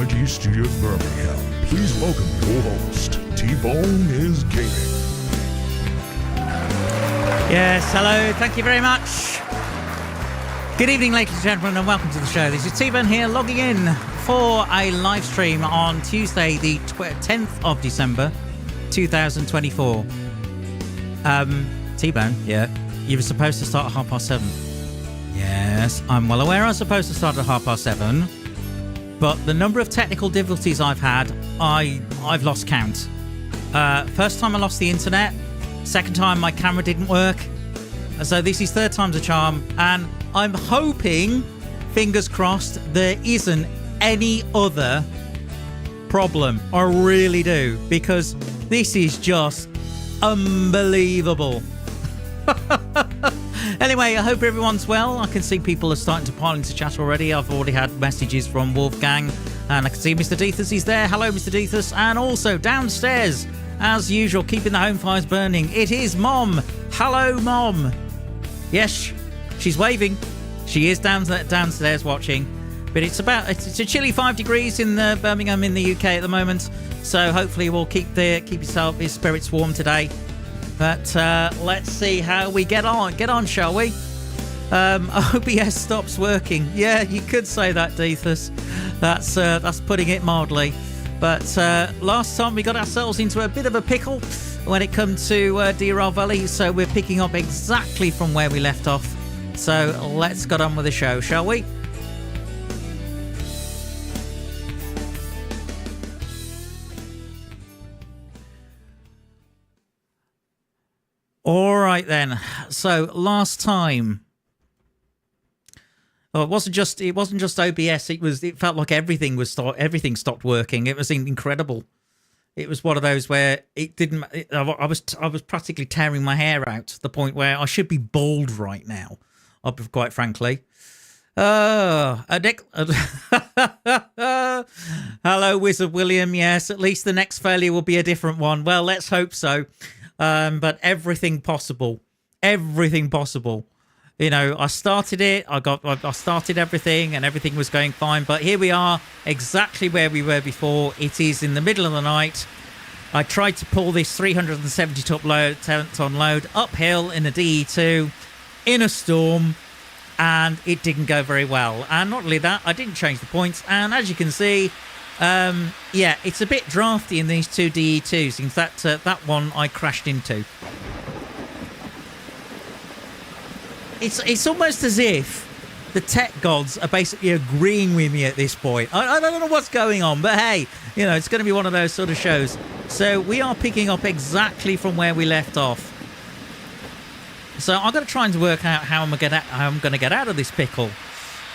B99 Studios Birmingham. Please welcome your host, T-Bone is Gaming. Yes, hello, thank you very much. Good evening, ladies and gentlemen, and welcome to the show. This is T-Bone here, logging in for a live stream on Tuesday, the 10th of December, 2024. T-Bone, yeah, you were supposed to start at 7:30. Yes, I'm well aware I was supposed to start at 7:30, but the number of technical difficulties I've had, I've lost count. First time I lost the internet, second time my camera didn't work, so this is third time's a charm, and I'm hoping, fingers crossed, there isn't any other problem. I really do, because this is just unbelievable. Anyway, I hope everyone's well. I can see people are starting to pile into chat already. I've already had messages from Wolfgang, and I can see Mr. Deethus is there. Hello, Mr. Deethus. And also downstairs, as usual, keeping the home fires burning, it is Mom. Hello, Mom. Yes, she's waving. She is downstairs watching. But it's a chilly 5 degrees in Birmingham in the UK at the moment. So hopefully we'll keep his spirits warm today. But let's see how we get on. Get on, shall we? OBS stops working. Yeah, you could say that, Deethus. That's putting it mildly. But last time we got ourselves into a bit of a pickle when it comes to Derail Valley. So we're picking up exactly from where we left off. So let's get on with the show, shall we? All right then. So last time, it wasn't just OBS. It felt like everything stopped working. It was incredible. It was one of those where it didn't. I was practically tearing my hair out to the point where I should be bald right now. Quite frankly. Hello, Wizard William. Yes, at least the next failure will be a different one. Well, let's hope so. But everything possible. You know, I started it. I started everything, and everything was going fine. But here we are, exactly where we were before. It is in the middle of the night. I tried to pull this 370-ton load uphill in a DE2 in a storm, and it didn't go very well. And not only that, I didn't change the points. And as you can see, yeah, it's a bit drafty in these two DE2s. In fact, that one I crashed into. It's almost as if the tech gods are basically agreeing with me at this point. I don't know what's going on, but hey, you know, it's going to be one of those sort of shows. So we are picking up exactly from where we left off. So I'm going to try and work out how I'm going to get out of this pickle.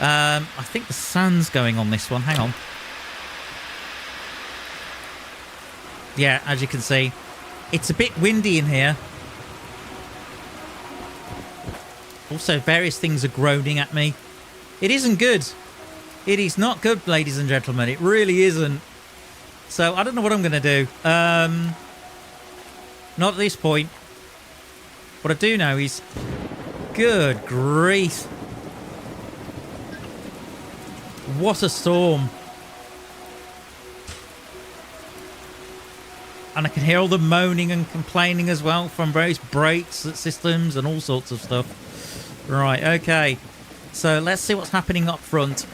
I think the sun's going on this one. Hang on. Yeah, as you can see, it's a bit windy in here. Also, various things are groaning at me. It isn't good. It is not good, ladies and gentlemen. It really isn't. So, I don't know what I'm going to do. Not at this point. What I do know is... Good grief. What a storm. And I can hear all the moaning and complaining as well from various brakes systems and all sorts of stuff. Right, okay. So let's see what's happening up front.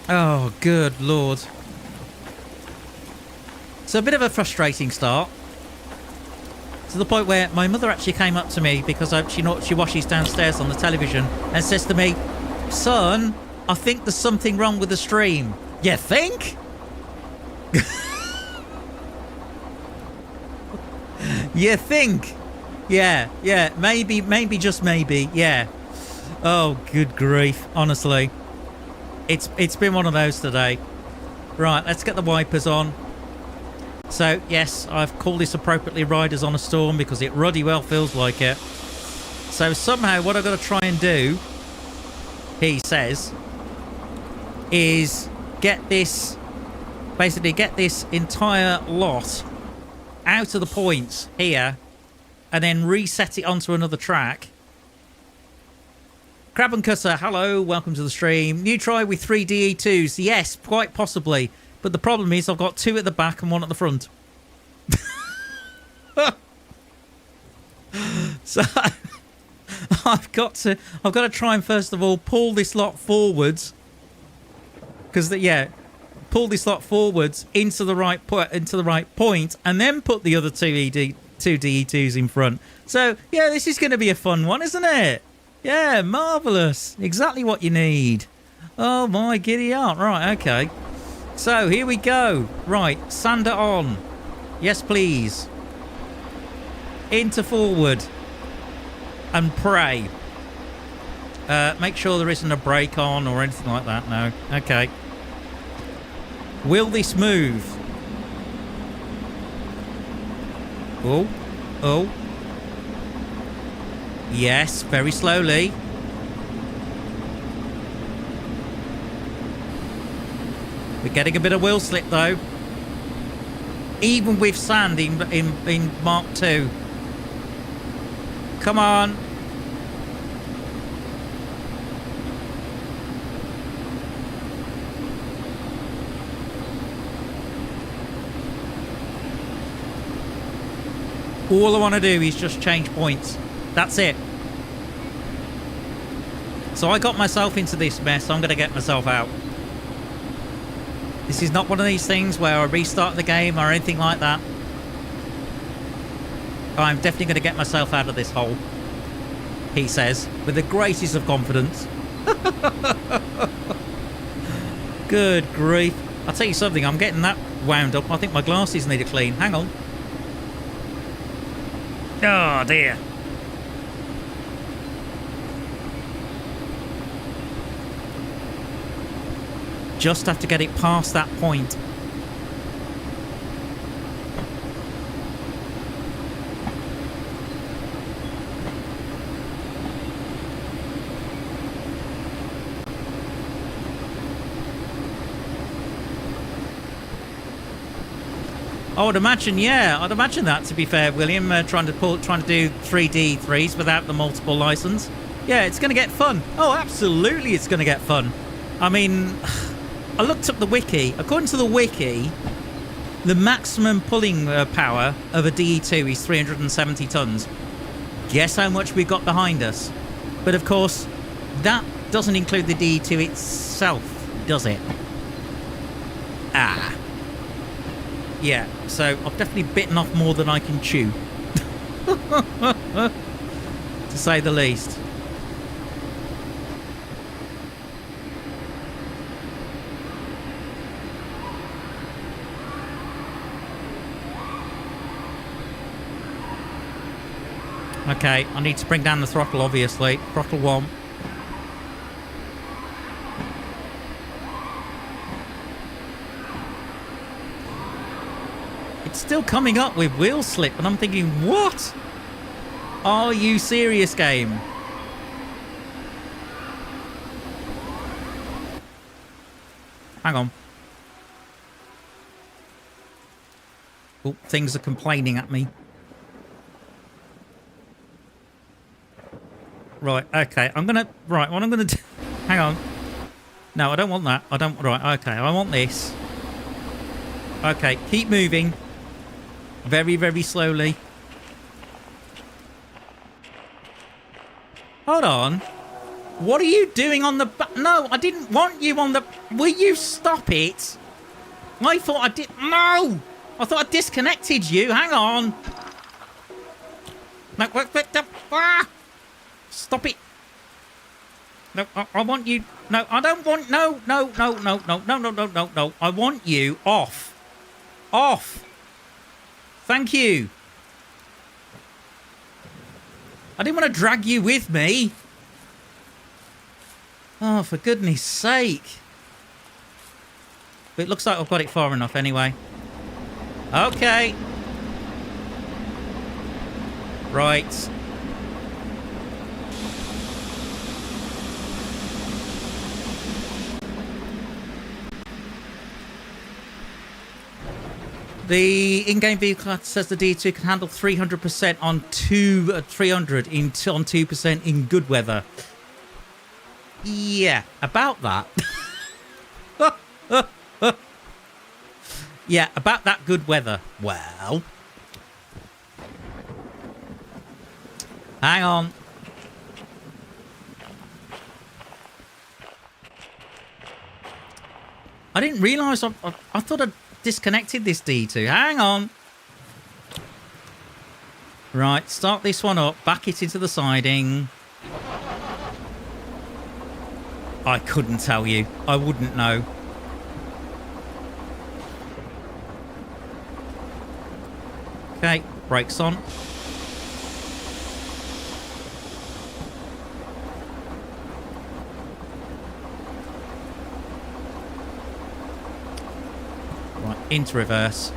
Oh, good Lord. It's a bit of a frustrating start. To the point where my mother actually came up to me because she watches downstairs on the television and says to me, "Son, I think there's something wrong with the stream." You think? You think? Yeah, maybe, just maybe, yeah. Oh, good grief, honestly. It's been one of those today. Right, let's get the wipers on. So, yes, I've called this appropriately Riders on a Storm because it ruddy well feels like it. So somehow what I've got to try and do, he says, is get this entire lot out of the points here and then reset it onto another track Crab and Cutter, hello, welcome to the stream. New try with 3 DE2s. Yes, quite possibly. But the problem is I've got 2 at the back and 1 at the front. So I've got to try and first of all pull this lot forwards. Because pull this lot forwards into the right point, and then put the other 2 DE2s in front. So yeah, this is going to be a fun one, isn't it? Yeah, marvellous. Exactly what you need. Oh my giddy aunt. Right, okay. So here we go. Right, sander on. Yes, please. Into forward. And pray. Make sure there isn't a brake on or anything like that. No. Okay. Will this move? Oh. Oh. Yes, very slowly. We're getting a bit of wheel slip though. Even with sand in Mark 2. Come on. All I want to do is just change points. That's it. So I got myself into this mess. I'm going to get myself out. This is not one of these things where I restart the game or anything like that. I'm definitely going to get myself out of this hole. He says, with the greatest of confidence. Good grief. I'll tell you something. I'm getting that wound up. I think my glasses need a clean. Hang on. Oh, dear. Just have to get it past that point. I would imagine, yeah, I'd imagine that, to be fair, William, trying to do 3D3s without the multiple license. Yeah, it's going to get fun. Oh, absolutely it's going to get fun. I mean, I looked up the wiki. According to the wiki, the maximum pulling power of a DE2 is 370 tons. Guess how much we've got behind us? But of course, that doesn't include the DE2 itself, does it? Ah. Yeah, so I've definitely bitten off more than I can chew. To say the least. Okay, I need to bring down the throttle, obviously. Throttle 1. It's still coming up with wheel slip, and I'm thinking, what? Are you serious, game? Hang on. Oh, things are complaining at me. Right, okay, right, what I'm gonna do, hang on. No, I don't want that, right, okay, I want this. Okay, keep moving. Very, very slowly. Hold on. What are you doing on the, no, I didn't want you on the, will you stop it? I thought I did, no! I thought I disconnected you, hang on. No, ah! Stop it. No, I want you. No, I don't want. No. I want you off. Off. Thank you. I didn't want to drag you with me. Oh, for goodness sake. But it looks like I've got it far enough anyway. Okay. Right. The in-game vehicle says the D2 can handle 300% on 300 on 2% in good weather. Yeah, about that. Yeah, about that good weather. Well, hang on. I didn't realise. I thought I'd disconnected this D2. Hang on. Right, start this one up. Back it into the siding. I couldn't tell you. I wouldn't know. Okay, brakes on. Right, into reverse.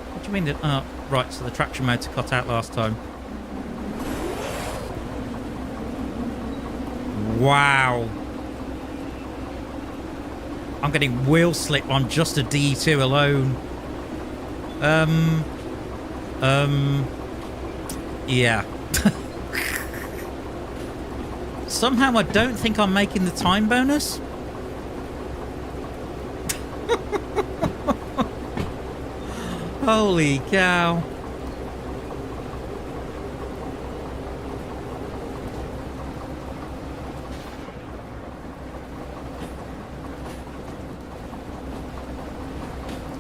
What do you mean that... Oh, right, so the traction motor cut out last time. Wow. I'm getting wheel slip on just a D2 alone. Yeah. Somehow I don't think I'm making the time bonus. Holy cow.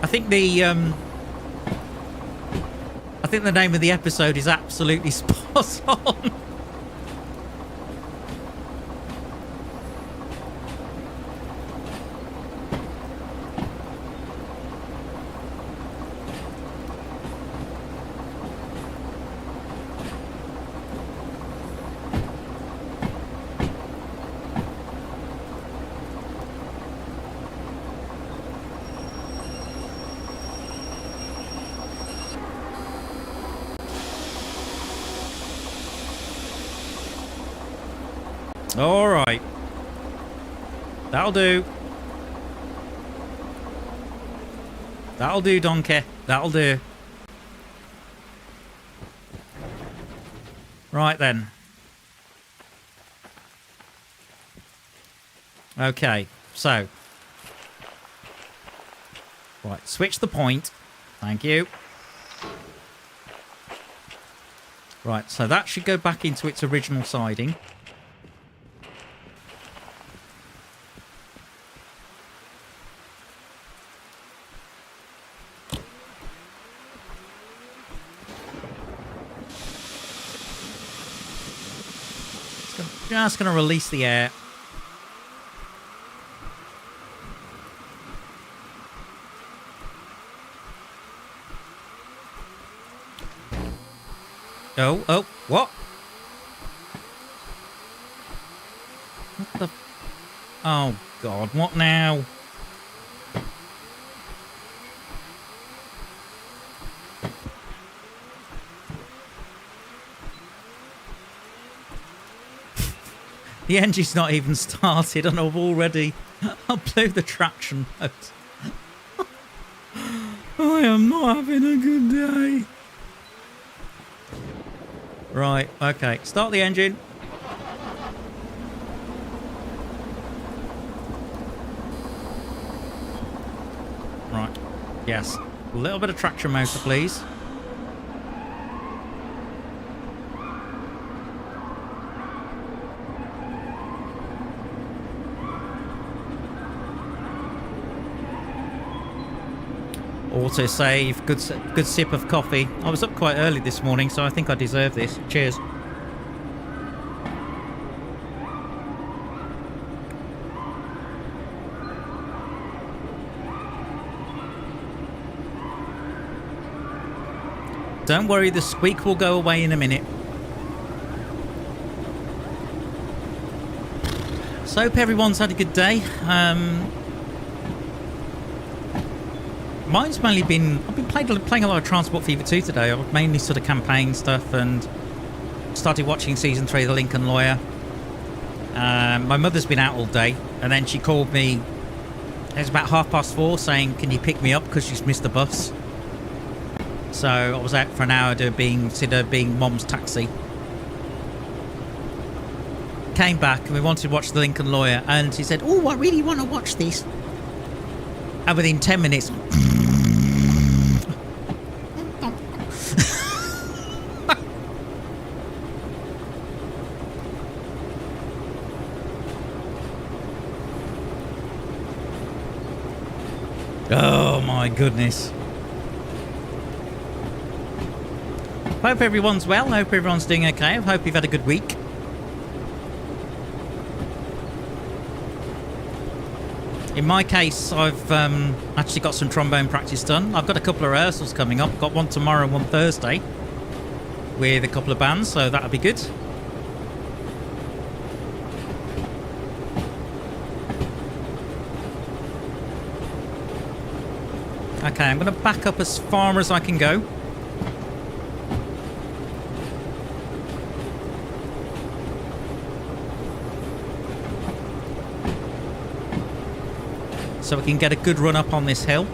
I think the name of the episode is absolutely spot on. All right. That'll do. That'll do, donkey. That'll do. Right then. Okay, so. Right, switch the point. Thank you. Right, so that should go back into its original siding. Just going to release the air. Oh, what? What the... Oh, God, what now? The engine's not even started and I've already... I blew the traction out. I am not having a good day. Right, okay. Start the engine. Right. Yes. A little bit of traction motor, please. Autosave, good sip of coffee. I was up quite early this morning, so I think I deserve this. Cheers. Don't worry, the squeak will go away in a minute. So hope everyone's had a good day. Mine's mainly been... I've been playing a lot of Transport Fever 2 today. I've mainly sort of campaign stuff and started watching Season 3 of The Lincoln Lawyer. My mother's been out all day, and then she called me... It was about 4:30 saying, can you pick me up because she's missed the bus? So I was out for an hour being Mom's taxi. Came back and we wanted to watch The Lincoln Lawyer, and he said, "Oh, I really want to watch this." And within 10 minutes, oh my goodness. Hope everyone's well. Hope everyone's doing okay. I hope you've had a good week. In my case, I've actually got some trombone practice done. I've got a couple of rehearsals coming up. Got one tomorrow and one Thursday with a couple of bands, so that'll be good. Okay, I'm going to back up as far as I can go. So we can get a good run up on this hill.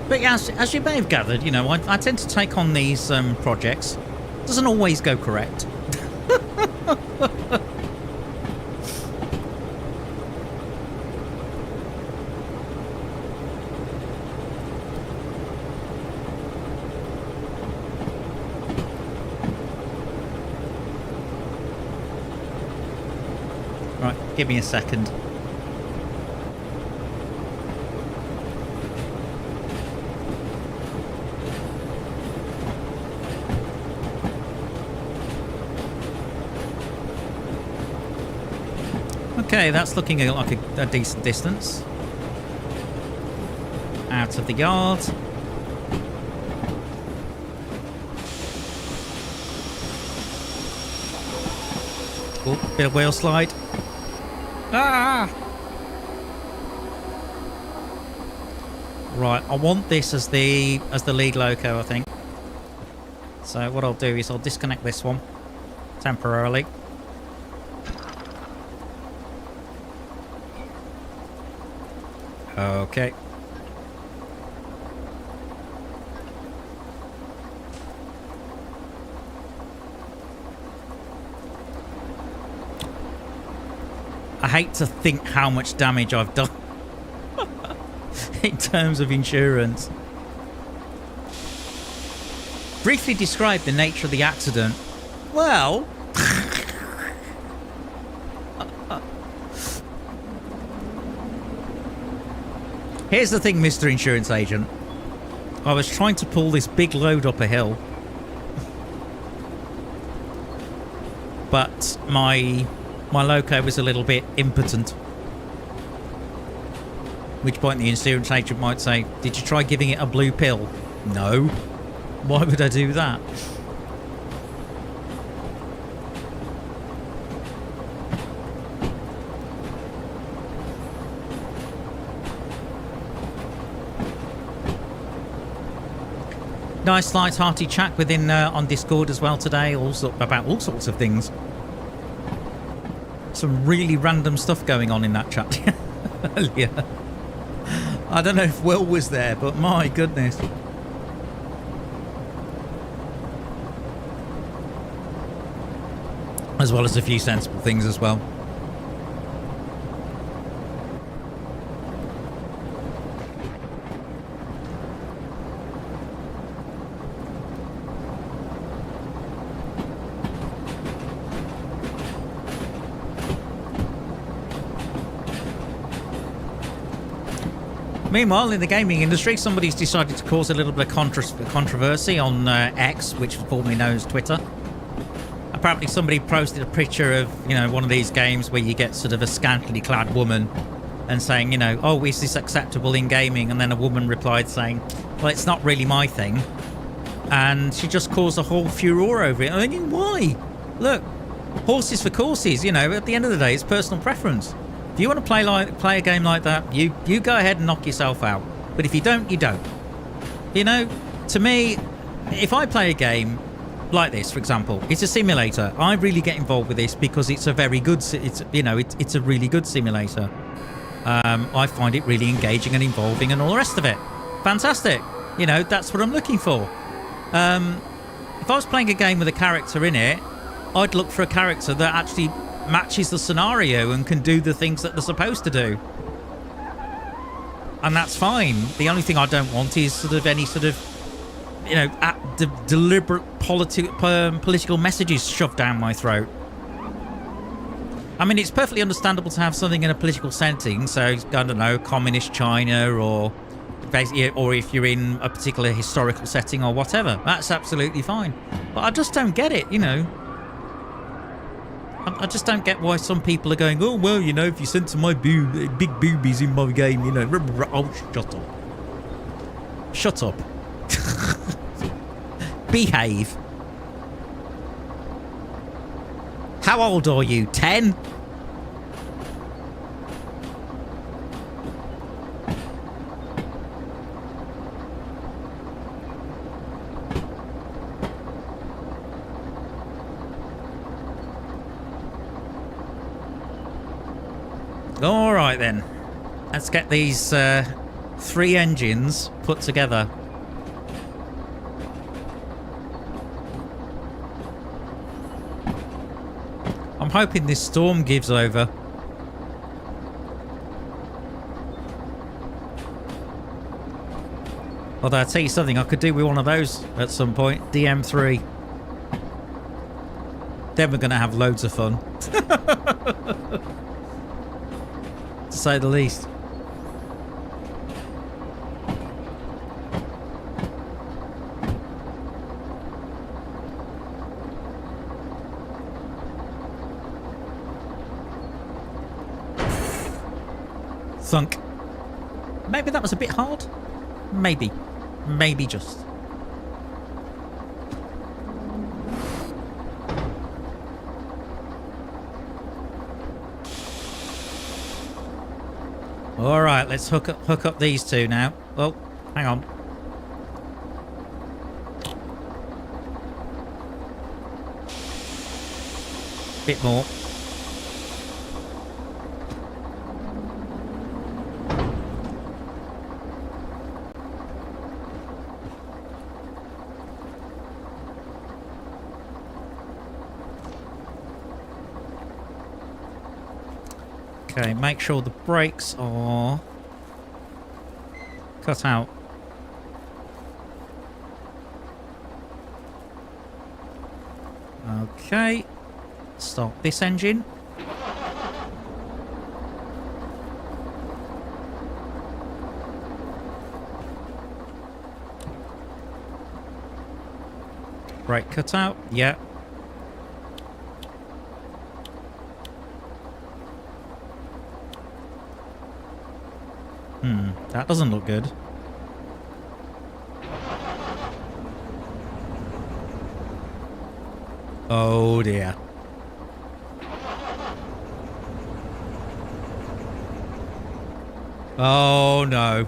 But yeah, as you may have gathered, you know, I tend to take on these projects. Doesn't always go correct. Right, give me a second. Okay, that's looking like a decent distance. Out of the yard. Oh, bit of wheel slide. Ah! Right, I want this as the lead loco, I think. So what I'll do is I'll disconnect this one temporarily. Okay. I hate to think how much damage I've done in terms of insurance. Briefly describe the nature of the accident. Well, here's the thing, Mr. Insurance Agent. I was trying to pull this big load up a hill, but my loco was a little bit impotent. Which point the insurance agent might say, "Did you try giving it a blue pill?" No. Why would I do that? Nice, light, hearty chat within on Discord as well today, about all sorts of things. Some really random stuff going on in that chat earlier. I don't know if Will was there, but my goodness. As well as a few sensible things as well. Meanwhile, in the gaming industry, somebody's decided to cause a little bit of controversy on X, which formerly known as Twitter. Apparently somebody posted a picture of, you know, one of these games where you get sort of a scantily clad woman and saying, you know, "Oh, is this acceptable in gaming?" And then a woman replied saying, "Well, it's not really my thing." And she just caused a whole furore over it. I mean, why? Look, horses for courses, you know, at the end of the day, it's personal preference. If you want to play a game like that, you go ahead and knock yourself out. But if you don't, you don't. You know, to me, if I play a game like this, for example, it's a simulator. I really get involved with this because it's a very good, it's a really good simulator. I find it really engaging and involving and all the rest of it. Fantastic. You know, that's what I'm looking for. If I was playing a game with a character in it, I'd look for a character that actually matches the scenario and can do the things that they're supposed to do. And that's fine. The only thing I don't want is sort of any sort of, you know, deliberate political messages shoved down my throat. I mean, it's perfectly understandable to have something in a political setting. So, I don't know, communist China or if you're in a particular historical setting or whatever. That's absolutely fine. But I just don't get it, you know. I just don't get why some people are going, oh, well, you know, if you censor my big boobies in my game, you know. Oh, shut up. Shut up. Behave. How old are you? 10? All right, then. Let's get these 3 engines put together. I'm hoping this storm gives over. Although I'll tell you something, I could do with one of those at some point. DM3. Then we're going to have loads of fun. To say the least. Thunk. Maybe that was a bit hard. Maybe. Maybe just. All right, let's hook up these two now. Oh, hang on. Bit more. Okay, make sure the brakes are cut out. Okay, start this engine. Brake cut out, yeah. That doesn't look good. Oh dear. Oh no.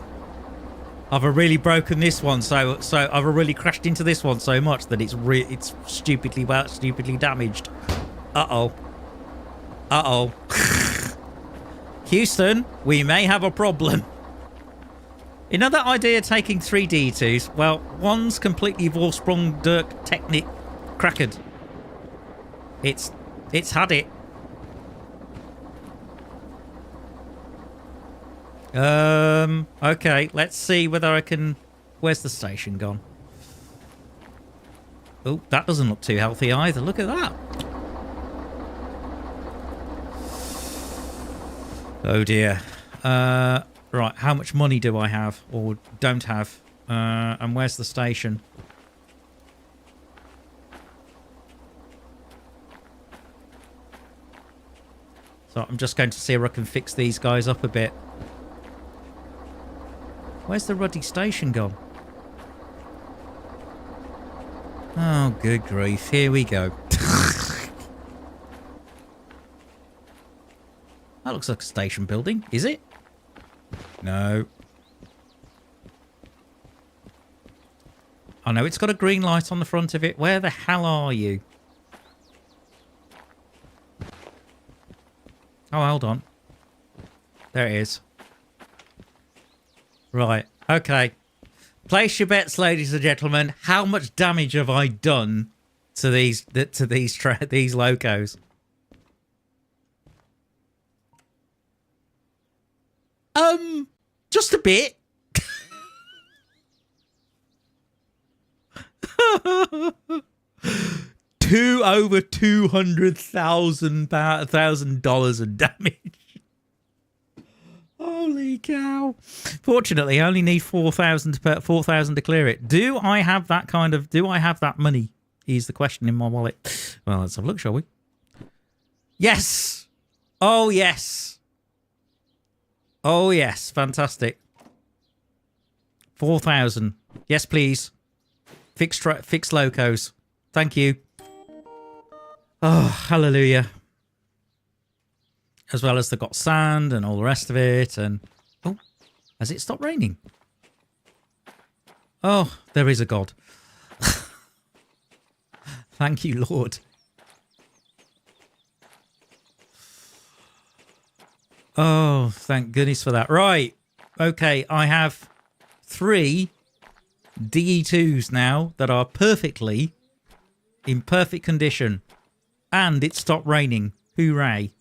I've really broken this one, so I've really crashed into this one so much that it's stupidly damaged. Uh-oh. Uh-oh. Houston, we may have a problem. You know that idea of taking 3 D2s? Well, one's completely Vorsprung Dirk Technic crackered. It's had it. Okay, let's see whether I can... Where's the station gone? Oh, that doesn't look too healthy either. Look at that. Oh dear. Right, how much money do I have or don't have? And where's the station? So I'm just going to see if I can fix these guys up a bit. Where's the ruddy station gone? Oh, good grief. Here we go. That looks like a station building. Is it? No. I know it's got a green light on the front of it. Where the hell are you? Oh, hold on. There it is. Right. Okay. Place your bets, ladies and gentlemen. How much damage have I done to these locos? Just a bit. Over $200,000 of damage. Holy cow! Fortunately, I only need 4,000 to clear it. Do I have that money? Is the question in my wallet. Well, let's have a look, shall we? Yes. Oh yes. Oh yes. Fantastic. 4,000. Yes, please. Fix locos. Thank you. Oh, hallelujah. As well as they've got sand and all the rest of it. And oh, has it stopped raining? Oh, there is a God. Thank you, Lord. Oh, thank goodness for that. Right. Okay, I have 3 DE2s now that are in perfect condition. And it stopped raining. Hooray.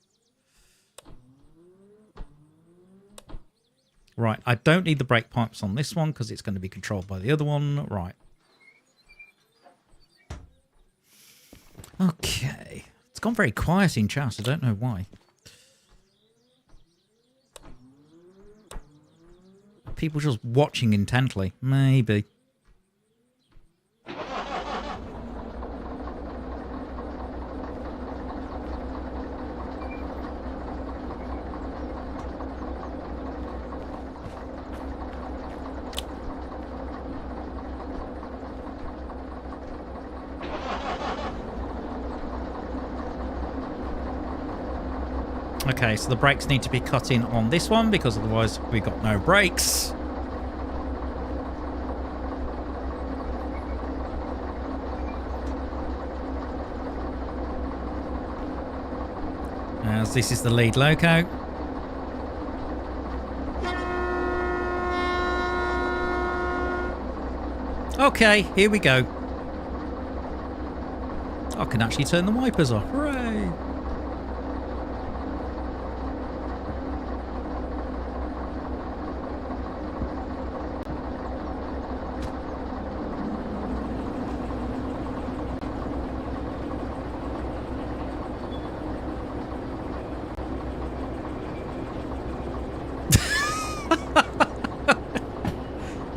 Right, I don't need the brake pipes on this one because it's going to be controlled by the other one. Right. Okay. It's gone very quiet in chat. I don't know why. People just watching intently. Maybe. Okay, so the brakes need to be cut in on this one because otherwise we got no brakes. As this is the lead loco. Okay, here we go. I can actually turn the wipers off. Hooray!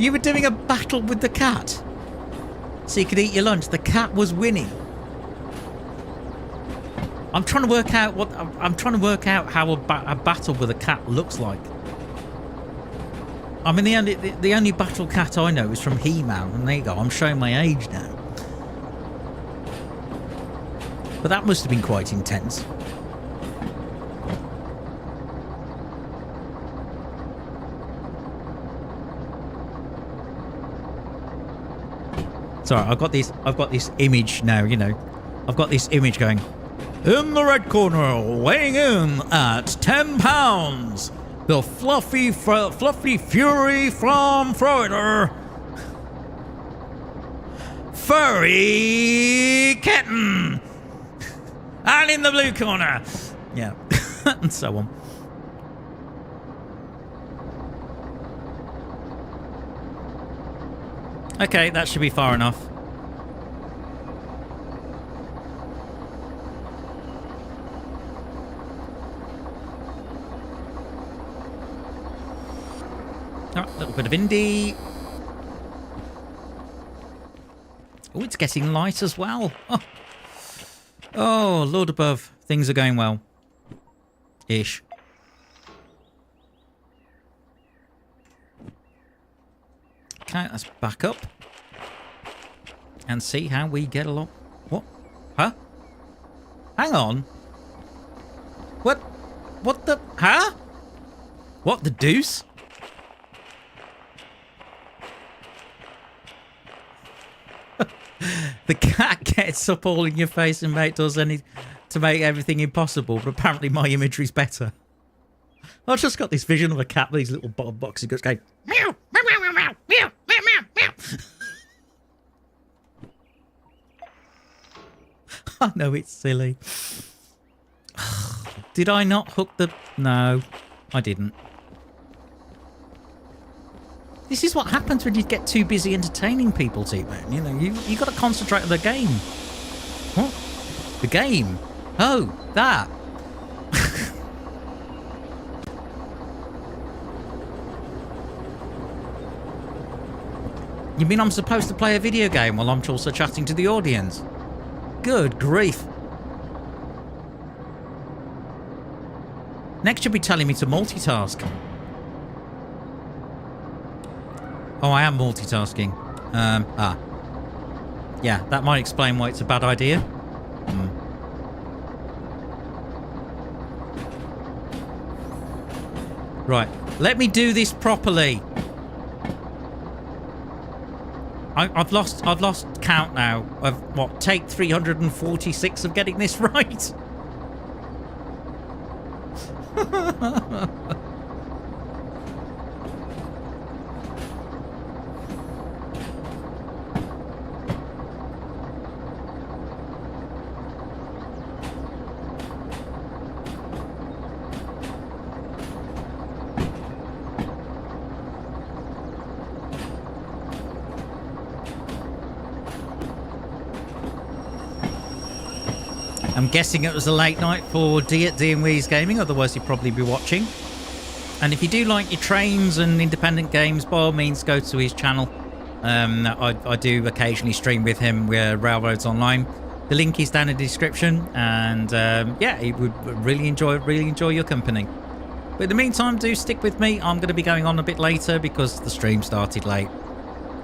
You were doing a battle with the cat, so you could eat your lunch. The cat was winning. I'm trying to work out how a battle with a cat looks like. I mean, the only battle cat I know is from He-Man, and there you go. I'm showing my age now. But that must have been quite intense. Sorry, I've got this image now, you know. I've got this image going. In the red corner, weighing in at 10 pounds, the fluffy fury from Florida, Furry Kitten. And in the blue corner, yeah, and so on. Okay, that should be far enough. A little bit of indie. Oh, it's getting light as well. Oh, Lord above. Things are going well. Ish. Okay, let's back up. and see how we get along. What? Huh? Hang on. What? What the? Huh? What the deuce? The cat gets up all in your face and does anything to make everything impossible, but apparently my imagery's better. I've just got this vision of a cat with these little bottom boxes going meow, meow, meow, meow, meow, meow, meow, meow. I know it's silly. Did I not hook the... No, I didn't. This is what happens when you get too busy entertaining people, T-Man. You know, you got to concentrate on the game. What? The game? Oh, that. You mean I'm supposed to play a video game while I'm also chatting to the audience? Good grief. Next you'll be telling me to multitask. Oh, I am multitasking. Yeah, that might explain why it's a bad idea. Right, let me do this properly. I've lost count now of what, take 346 of getting this right. I'm guessing it was a late night for D at D&We's Gaming, otherwise he'd probably be watching. And if you do like your trains and independent games, by all means go to his channel. I do occasionally stream with him with Railroads Online. The link is down in the description, and yeah, he would really enjoy your company. But in the meantime, do stick with me. I'm going to be going on a bit later because the stream started late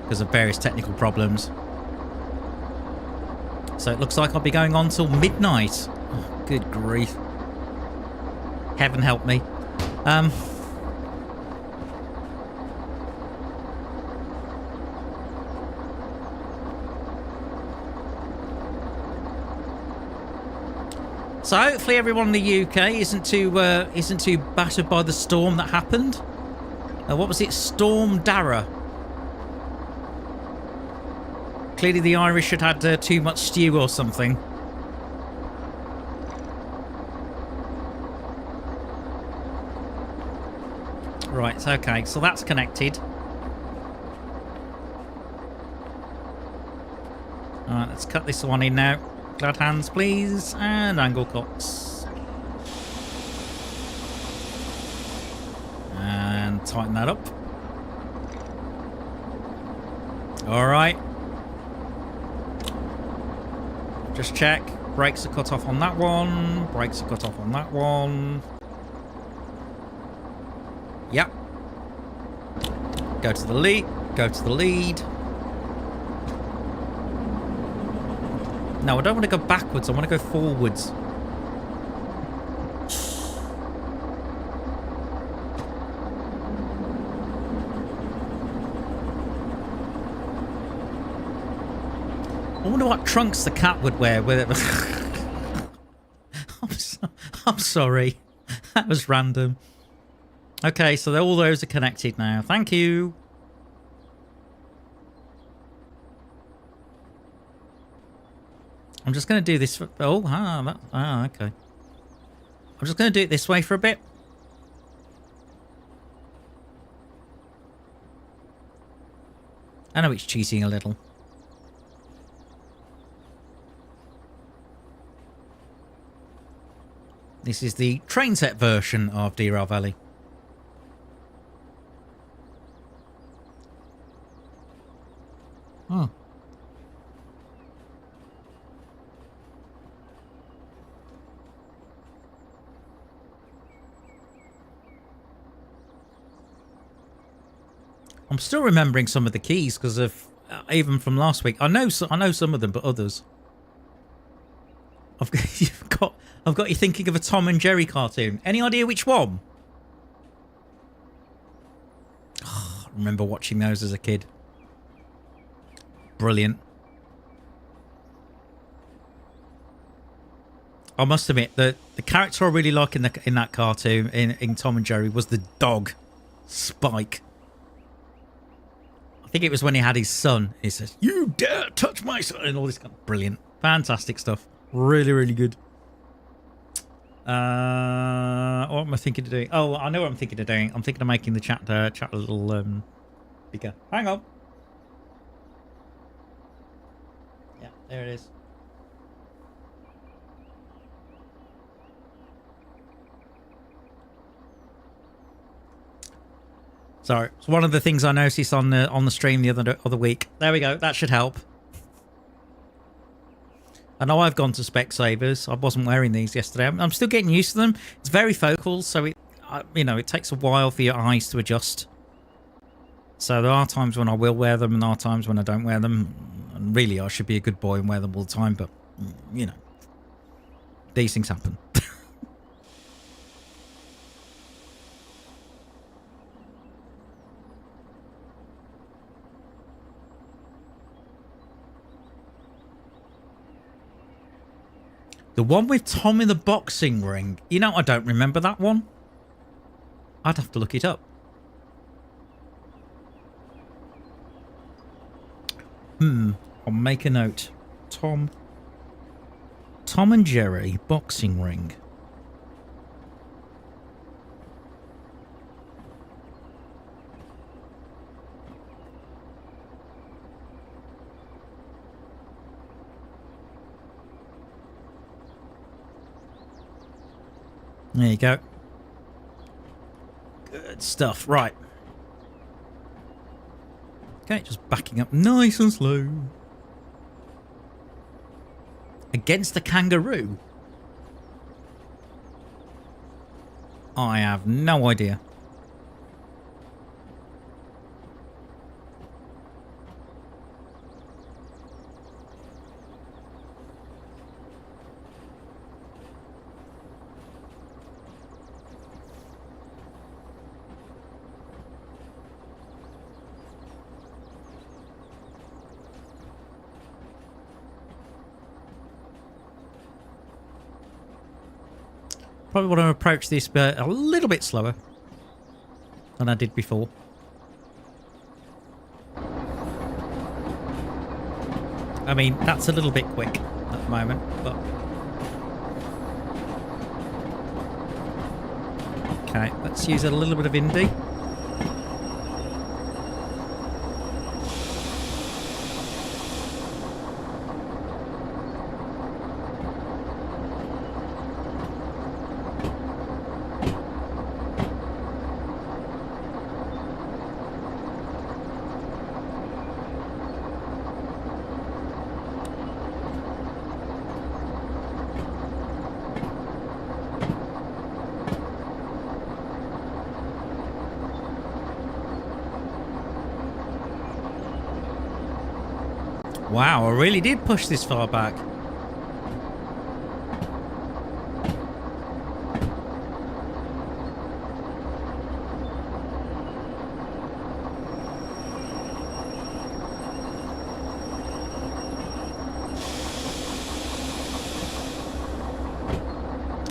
because of various technical problems. So it looks like I'll be going on till midnight. Oh, good grief. Heaven help me. So hopefully everyone in the UK isn't too battered by the storm that happened. What was it? Storm Dara. Clearly the Irish had had too much stew or something. Right, okay, so that's connected. Alright, let's cut this one in now. Glad hands, please, and angle cuts. And tighten that up. Alright. Just check. Brakes are cut off on that one. Brakes are cut off on that one. Yep. Go to the lead. Go to the lead. No, I don't want to go backwards. I want to go forwards. I wonder what trunks the cat would wear with it. I'm sorry. That was random. Okay, so all those are connected now. Thank you. I'm just going to do this for... Oh, okay. I'm just going to do it this way for a bit. I know it's cheating a little. This is the train set version of Derail Valley. Oh. I'm still remembering some of the keys because of even from last week. I know some of them, but others. I've got you thinking of a Tom and Jerry cartoon. Any idea which one? Oh, I remember watching those as a kid. Brilliant. I must admit that the character I really like in that cartoon in Tom and Jerry was the dog, Spike. I think it was when he had his son. He says, "You dare touch my son," and all this kind of brilliant, fantastic stuff. Really, really good. What am I thinking of doing? Oh, I know what I'm thinking of doing. I'm thinking of making the chat a little bigger. Hang on. Yeah, there it is. Sorry, it's one of the things I noticed on the stream the other week. There we go. That should help. I know I've gone to Specsavers. I wasn't wearing these yesterday. I'm still getting used to them. It's very focal, so it takes a while for your eyes to adjust. So there are times when I will wear them, and there are times when I don't wear them. And really, I should be a good boy and wear them all the time. But you know, these things happen. The one with Tom in the boxing ring. You know, I don't remember that one. I'd have to look it up. I'll make a note. Tom and Jerry boxing ring. There you go. Good stuff. Right. Okay, just backing up nice and slow. Against the kangaroo? I have no idea. Probably want to approach this a little bit slower than I did before. I mean, that's a little bit quick at the moment, but... Okay, let's use a little bit of indie. Wow, I really did push this far back.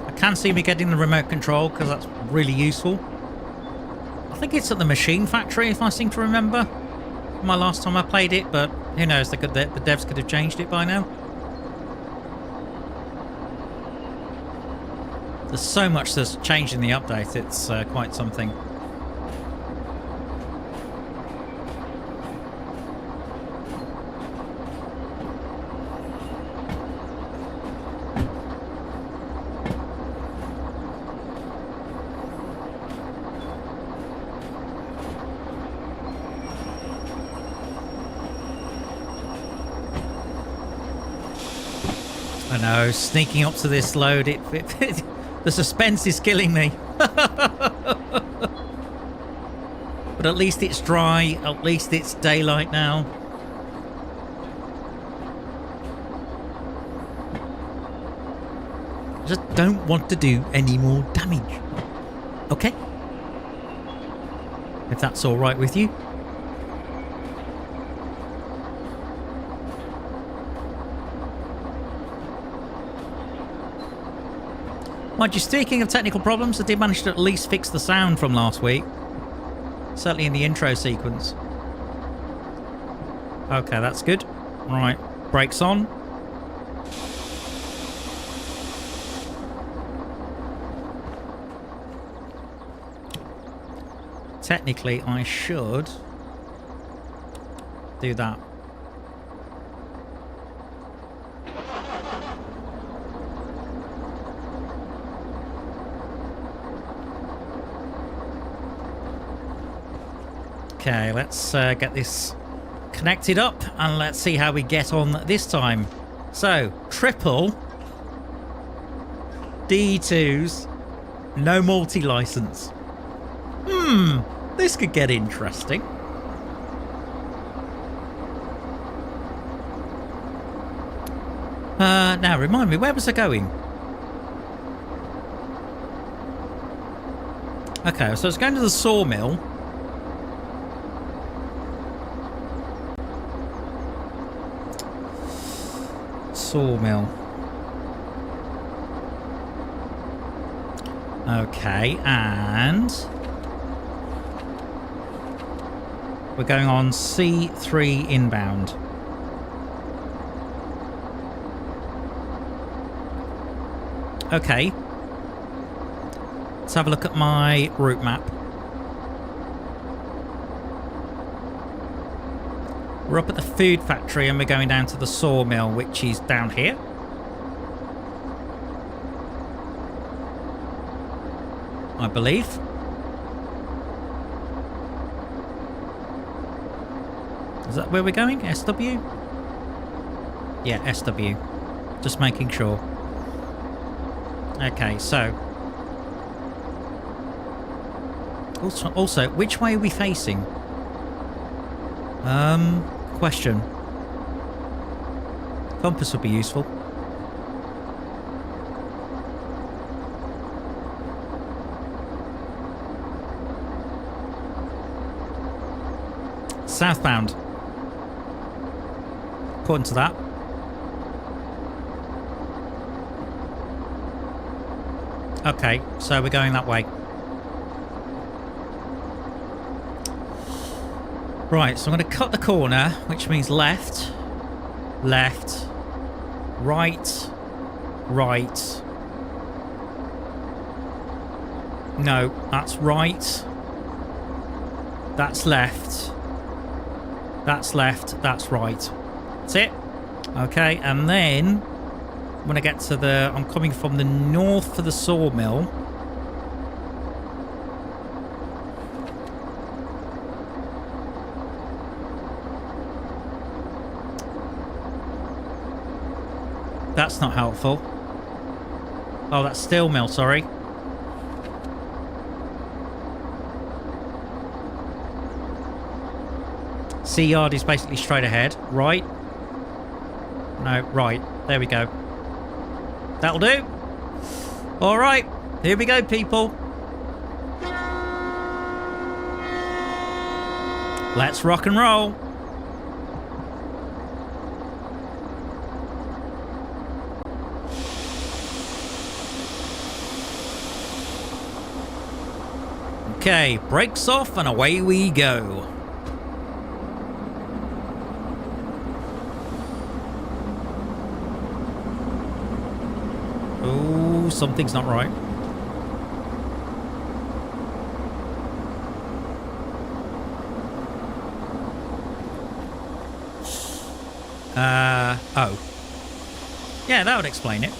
I can see me getting the remote control because that's really useful. I think it's at the Machine Factory, if I seem to remember. My last time I played it, but who knows, the devs could have changed it by now. There's so much that's changed in the update, it's quite something. I know, sneaking up to this load, the suspense is killing me. But at least it's dry, at least it's daylight now. don't want to do any more damage. Okay? If that's all right with you. Mind you, speaking of technical problems, I did manage to at least fix the sound from last week. Certainly in the intro sequence. Okay, that's good. Right, brakes on. Technically, I should do that. Okay, let's get this connected up and let's see how we get on this time. So, triple D2s, no multi-license. This could get interesting. Now, remind me, where was I going? Okay, so I was going to the sawmill. Sawmill. Okay, and we're going on C3 inbound. Okay. Let's have a look at my route map. We're up at the food factory and we're going down to the sawmill, which is down here. I believe. Is that where we're going? SW? Yeah, SW. Just making sure. Okay, so. Also, which way are we facing? Question. Compass would be useful. Southbound. According to that. Okay, so we're going that way. Right, so I'm going to cut the corner, which means left, left, right, right. No, that's right. That's left. That's left. That's right. That's it. Okay, and then when I get to the... I'm coming from the north for the sawmill. That's not helpful. Oh, that's steel mill, sorry. C yard is basically straight ahead. Right. No, right. There we go. That'll do. All right. Here we go, people. Let's rock and roll. Okay, brakes off and away we go. Oh, something's not right. Oh. Yeah, that would explain it.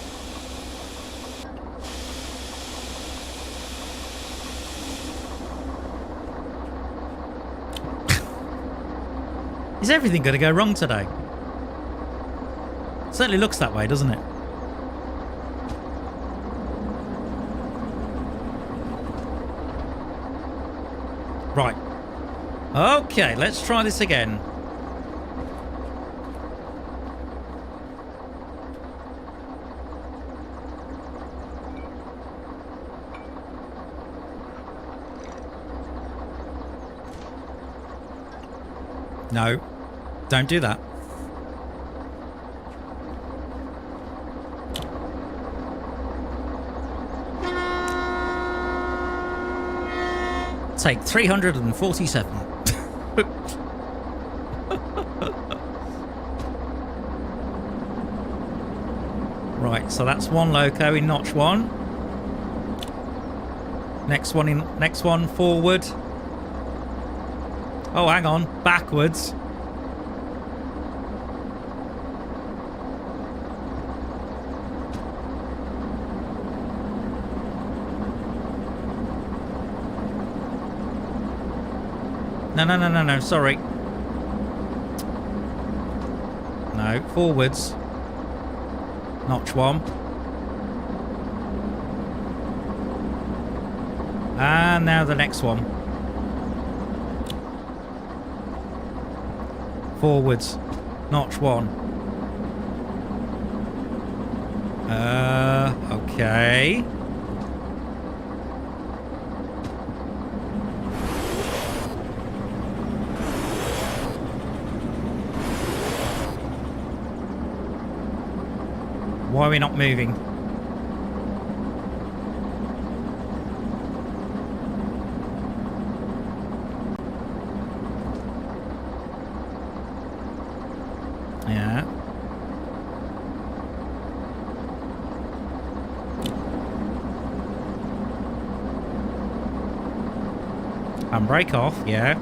Is everything going to go wrong today? Certainly looks that way, doesn't it? Right. Okay, let's try this again. No, don't do that. Take 347. Right, so that's one loco in notch 1. Next one forward. Oh, hang on, backwards. No, sorry. No, forwards. Notch 1. And now the next one. Forwards. Notch 1. Okay. Why are we not moving? Yeah. And brake off, yeah.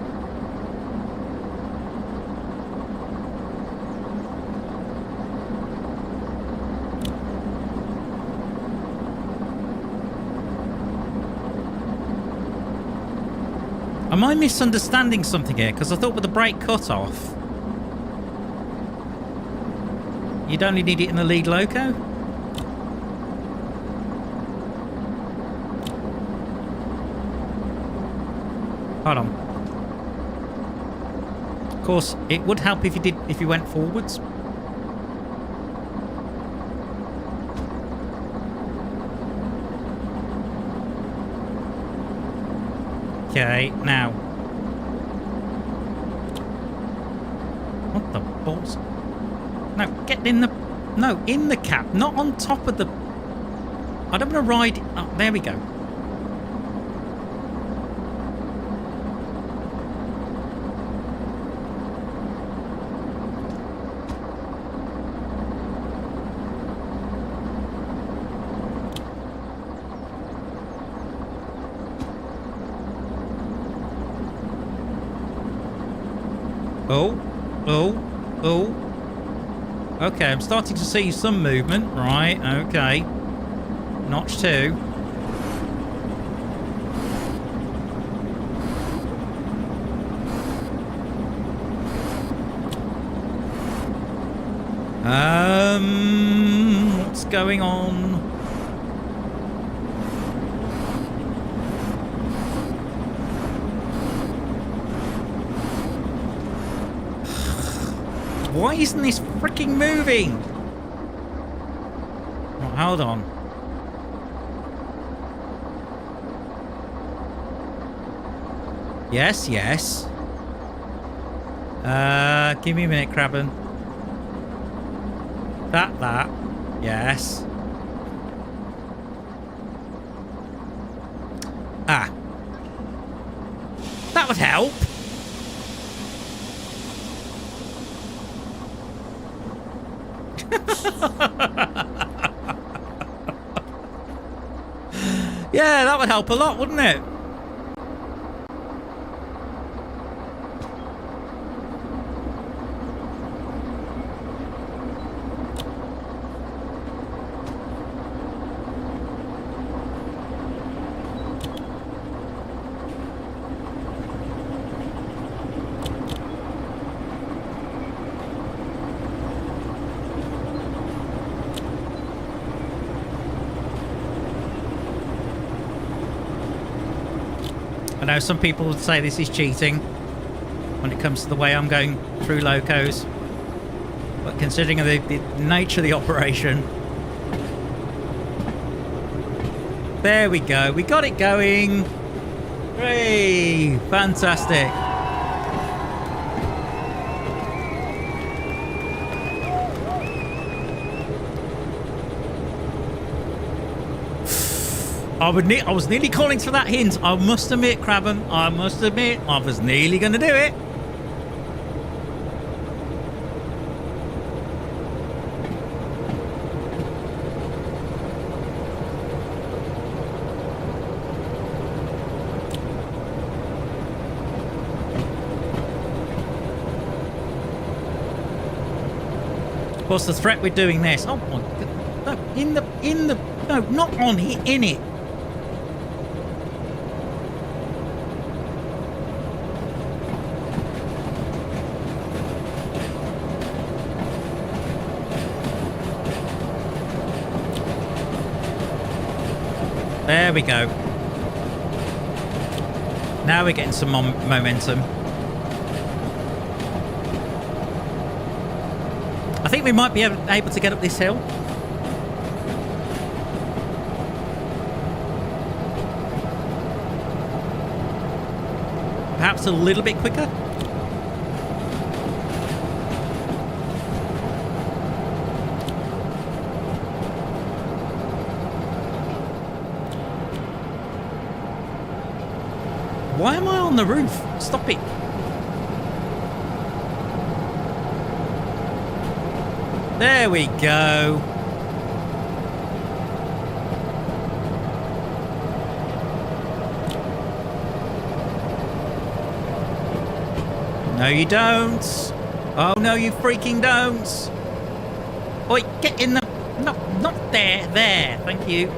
Am I misunderstanding something here? Because I thought with the brake cut off, you'd only need it in the lead loco? Hold on. Of course, it would help if you went forwards. Okay, now. What the balls? No, get in the... No, in the cab, not on top of the... I don't want to ride... Oh, there we go. Oh. Okay, I'm starting to see some movement. Right, okay. Notch 2. What's going on? Why isn't this freaking moving? Oh, hold on. Yes. Give me a minute, Crabben. That. Yes. Ah. That would help. Yeah, that would help a lot, wouldn't it? I know some people would say this is cheating when it comes to the way I'm going through locos, but considering the nature of the operation, there we go. We got it going. Hooray! Fantastic. I was nearly calling for that hint. I must admit, Crabham. I must admit, I was nearly going to do it. What's the threat with doing this? Oh my God. No, no, not on it, in it. There we go. Now we're getting some momentum. I think we might be able to get up this hill. Perhaps a little bit quicker. Why am I on the roof? Stop it. There we go. No, you don't. Oh, no, you freaking don't. Oi, get in the... No, not there. There. Thank you.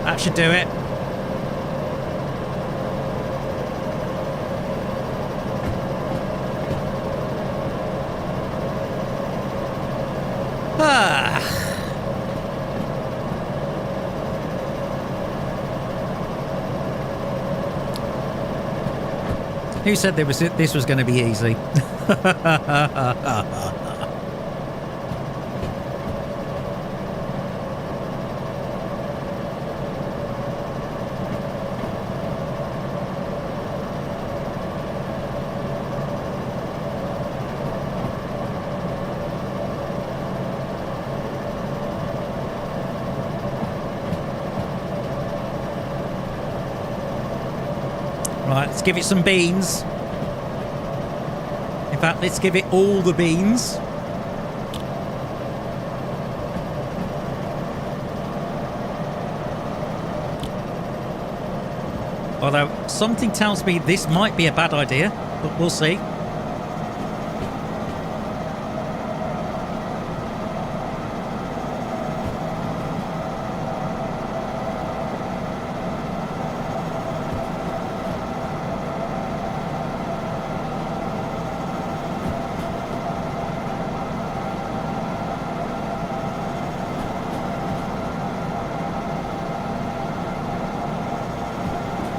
That should do it. Who said this was going to be easy? Right, let's give it some beans. In fact, let's give it all the beans. Although, something tells me this might be a bad idea, but we'll see.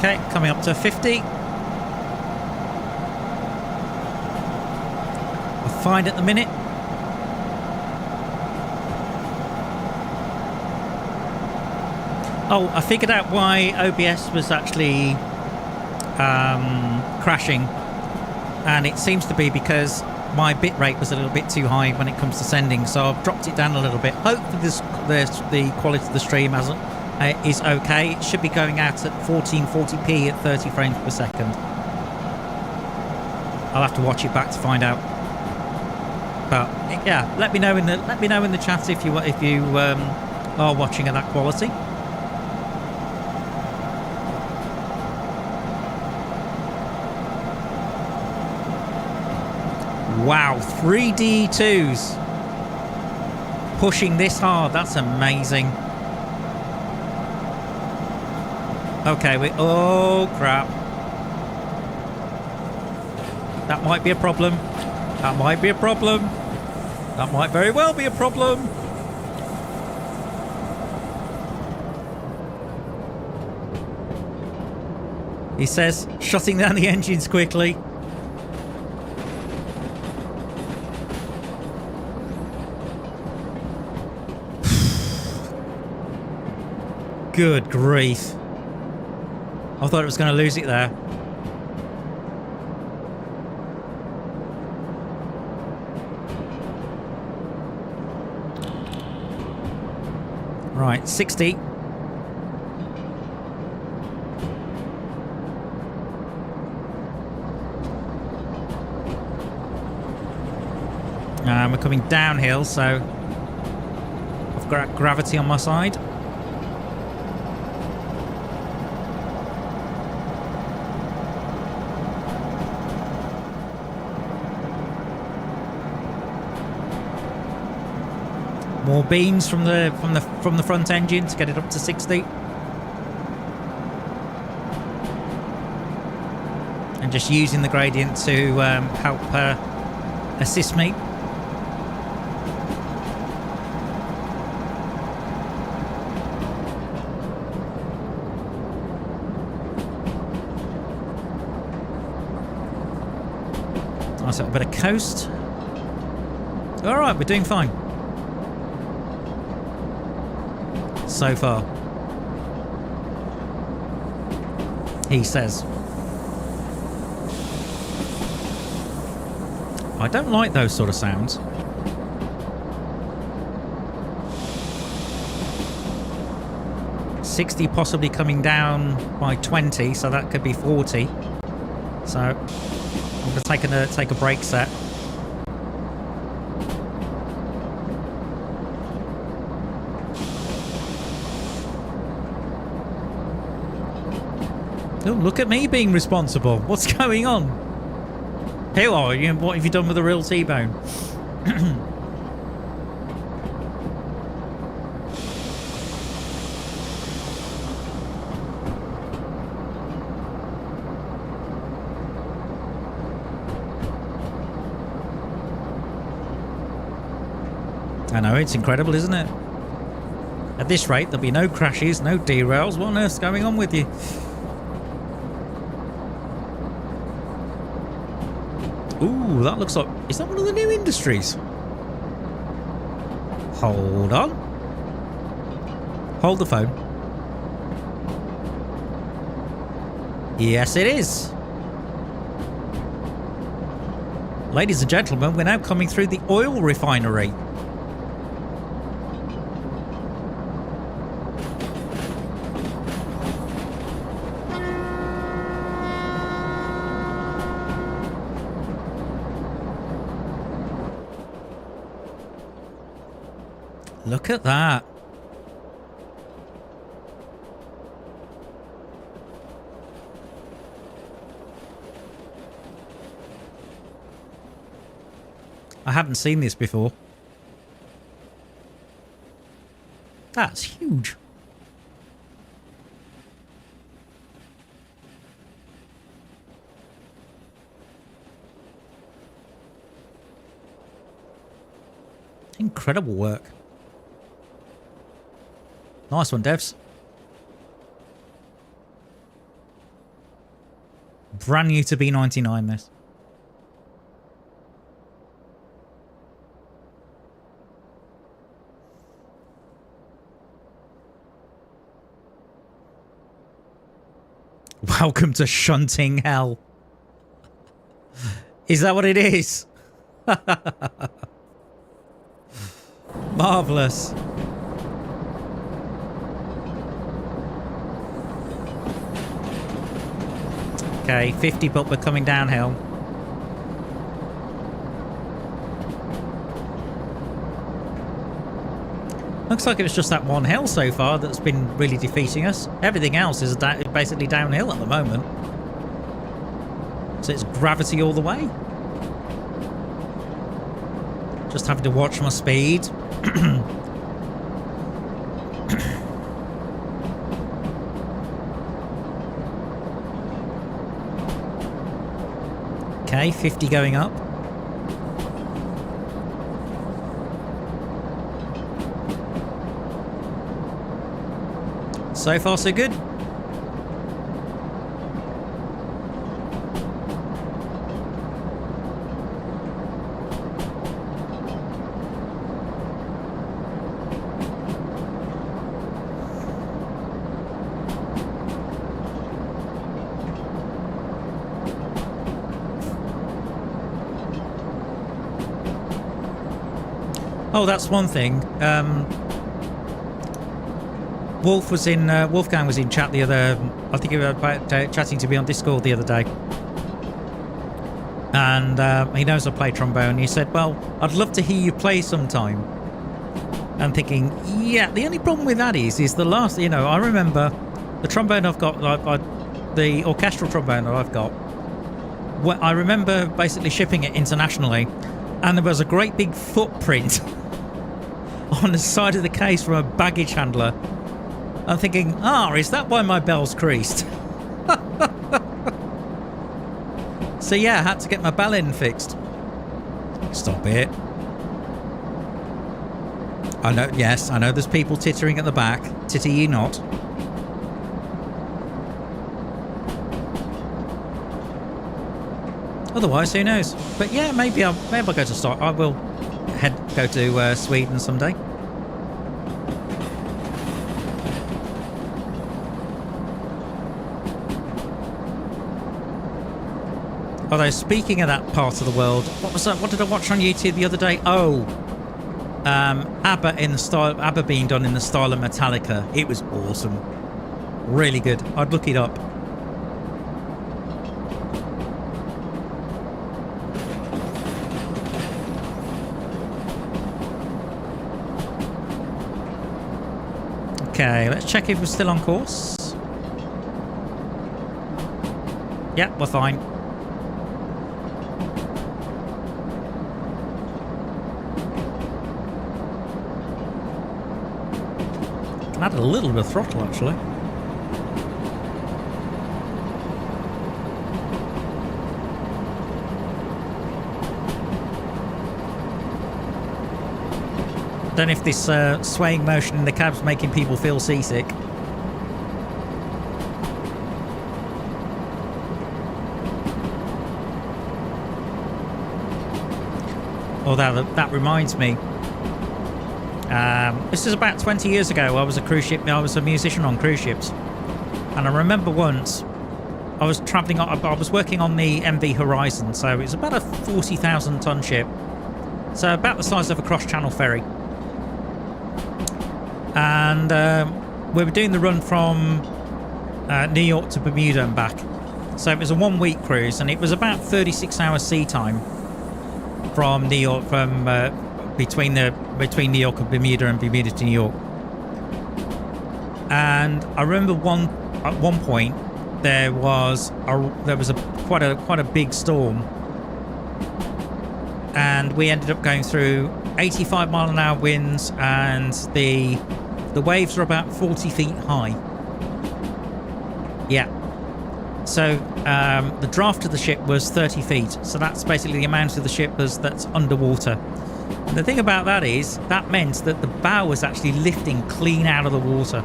Okay, coming up to 50. We're fine at the minute. Oh, I figured out why OBS was actually crashing. And it seems to be because my bitrate was a little bit too high when it comes to sending. So I've dropped it down a little bit. Hopefully the quality of the stream is okay. It should be going out at 1440p at 30 frames per second. I'll have to watch it back to find out. But yeah, let me know in the chat if you are watching at that quality. Wow, 3D2s pushing this hard. That's amazing. Okay, oh crap. That might be a problem. That might be a problem. That might very well be a problem. He says, shutting down the engines quickly. Good grief. I thought it was going to lose it there. Right, 60. We're coming downhill, so I've got gravity on my side. More beams from the front engine to get it up to 60. And just using the gradient to help assist me. Nice little bit of coast. All right, we're doing fine. So far, he says. I don't like those sort of sounds. $60 possibly coming down by 20, so that could be 40. So I'm going to take a brake set. Oh, look at me being responsible. What's going on? Who are you? What have you done with the real T-bone? I know, it's incredible, isn't it? At this rate, there'll be no crashes, no derails. What on earth's going on with you? Ooh, that looks like... Is that one of the new industries? Hold on. Hold the phone. Yes, it is. Ladies and gentlemen, we're now coming through the oil refinery. Look at that. I haven't seen this before. That's huge. Incredible work. Nice one, devs. Brand new to B99, this. Welcome to shunting hell. Is that what it is? Marvellous. Okay, 50, but we're coming downhill. Looks like it was just that one hill so far that's been really defeating us. Everything else is basically downhill at the moment. So it's gravity all the way. Just having to watch my speed. Okay, 50 going up. So far, so good. Oh, that's one thing. Wolfgang was in chat the other. I think he was chatting to me on Discord the other day, and he knows I play trombone. He said, "Well, I'd love to hear you play sometime." I'm thinking, yeah. The only problem with that is the last. I remember the trombone I've got, the orchestral trombone that I've got. I remember basically shipping it internationally, and there was a great big footprint on the side of the case from a baggage handler. I'm thinking, is that why my bell's creased? So yeah, I had to get my bell end fixed. Stop it. I know, yes, I know there's people tittering at the back. Titter ye not. Otherwise, who knows? But yeah, maybe I'll go to start. I will go to Sweden someday. Although, speaking of that part of the world, what was that? What did I watch on YouTube the other day? Oh, ABBA being done in the style of Metallica. It was awesome, really good. I'd look it up. Okay, let's check if we're still on course. Yep, we're fine. Can add a little bit of throttle actually. Don't know if this swaying motion in the cab's making people feel seasick. Oh, that reminds me. This is about 20 years ago. I was a cruise ship. I was a musician on cruise ships, and I remember once I was travelling. I was working on the MV Horizon, so it was about a 40,000 ton ship, so about the size of a cross-channel ferry. And we were doing the run from New York to Bermuda and back. So it was a 1-week cruise, and it was about 36 hours sea time from New York, between New York and Bermuda Bermuda to New York. And I remember at one point there was quite a big storm, and we ended up going through 85-mile-an-hour winds, and the waves are about 40 feet high. Yeah. So the draft of the ship was 30 feet. So that's basically the amount of the ship that's underwater. And the thing about that is that meant that the bow was actually lifting clean out of the water.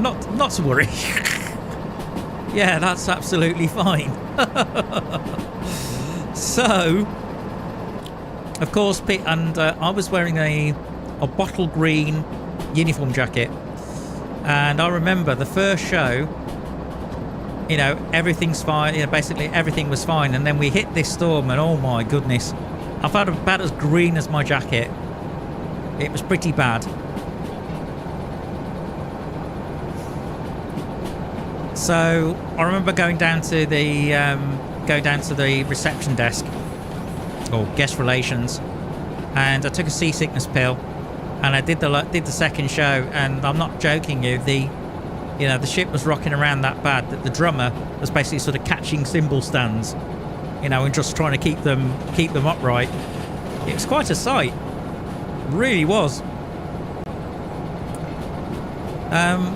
Not to worry. Yeah, that's absolutely fine. So, of course, I was wearing a bottle green uniform jacket, and I remember the first show, everything's fine, basically everything was fine, and then we hit this storm, and oh my goodness, I felt about as green as my jacket. It was pretty bad. So I remember going down to the reception desk, or guest relations, and I took a seasickness pill, and I did the second show, and I'm not joking you, the ship was rocking around that bad that the drummer was basically sort of catching cymbal stands, and just trying to keep them upright. It was quite a sight, it really was.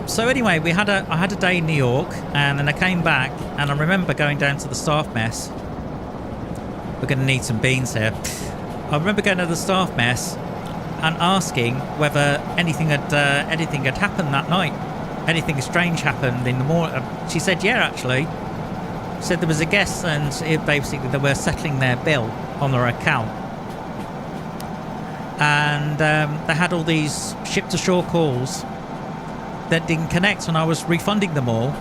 So anyway, I had a day in New York, and then I came back, and I remember going down to the staff mess. We're going to need some beans here. I remember going to the staff mess and asking whether anything had happened that night. Anything strange happened in the morning. She said, yeah, actually. She said there was a guest, and basically they were settling their bill on their account. And they had all these ship-to-shore calls that didn't connect, and I was refunding them all,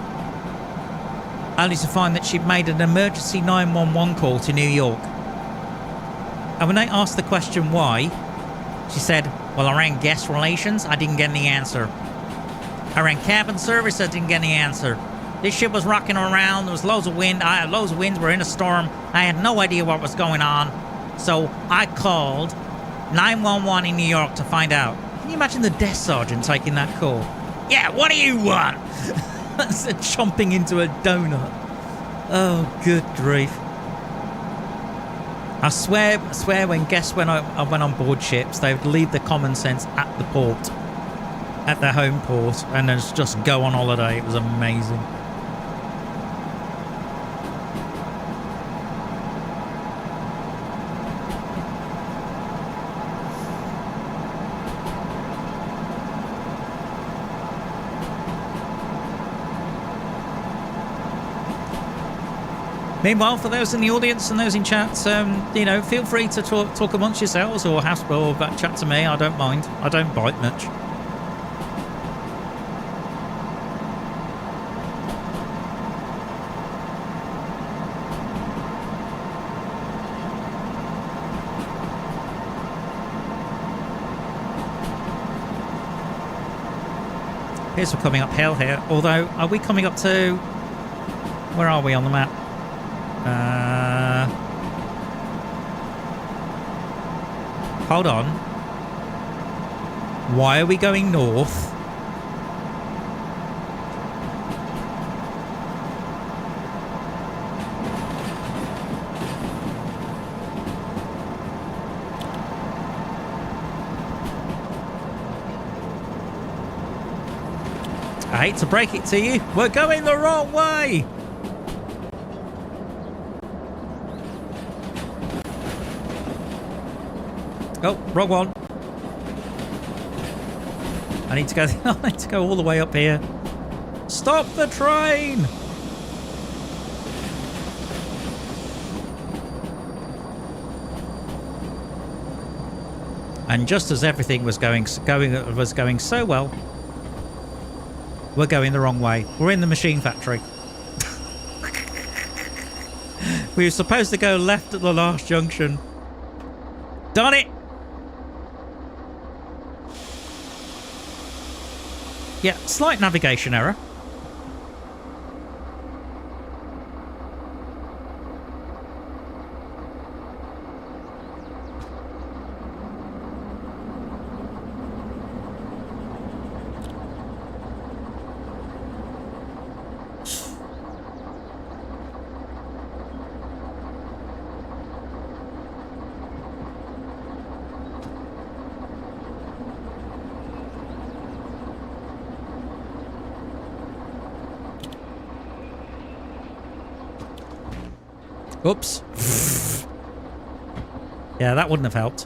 only to find that she'd made an emergency 911 call to New York. And when I asked the question why, she said, well, I rang guest relations, I didn't get any answer. I rang cabin service, I didn't get any answer. This ship was rocking around, there was loads of wind, I had loads of winds, we're in a storm, I had no idea what was going on. So I called 911 in New York to find out. Can you imagine the desk sergeant taking that call? Yeah, what do you want? That's chomping into a donut. Oh, good grief. I swear when guests went on board ships, they would leave the common sense at the port, at their home port, and then just go on holiday. It was amazing. Meanwhile, for those in the audience and those in chat, you know, feel free to talk amongst yourselves or chat to me. I don't mind. I don't bite much. Here's we're coming uphill here. Although, are we coming up to... Where are we on the map? Hold on. Why are we going north? I hate to break it to you, we're going the wrong way! Oh, wrong one. I need to go. I need to go all the way up here. Stop the train! And just as everything was going so well, we're going the wrong way. We're in the machine factory. We were supposed to go left at the last junction. Darn it! Yeah, slight navigation error. Oops. Yeah, that wouldn't have helped.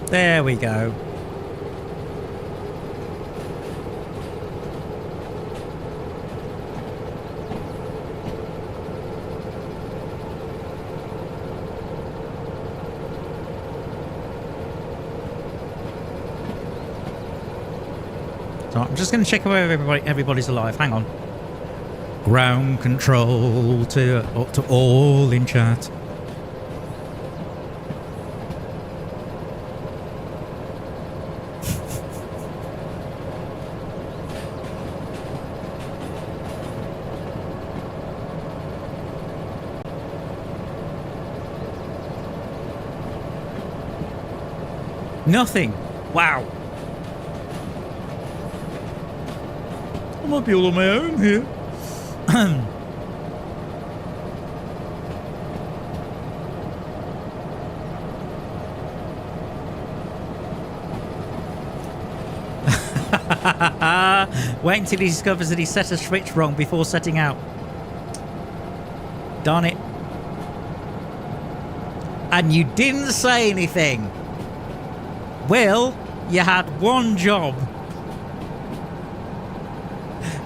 There we go. So I'm just going to check whether everybody's alive. Hang on. Ground control to all in chat. Nothing. Wow. I might be all on my own here. Wait until he discovers that he set a switch wrong before setting out. Darn it. And you didn't say anything. Well, you had one job.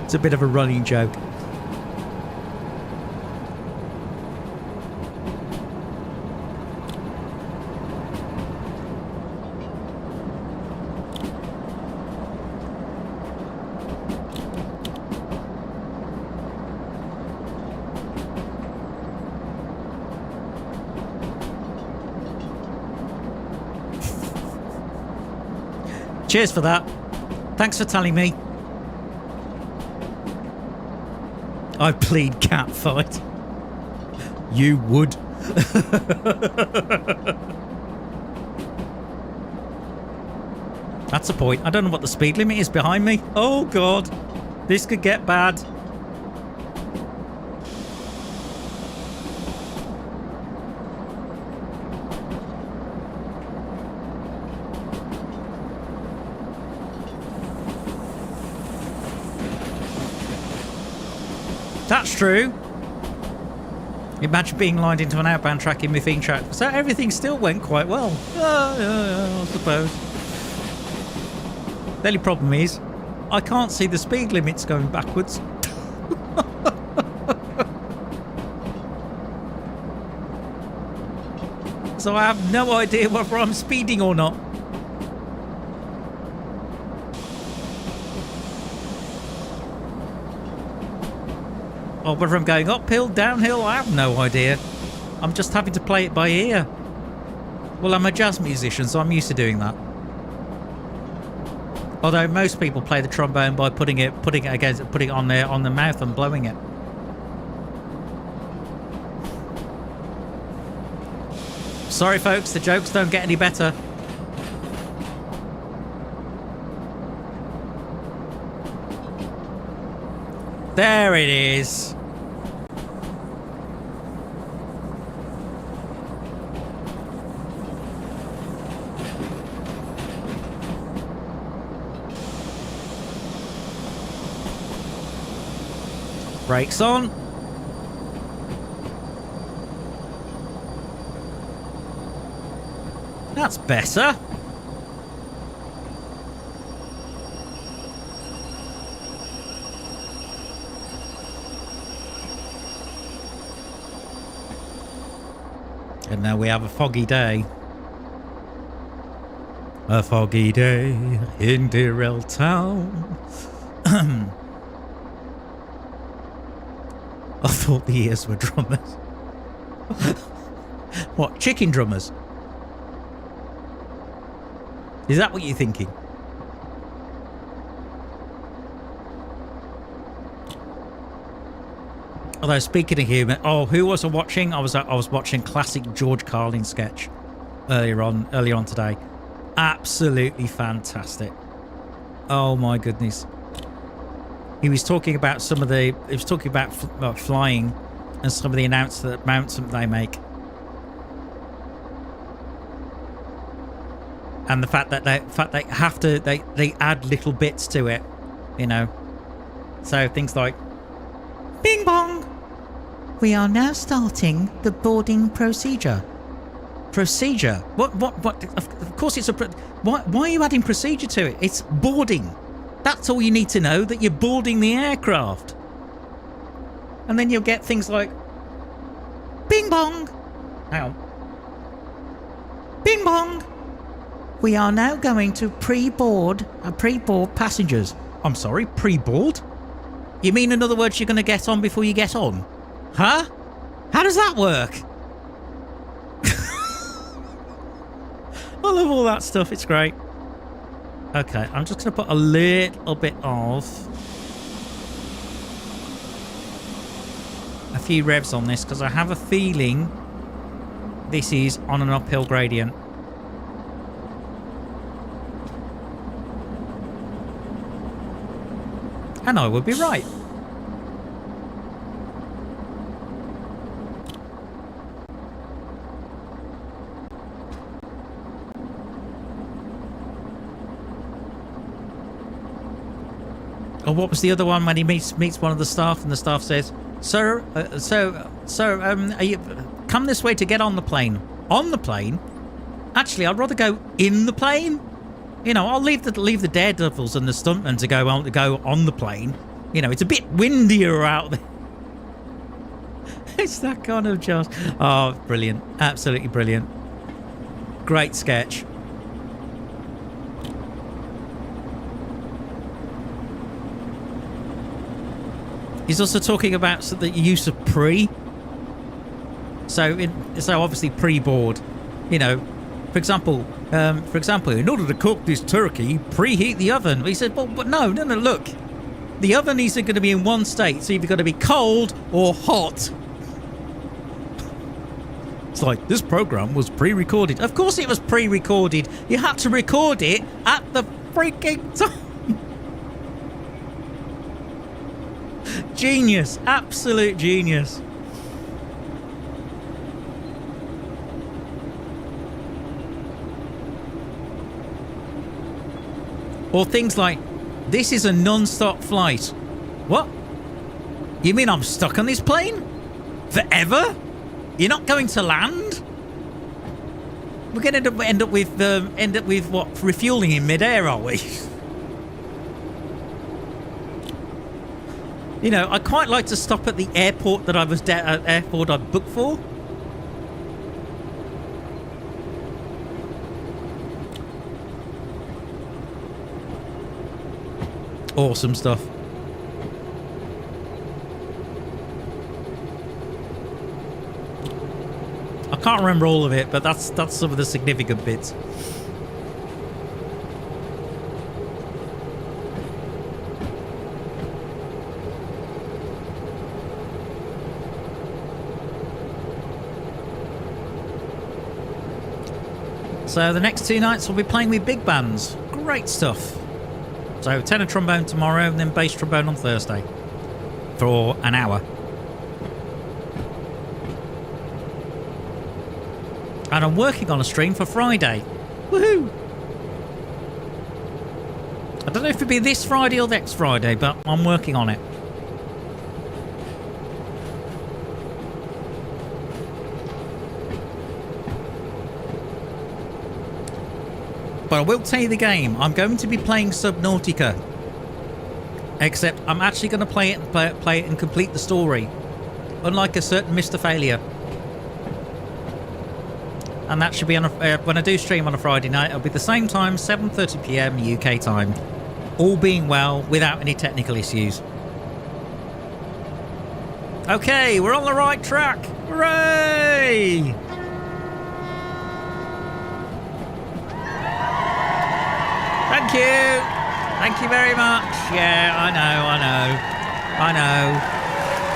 It's a bit of a running joke. Cheers for that. Thanks for telling me. I plead cat fight. You would. That's the point. I don't know what the speed limit is behind me. Oh God, this could get bad. That's true. Imagine being lined into an outbound track in Methane track. So everything still went quite well. I suppose. The only problem is, I can't see the speed limits going backwards. So I have no idea whether I'm speeding or not. Or whether I'm going uphill, downhill, I have no idea. I'm just having to play it by ear. Well, I'm a jazz musician, so I'm used to doing that. Although most people play the trombone by putting it on the mouth and blowing it. Sorry, folks, the jokes don't get any better. There it is. Brakes on. That's better. And now we have a foggy day. A foggy day in Derail town. I thought the ears were drummers. What, chicken drummers? Is that what you're thinking? Although speaking of humour, who was I watching? I was watching classic George Carlin sketch earlier on today. Absolutely fantastic. Oh my goodness. He was talking about flying and some of the announcements they make. And the fact that they add little bits to it, you know. So things like, bing bong, we are now starting the boarding procedure. Procedure? What? Of course it's why are you adding procedure to it? It's boarding. That's all you need to know, that you're boarding the aircraft. And then you'll get things like, bing bong. Hang on. Bing bong. We are now going to pre-board passengers. I'm sorry, pre-board? You mean, in other words, you're going to get on before you get on? Huh? How does that work? I love all that stuff. It's great. Okay, I'm just going to put a little bit of a few revs on this because I have a feeling this is on an uphill gradient. And I would be right. Or what was the other one when he meets one of the staff and the staff says, Sir, are you come this way to get on the plane? On the plane? Actually, I'd rather go in the plane. You know, I'll leave the daredevils and the stuntmen to go on the plane. You know, it's a bit windier out there. It's that kind of just... Oh, brilliant. Absolutely brilliant. Great sketch. He's also talking about the use of pre. So obviously pre-board. You know, for example, in order to cook this turkey, preheat the oven. He said, well, but no, look. The oven is going to be in one state. It's either going to be cold or hot. It's like, this program was pre-recorded. Of course it was pre-recorded. You had to record it at the freaking time. Genius. Absolute genius. Or things like, this is a non-stop flight. What? You mean I'm stuck on this plane? Forever? You're not going to land? We're going to end up with what? Refueling in midair, are we? You know, I quite like to stop at the airport that I was airport I booked for. Awesome stuff. I can't remember all of it, but that's some of the significant bits. So the next 2 nights we'll be playing with big bands. Great stuff. So tenor trombone tomorrow and then bass trombone on Thursday for an hour. And I'm working on a stream for Friday. Woohoo! I don't know if it'll be this Friday or next Friday, but I'm working on it. But I will tell you the game. I'm going to be playing Subnautica. Except I'm actually going to play it and complete the story. Unlike a certain Mr. Failure. And that should be on when I do stream on a Friday night. It'll be the same time, 7:30 PM UK time. All being well, without any technical issues. Okay, we're on the right track. Hooray! Thank you. Thank you very much. Yeah, I know.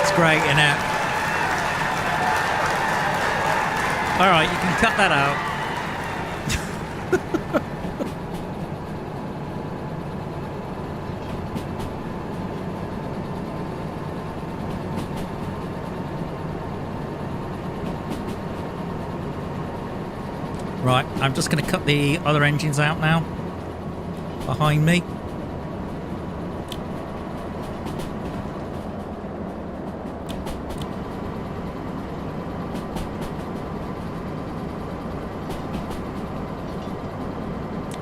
It's great, isn't it? All right, you can cut that out. Right, I'm just going to cut the other engines out now. Behind me.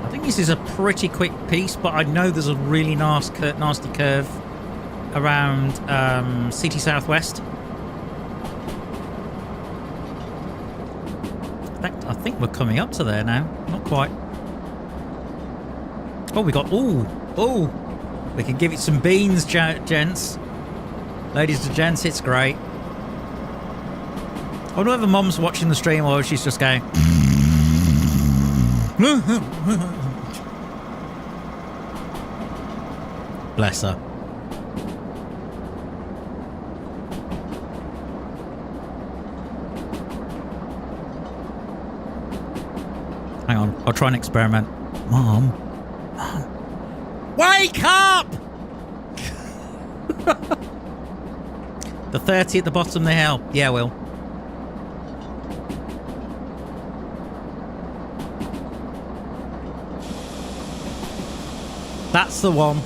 I think this is a pretty quick piece, but I know there's a really nasty curve around City Southwest. I think we're coming up to there now. Not quite. Oh, we got... Oh! We can give it some beans, gents. Ladies and gents, it's great. I wonder whether Mom's watching the stream or she's just going... Bless her. Hang on, I'll try and experiment. Mom. Wake up! The 30 at the bottom of the hill. Yeah, Will. That's the one.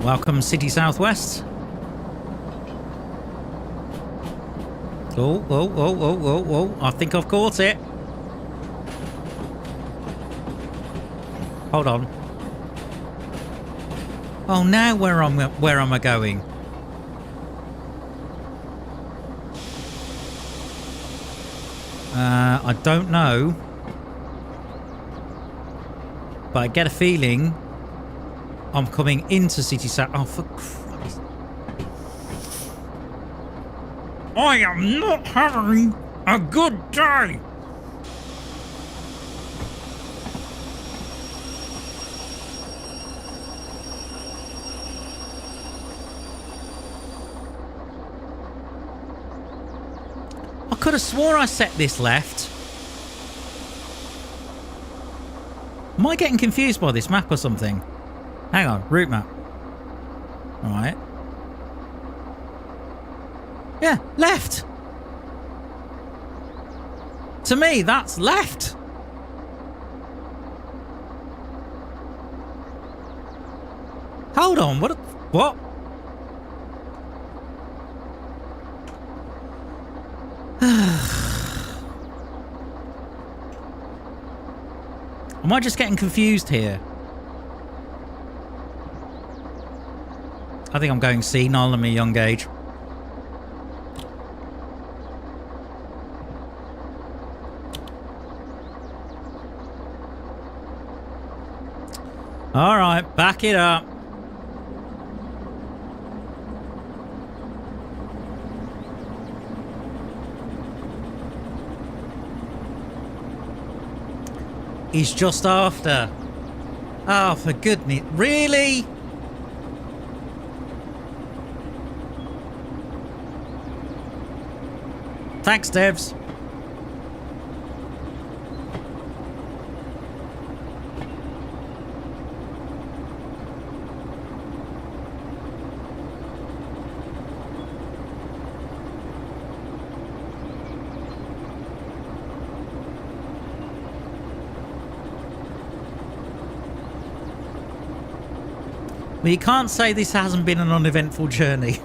Welcome, City Southwest. Oh. I think I've caught it. Hold on. Oh, now where am I going? I don't know. But I get a feeling I'm coming into City South. Oh, for Christ. I am not having a good day. I could have swore I set this left. Am I getting confused by this map or something? Hang on, route map. Alright. Yeah, left. To me, that's left. Hold on, what? Am I just getting confused here? I think I'm going senile at my young age. All right, back it up. He's just after. Oh, for goodness. Really? Thanks, Devs. Well, you can't say this hasn't been an uneventful journey.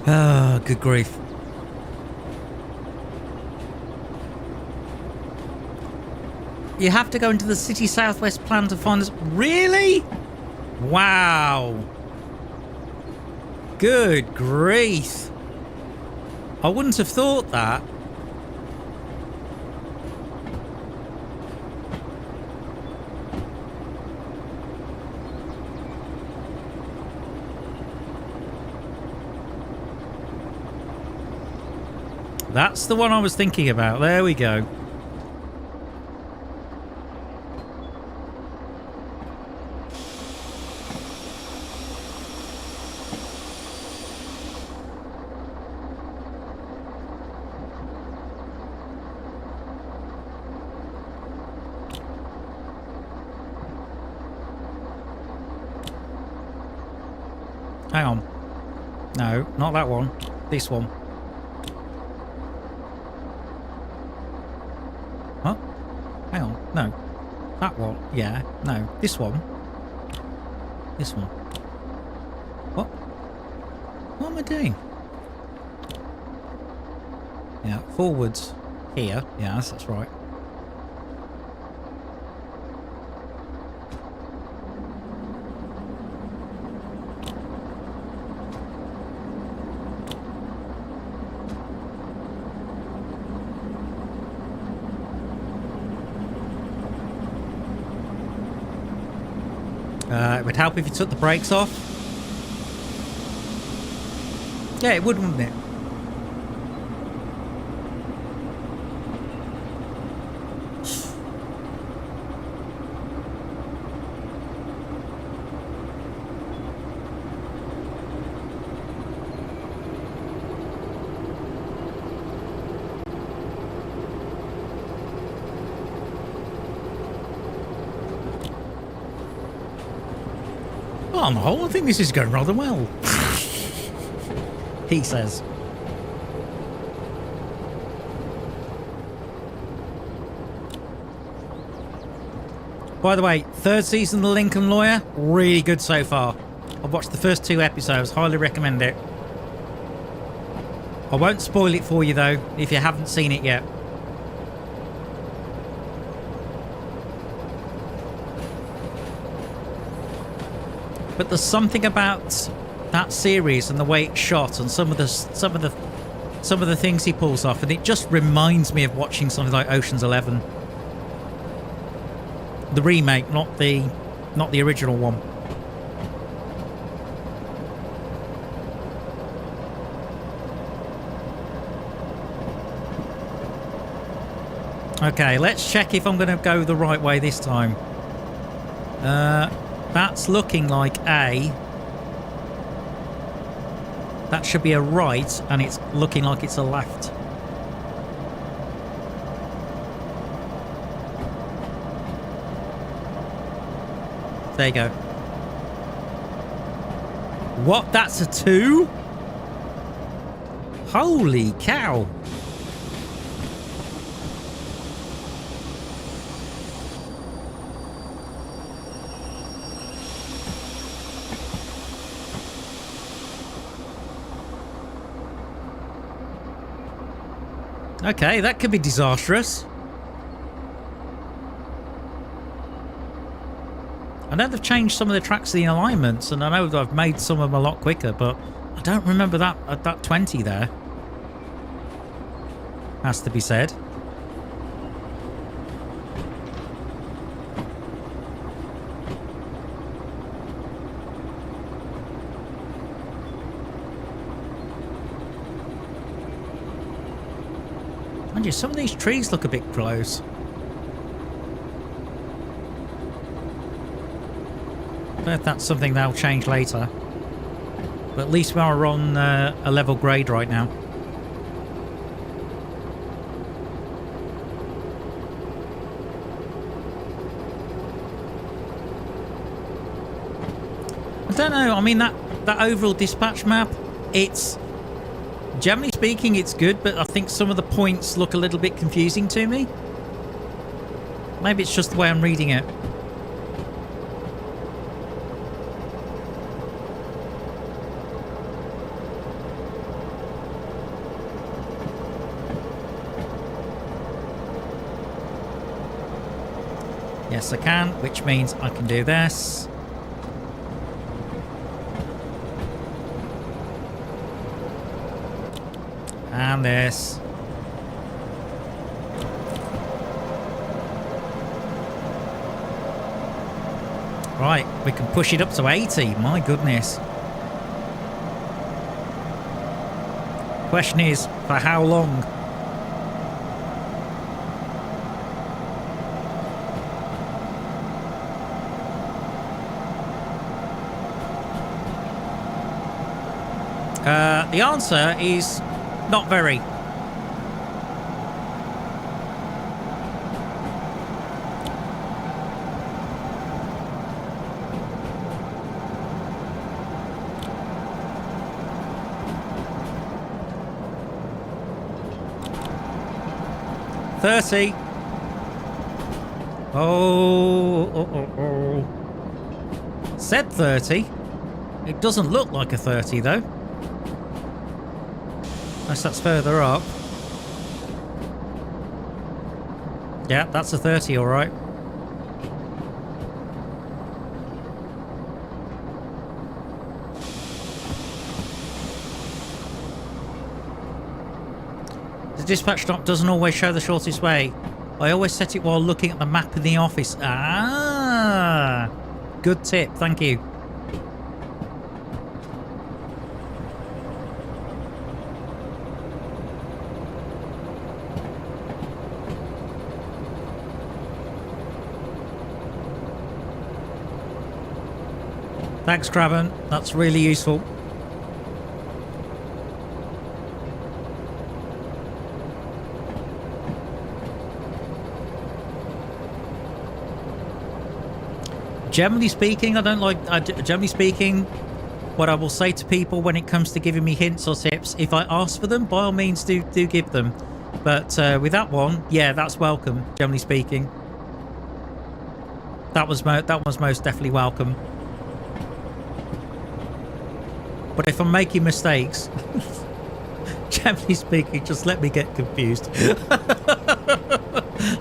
Oh, good grief. You have to go into the City Southwest plan to find us. Really? Wow. Good grief. I wouldn't have thought that. That's the one I was thinking about. There we go. Hang on. No, not that one. This one. What? Hang on. No. That one. Yeah. No. This one. This one. What? What am I doing? Yeah. Forwards. Here. Yes, that's right. It would help if you took the brakes off. Yeah, it would, wouldn't it? Well, on the whole, I think this is going rather well. He says. By the way, third season of The Lincoln Lawyer, really good so far. I've watched the first 2 episodes, highly recommend it. I won't spoil it for you though, if you haven't seen it yet. But there's something about that series and the way it's shot and some of the things he pulls off, and it just reminds me of watching something like Ocean's 11. The remake, not the original one. Okay, let's check if I'm going to go the right way this time. That's looking like a... That should be a right, and it's looking like it's a left. There you go. What? That's a 2? Holy cow. Okay, that could be disastrous. I know they've changed some of the tracks of the alignments, and I know that I've made some of them a lot quicker, but I don't remember that 20 there. Has to be said. Mind you, some of these trees look a bit close. I don't know if that's something they'll change later. But at least we're on a level grade right now. I don't know, I mean that overall dispatch map, it's... Generally speaking, it's good, but I think some of the points look a little bit confusing to me. Maybe it's just the way I'm reading it. Yes, I can, which means I can do this. And this. Right, we can push it up to 80. My goodness. Question is, for how long? The answer is not very. $30. Oh. Said 30. It doesn't look like a 30 though. Unless that's further up. Yeah, that's a 30, all right. The dispatch stop doesn't always show the shortest way. I always set it while looking at the map in the office. Ah, good tip, thank you. Thanks, Craven. That's really useful. Generally speaking, I don't like... generally speaking, what I will say to people when it comes to giving me hints or tips, if I ask for them, by all means do give them. But with that one, yeah, that's welcome, generally speaking. That was most definitely welcome. But if I'm making mistakes, generally speaking, just let me get confused.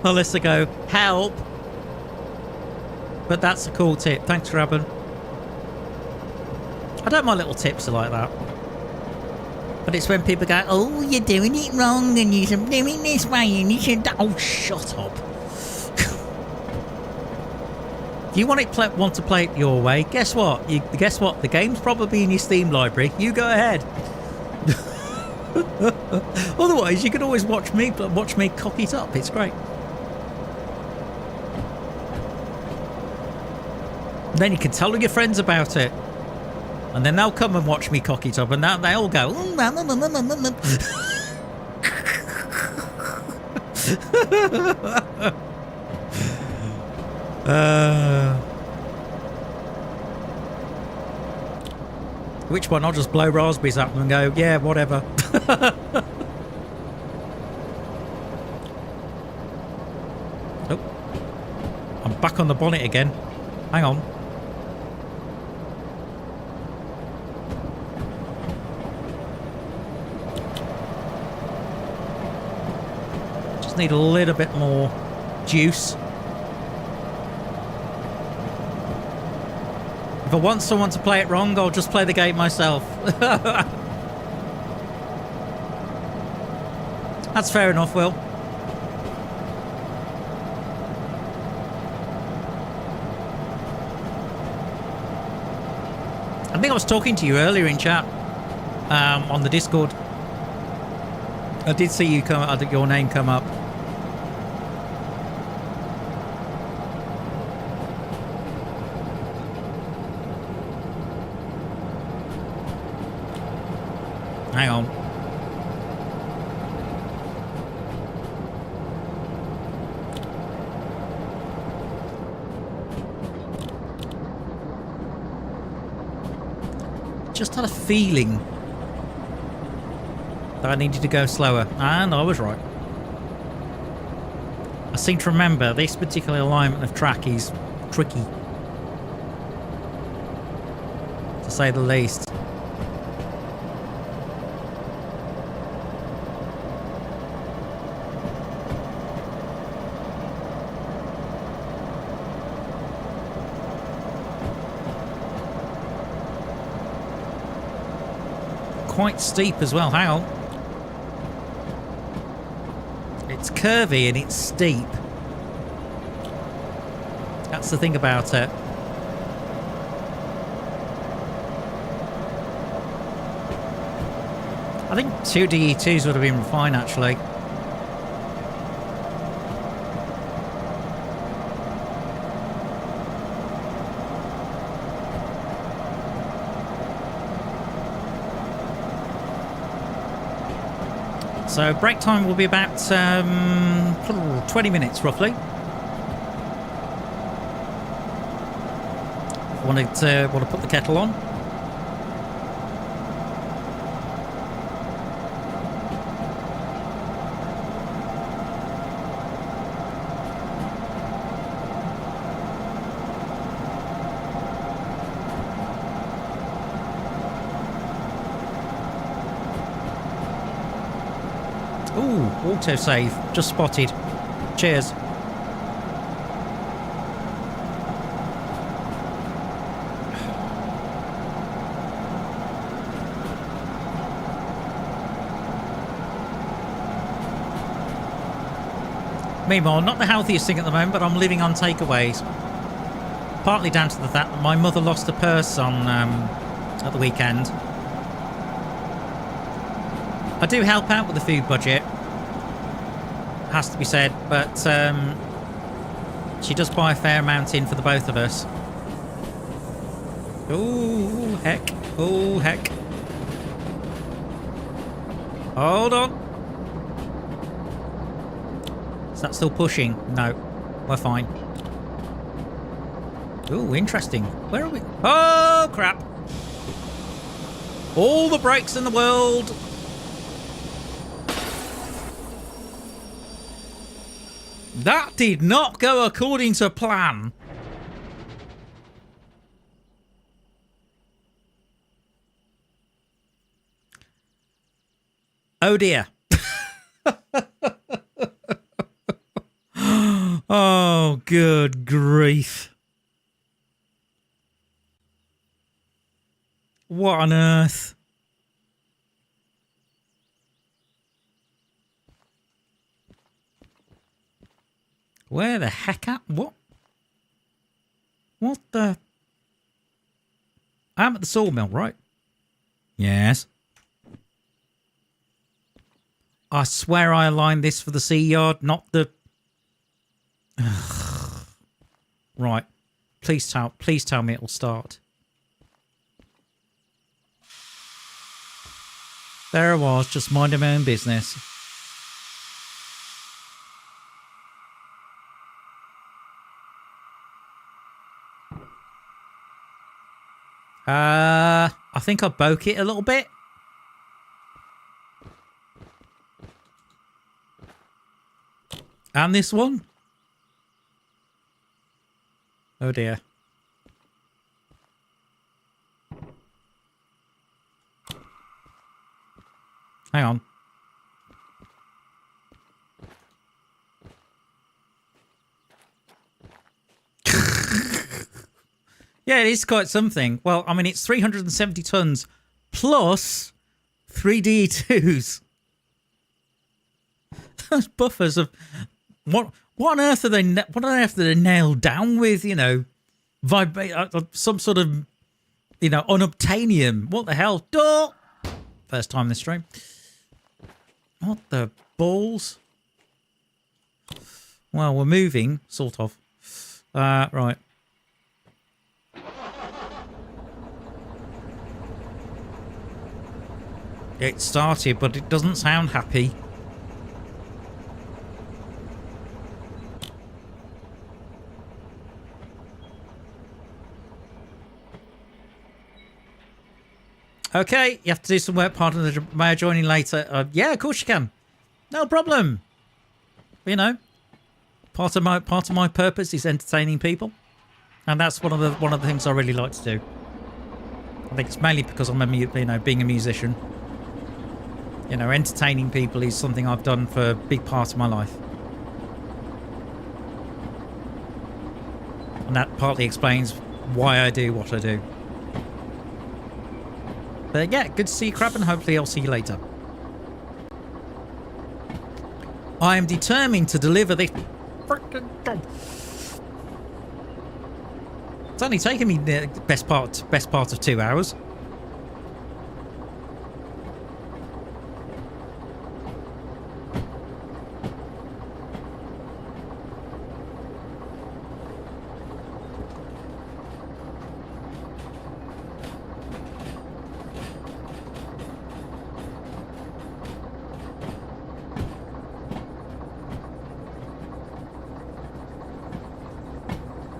Unless I go, help. But that's a cool tip. Thanks, Rabin. I don't mind little tips like that. But it's when people go, oh, you're doing it wrong and you should do it this way and you should... Oh, shut up. If you want to play it your way, guess what? The game's probably in your Steam library. You go ahead. Otherwise, you can always watch me cock it up. It's great. Then you can tell all your friends about it. And then they'll come and watch me cock it up, and they all go, which one? I'll just blow raspberries at them and go, yeah, whatever. Oh, I'm back on the bonnet again. Hang on. Just need a little bit more juice. If I want someone to play it wrong, I'll just play the game myself. That's fair enough, Will. I think I was talking to you earlier in chat on the Discord. I did see you come. I think your name come up. Hang on. Just had a feeling that I needed to go slower, and I was right. I seem to remember this particular alignment of track is tricky, to say the least. Quite steep as well. Hang on. It's curvy and it's steep. That's the thing about it. I think 2 DE2s would have been fine, actually. So break time will be about 20 minutes roughly. Want to put the kettle on. Ooh, autosave. Just spotted. Cheers. Meanwhile, not the healthiest thing at the moment, but I'm living on takeaways. Partly down to the fact that my mother lost a purse on at the weekend. I do help out with the food budget, has to be said, but she does buy a fair amount in for the both of us. Oh heck, oh heck. Hold on. Is that still pushing? No, we're fine. Oh, interesting. Where are we? Oh, crap. All the brakes in the world. That did not go according to plan. Oh dear. Oh, good grief. What on earth? Where the heck at? What? What the? I'm at the sawmill, right? Yes. I swear I aligned this for the sea yard, not the... Right. Please tell me it'll start. There I was, just minding my own business. I think I broke it a little bit. And this one. Oh dear. Hang on. Yeah, it is quite something. Well, I mean, it's 370 tons plus 3D2s. Those buffers of what on earth are they? What on earth are they nailed down with? You know, some sort of, you know, unobtainium. What the hell? Duh! First time this stream. What the balls? Well, we're moving, sort of. Right. It started, but it doesn't sound happy. Okay, you have to do some work. Pardon the mayor joining later. Yeah, of course you can. No problem. You know, part of my purpose is entertaining people, and that's one of the things I really like to do. I think it's mainly because I'm being a musician. You know, entertaining people is something I've done for a big part of my life. And that partly explains why I do what I do. But yeah, good to see you, Crab, and hopefully I'll see you later. I am determined to deliver this freaking job. It's only taken me the best part of 2 hours.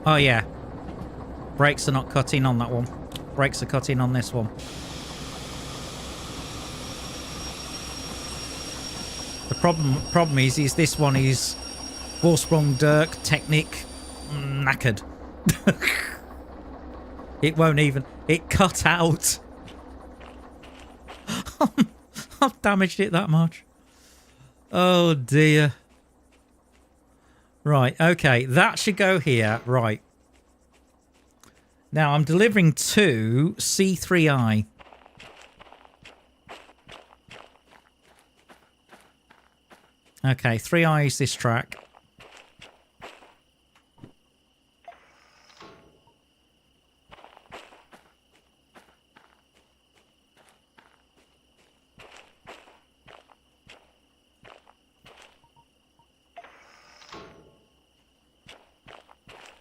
Oh yeah, brakes are not cutting on that one. Brakes are cutting on this one. The problem is this one is Vorsprung Dirk Technique knackered. It won't even. It cut out. I've damaged it that much. Oh dear. Right, okay, that should go here. Right. Now I'm delivering to C3I. Okay, 3I is this track.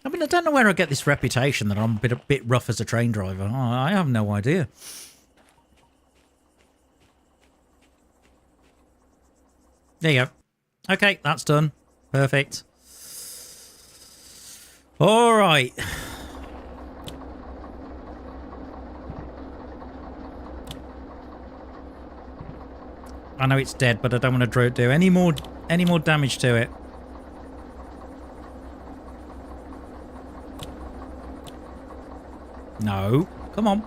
I mean, I don't know where I get this reputation that I'm a bit rough as a train driver. Oh, I have no idea. There you go. Okay, that's done. Perfect. All right. I know it's dead, but I don't want to do any more damage to it. No. Come on.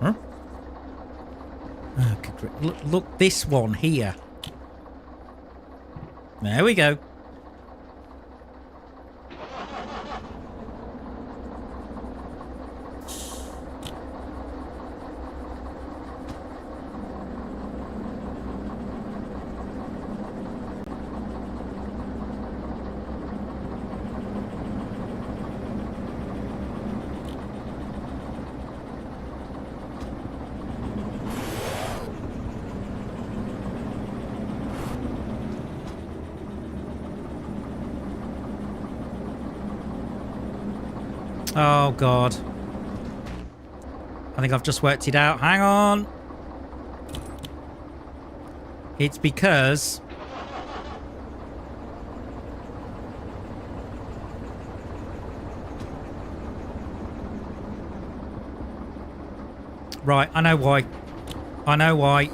Huh? Oh, look, this one here. There we go. Oh, God. I think I've just worked it out. Hang on. It's because... Right, I know why. I know why.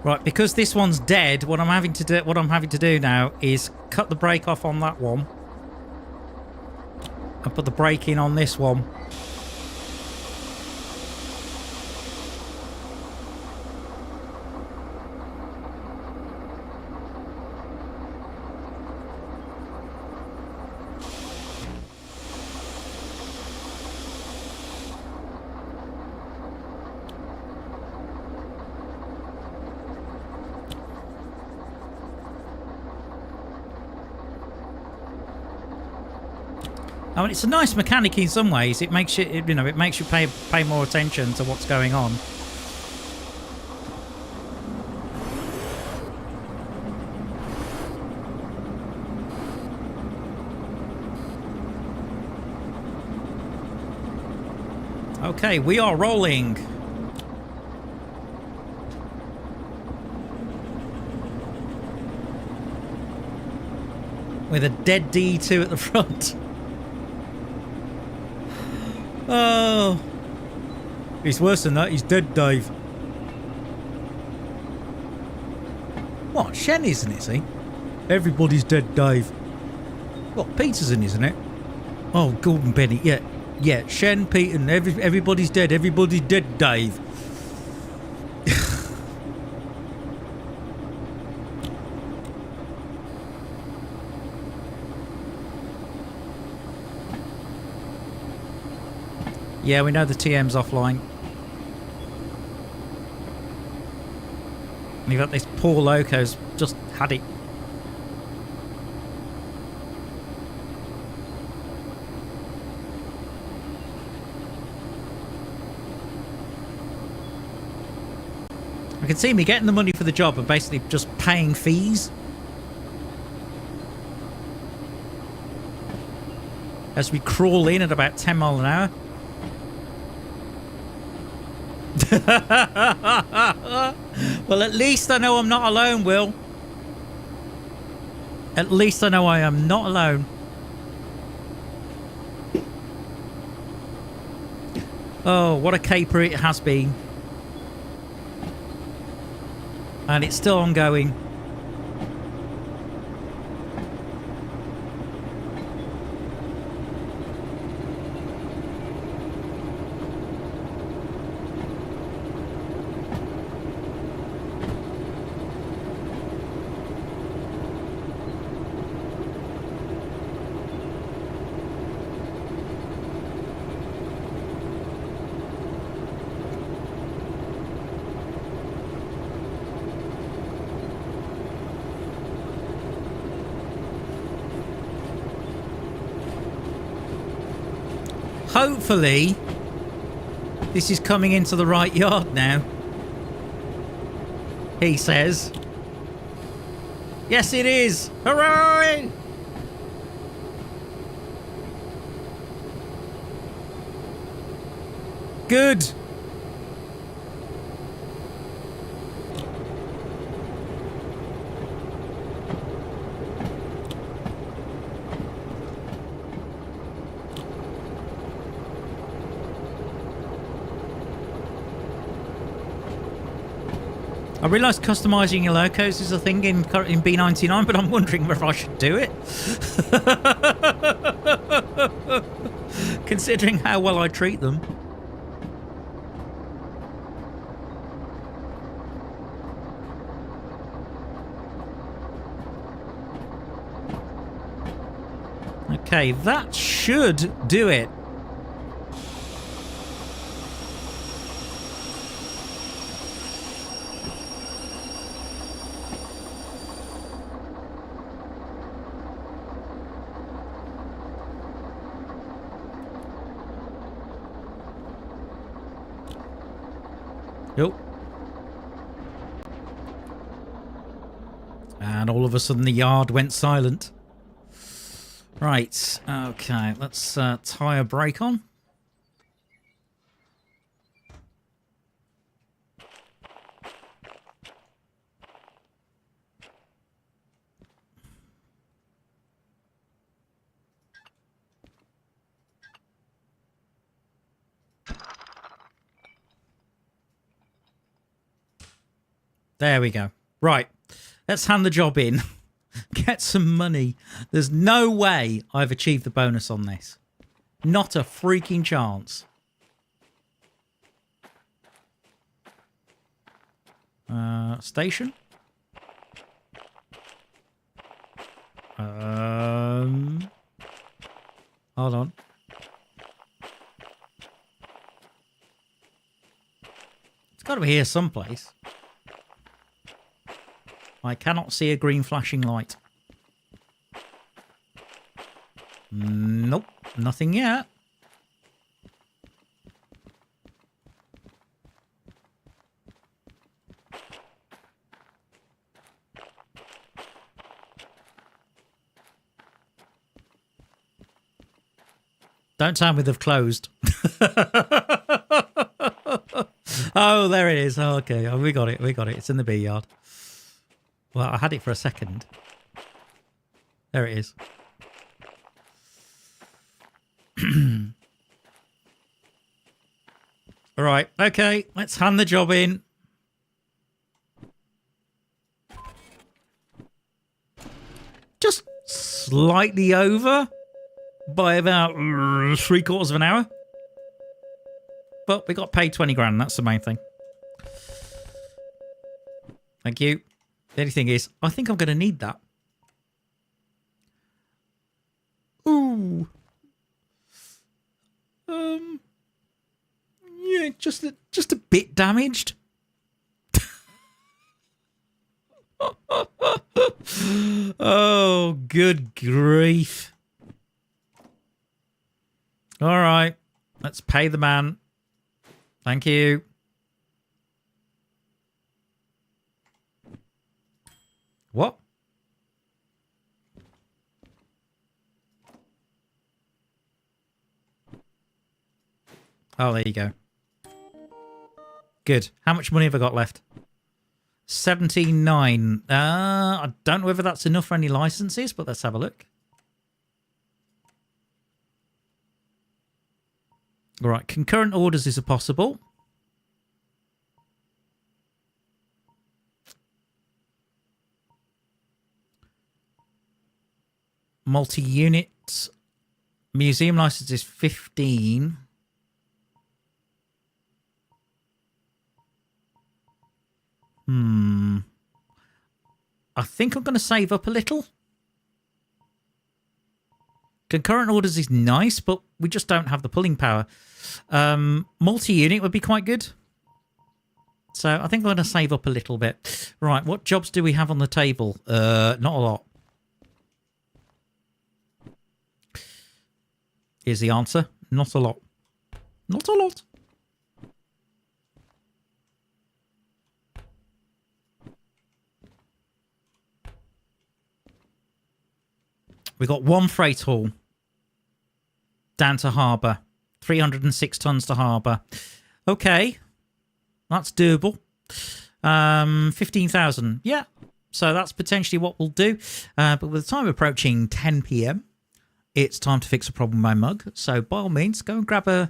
Right, because this one's dead, what I'm having to do now is cut the brake off on that one. And put the brake in on this one. I mean, it's a nice mechanic in some ways. It makes you, it makes you pay more attention to what's going on. Okay, we are rolling. With a dead D2 at the front. Oh, he's worse than that. He's dead, Dave. What? Shen isn't it? See, everybody's dead, Dave. What? Peterson, isn't it? Oh, Gordon Bennett. Yeah, yeah. Shen, Peter, and everybody's dead. Everybody's dead, Dave. Yeah, we know the TM's offline. And you've got this poor loco's just had it. I can see me getting the money for the job and basically just paying fees. As we crawl in at about 10 miles an hour. Well, at least I know I'm not alone, Will. At least I know I am not alone. Oh, what a caper it has been. And it's still ongoing. Hopefully, this is coming into the right yard now. He says. Yes, it is. Hooray! Good. I realise customising your locos is a thing in B99, but I'm wondering whether I should do it. Considering how well I treat them. Okay, that should do it. Yep. And all of a sudden the yard went silent. Right, okay, let's tie a brake on. There we go. Right, let's hand the job in. Get some money. There's no way I've achieved the bonus on this. Not a freaking chance. Station. Hold on. It's got to be here someplace. I cannot see a green flashing light. Nope, nothing yet. Don't tell me they've closed. Oh, there it is. Oh, okay, oh, we got it. We got it. It's in the B yard. Well, I had it for a second. There it is. All right. Okay. Let's hand the job in. Just slightly over by about 3/4 of an hour. But we got paid 20 grand. That's the main thing. Thank you. The only thing is, I think I'm going to need that. Ooh. Yeah, just a bit damaged. Oh, good grief. All right. Let's pay the man. Thank you. What? Oh, there you go. Good. How much money have I got left? 79. I don't know whether that's enough for any licenses, but let's have a look. All right. Concurrent orders is a possible. Multi-unit museum license is 15. I think I'm going to save up a little. Concurrent orders is nice, but we just don't have the pulling power. Multi-unit would be quite good. So I think I'm going to save up a little bit. Right, what jobs do we have on the table? Not a lot. Here's the answer. Not a lot. Not a lot. We got one freight haul down to harbour. 306 tons to harbour. Okay. That's doable. 15,000. Yeah. So that's potentially what we'll do. But with the time approaching 10 p.m., it's time to fix a problem with my mug. So by all means, go and grab a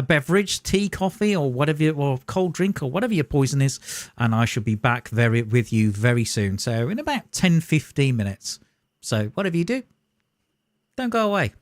beverage, tea, coffee, or whatever, or cold drink, or whatever your poison is, and I shall be back with you very soon. So in about 10-15 minutes. So whatever you do, don't go away.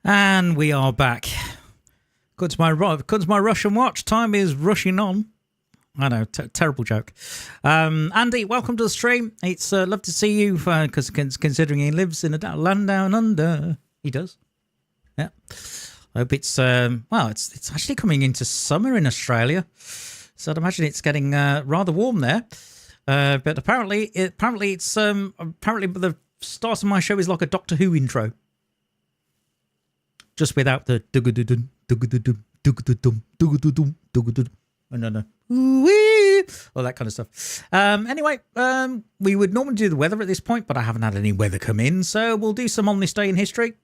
And we are back. Comes my Russian watch. Time is rushing on. I know, terrible joke. Andy, welcome to the stream. It's love to see you, because considering he lives in a land down under, he does. Yeah. I hope it's it's actually coming into summer in Australia, so I'd imagine it's getting rather warm there. But apparently it's the start of my show is like a Doctor Who intro, just without the no, all that kind of stuff. Anyway, we would normally do the weather at this point, but I haven't had any weather come in, so we'll do some on this day in history.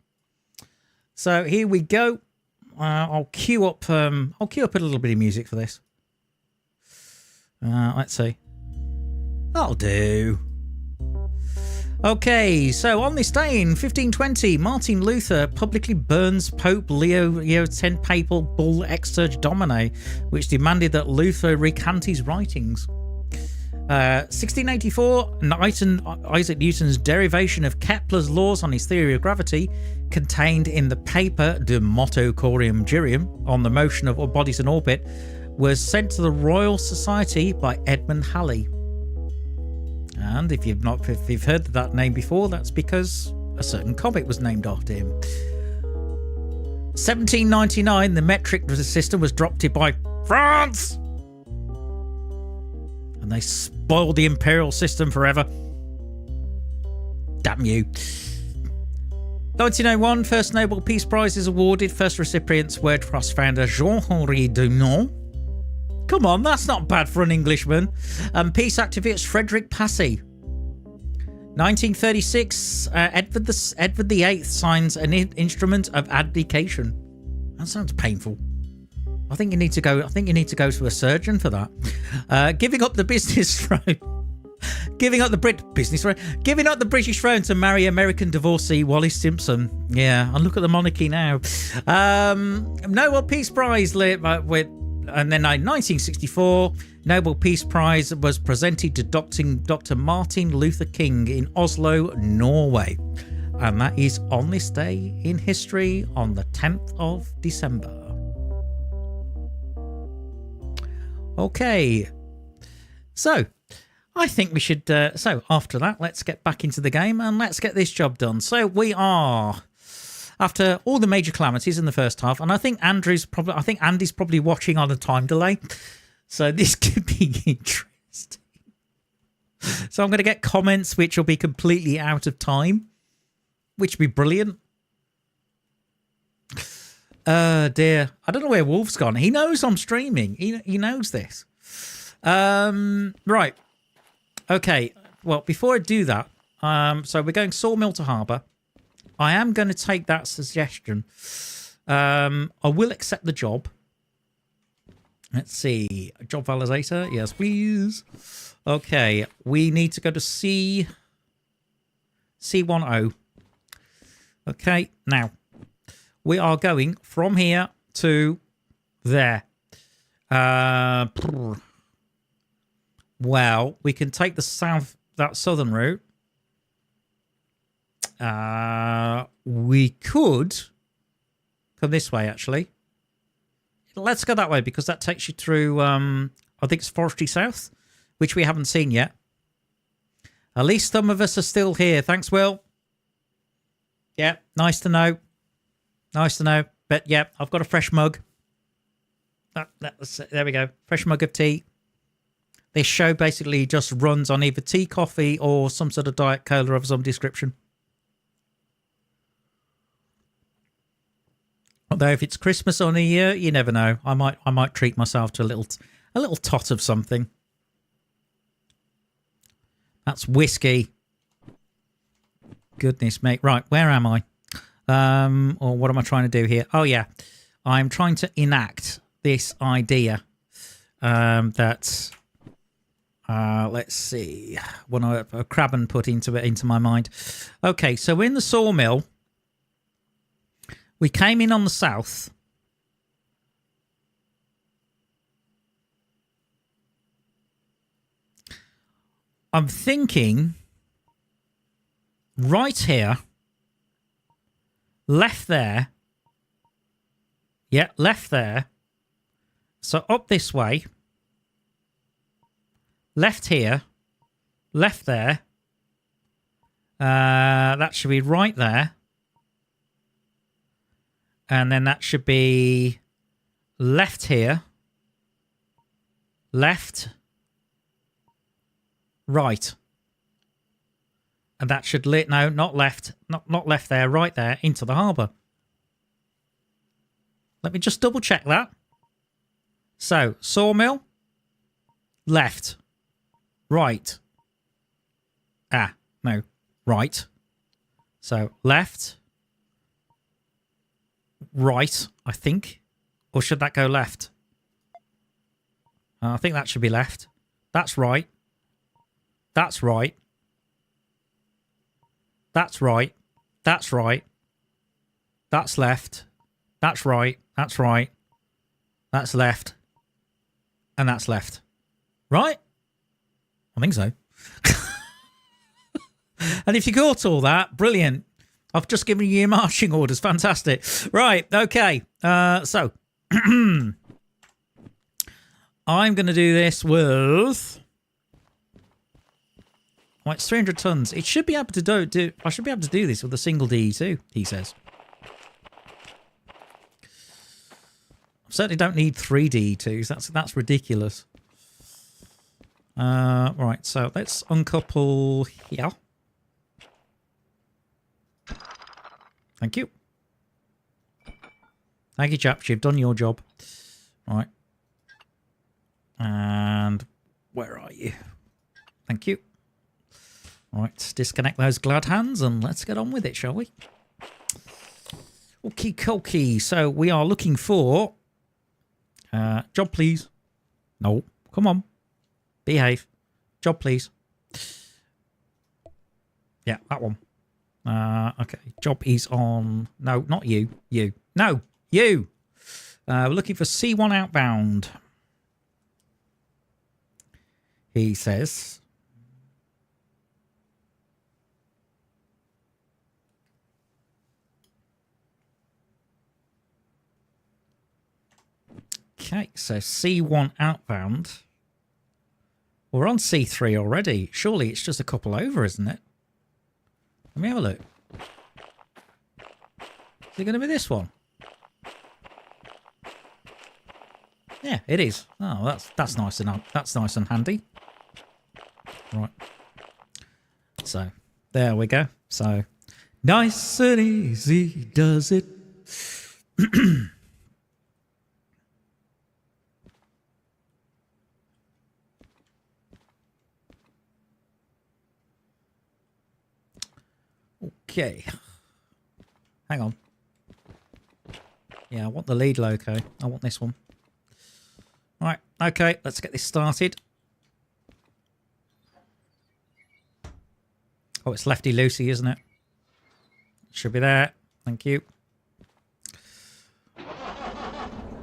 So here we go. I'll queue up a little bit of music for this. Let's see. That'll do. Okay, so on this day in 1520, Martin Luther publicly burns Pope Leo X papal bull Exsurge Domine, which demanded that Luther recant his writings. 1684, Isaac Newton's derivation of Kepler's laws on his theory of gravity, contained in the paper De Motu Corium Girium on the motion of bodies in orbit, was sent to the Royal Society by Edmund Halley. And if you've heard that name before, that's because a certain comet was named after him. 1799, the metric system was dropped by France, and they spoiled the imperial system forever. Damn you. 1901, first Nobel Peace Prize is awarded. First recipients were Trust founder Jean-Henri Dunant. Come on, that's not bad for an Englishman. Peace activist Frederick Passy. 1936, Edward VIII signs an instrument of abdication. That sounds painful. I think you need to go to a surgeon for that. Giving up the business throne. Giving up the British throne to marry American divorcee Wallis Simpson. Yeah, and look at the monarchy now. Nobel Peace Prize and then in 1964, Nobel Peace Prize was presented to Dr. Martin Luther King in Oslo, Norway. And that is on this day in history on the 10th of December. Okay. So, I think we should... so, after that, let's get back into the game and let's get this job done. So, we are... After all the major calamities in the first half, and I think Andy's probably watching on a time delay, so this could be interesting. So I'm going to get comments which will be completely out of time, which would be brilliant. Dear, I don't know where Wolf's gone. He knows I'm streaming. He knows this. Right. Okay. Well, before I do that, so we're going Sawmill to Harbour. I am going to take that suggestion. I will accept the job. Let's see. Job validator. Yes, please. Okay. We need to go to C10. Okay. Now, we are going from here to there. Well, we can take that southern route. We could come this way, actually. Let's go that way because that takes you through, I think it's Forestry South, which we haven't seen yet. At least some of us are still here. Thanks, Will. Yeah, nice to know. Nice to know. But yeah, I've got a fresh mug. There we go. Fresh mug of tea. This show basically just runs on either tea, coffee, or some sort of Diet Cola of some description. Although if it's Christmas or New Year, you never know. I might treat myself to a little tot of something. That's whiskey. Goodness me. Right, where am I? Or what am I trying to do here? Oh yeah, I'm trying to enact this idea that let's see, when a Crabbon put into my mind. Okay, so we're in the sawmill. We came in on the south. I'm thinking right here, left there, Yeah, left there. So up this way. Left here. Left there. That should be right there. And then that should be left here. Left. Right. And that should no, not left. Not left there, right there, into the harbour. Let me just double check that. So, sawmill. Left. Right. Ah, no. Right. So, left. Right, I think. Or should that go left? I think that should be left. That's right. That's right. That's right. That's right. That's left. That's right. That's right. That's left. And that's left. Right? I think so. And if you caught all that, brilliant. I've just given you your marching orders. Fantastic. Right. Okay. So I'm going to do this with... Well, it's 300 tons. It should be able to do. I should be able to do this with a single D2, he says. I certainly don't need 3 D2s. That's ridiculous. Right, so let's uncouple here. Thank you. Thank you, chaps. You've done your job. Right. And where are you? Thank you. Right, disconnect those glad hands and let's get on with it, shall we? Okie dokie. So we are looking for... job, please. No, come on. Behave. Job, please. Yeah, that one. Okay, job is on... No, not you. You. No, you. We're looking for C1 outbound. He says... Okay, so C1 outbound. We're on C3 already. Surely it's just a couple over, isn't it? Let me have a look. Is it going to be this one? Yeah, it is. Oh, that's nice and handy. Right. So there we go. So nice and easy does it. Okay. Hang on. Yeah, I want the lead loco. I want this one. All right. Okay, let's get this started. Oh, it's lefty loosey, isn't it? Should be there. Thank you.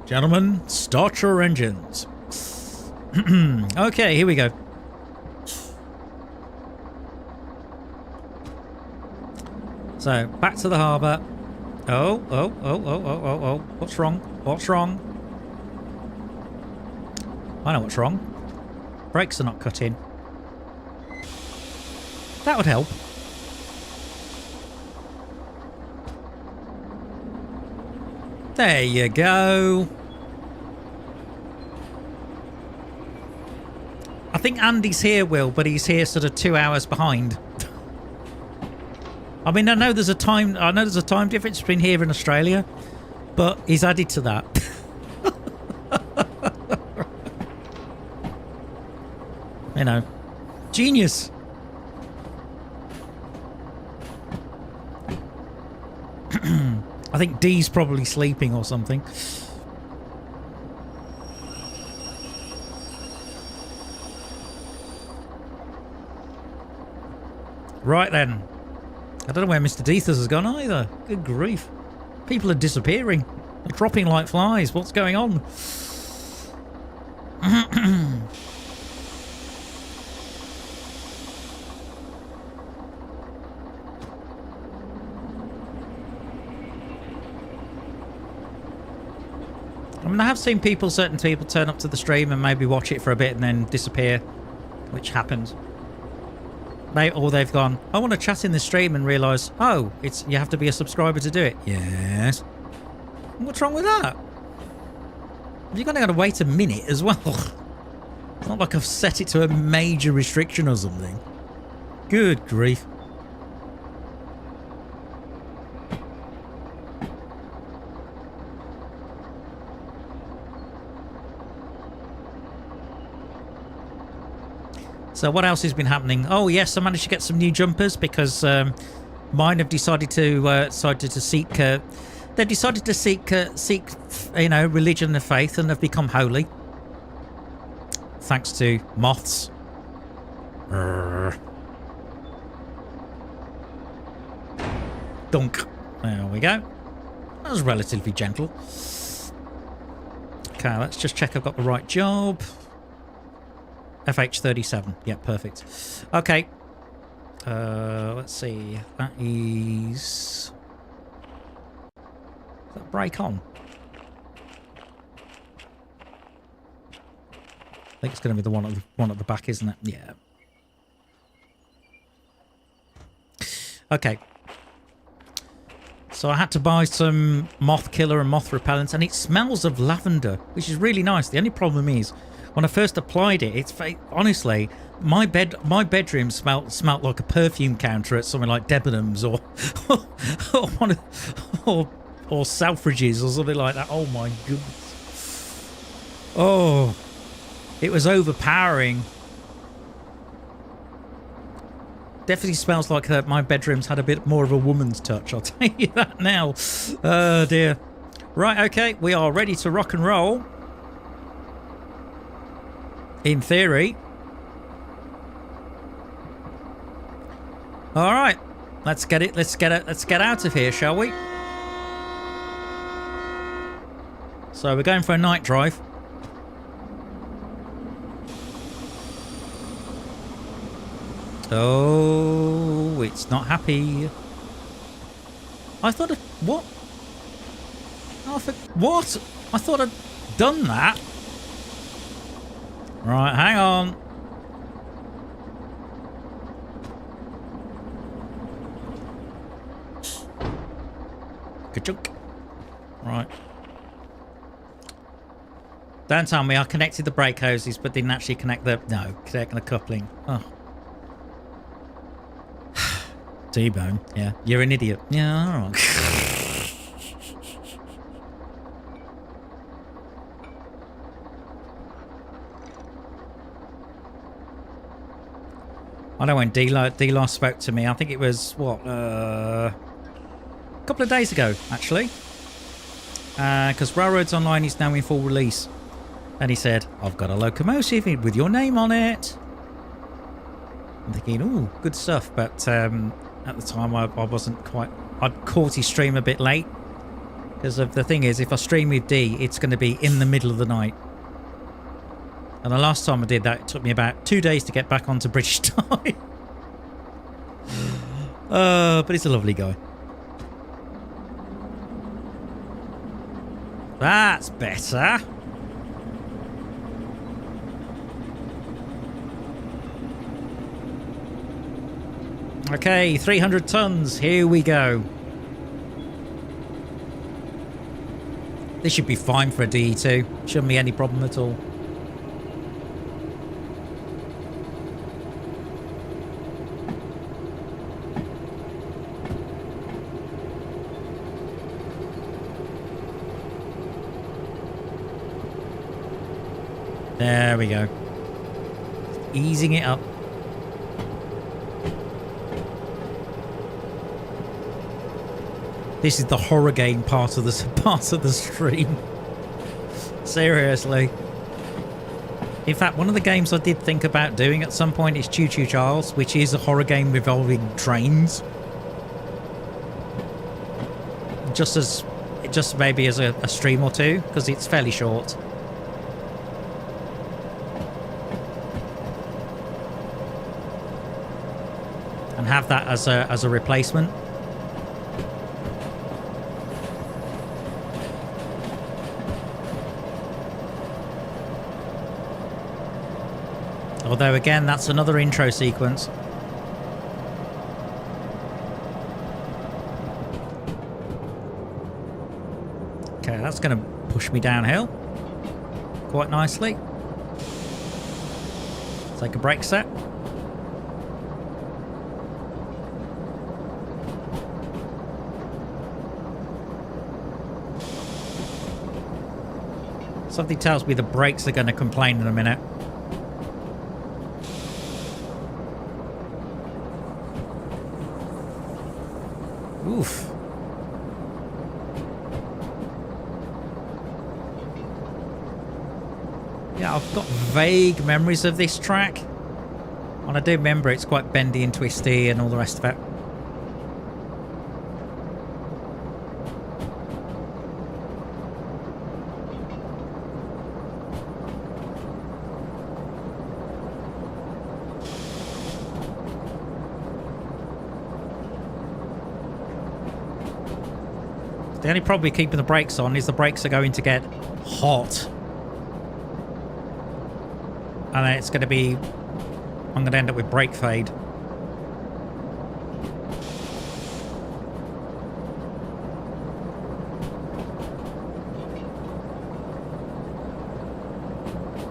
Gentlemen, start your engines. Okay, here we go. So, back to the harbour. Oh. What's wrong? What's wrong? I know what's wrong. Brakes are not cut in. That would help. There you go. I think Andy's here, Will, but he's here sort of 2 hours behind. I mean, I know there's a time difference between here and Australia, but he's added to that. You know, genius. I think D's probably sleeping or something. Right then. I don't know where Mr. Deethers has gone either. Good grief. People are disappearing. They're dropping like flies. What's going on? I mean, I have seen certain people turn up to the stream and maybe watch it for a bit and then disappear, which happens. Or they've gone, I want to chat in the stream, and realise, oh, you have to be a subscriber to do it. Yes. What's wrong with that? You're going to wait a minute as well. It's not like I've set it to a major restriction or something. Good grief. So what else has been happening? Oh yes, I managed to get some new jumpers because mine have decided to seek. They've decided to seek, religion and faith, and have become holy. Thanks to moths. Dunk. There we go. That was relatively gentle. Okay, let's just check I've got the right job. FH37. Yeah, perfect. Okay. Let's see. That is that brake on? I think it's going to be the one at the back, isn't it? Yeah. Okay. So I had to buy some moth killer and moth repellent, and it smells of lavender, which is really nice. The only problem is, when I first applied it, honestly, my bedroom smelt like a perfume counter at something like Debenhams or Selfridges or something like that. Oh my goodness! Oh, it was overpowering. Definitely smells like my bedroom's had a bit more of a woman's touch. I'll tell you that now. Oh dear. Right, okay, we are ready to rock and roll. In theory. All right, let's get out of here, shall we? So we're going for a night drive. Oh, it's not happy. I thought what? Oh, what? I thought I'd done that. Right, hang on. Good chunk. Right. Don't tell me I connected the brake hoses but didn't actually connect the coupling. Oh. T-bone. Yeah, you're an idiot. Yeah, all right. I know when D-Law spoke to me, I think it was, a couple of days ago, actually. Because Railroads Online is now in full release. And he said, I've got a locomotive with your name on it. I'm thinking, ooh, good stuff. But at the time, I wasn't quite... I'd caught his stream a bit late. Because the thing is, if I stream with D, it's going to be in the middle of the night. And the last time I did that, it took me about 2 days to get back onto British time. But he's a lovely guy. That's better. Okay, 300 tons. Here we go. This should be fine for a DE2. Shouldn't be any problem at all. There we go. Easing it up. This is the horror game part of the stream. Seriously. In fact, one of the games I did think about doing at some point is Choo Choo Charles, which is a horror game involving trains. Just maybe as a stream or two, because it's fairly short. And have that as a replacement. Although again, that's another intro sequence. Okay, that's going to push me downhill quite nicely. Take a brake set. Something tells me the brakes are going to complain in a minute. Oof. Yeah, I've got vague memories of this track. And I do remember it's quite bendy and twisty and all the rest of it. The only problem with keeping the brakes on is the brakes are going to get hot. And then it's going to be... I'm going to end up with brake fade.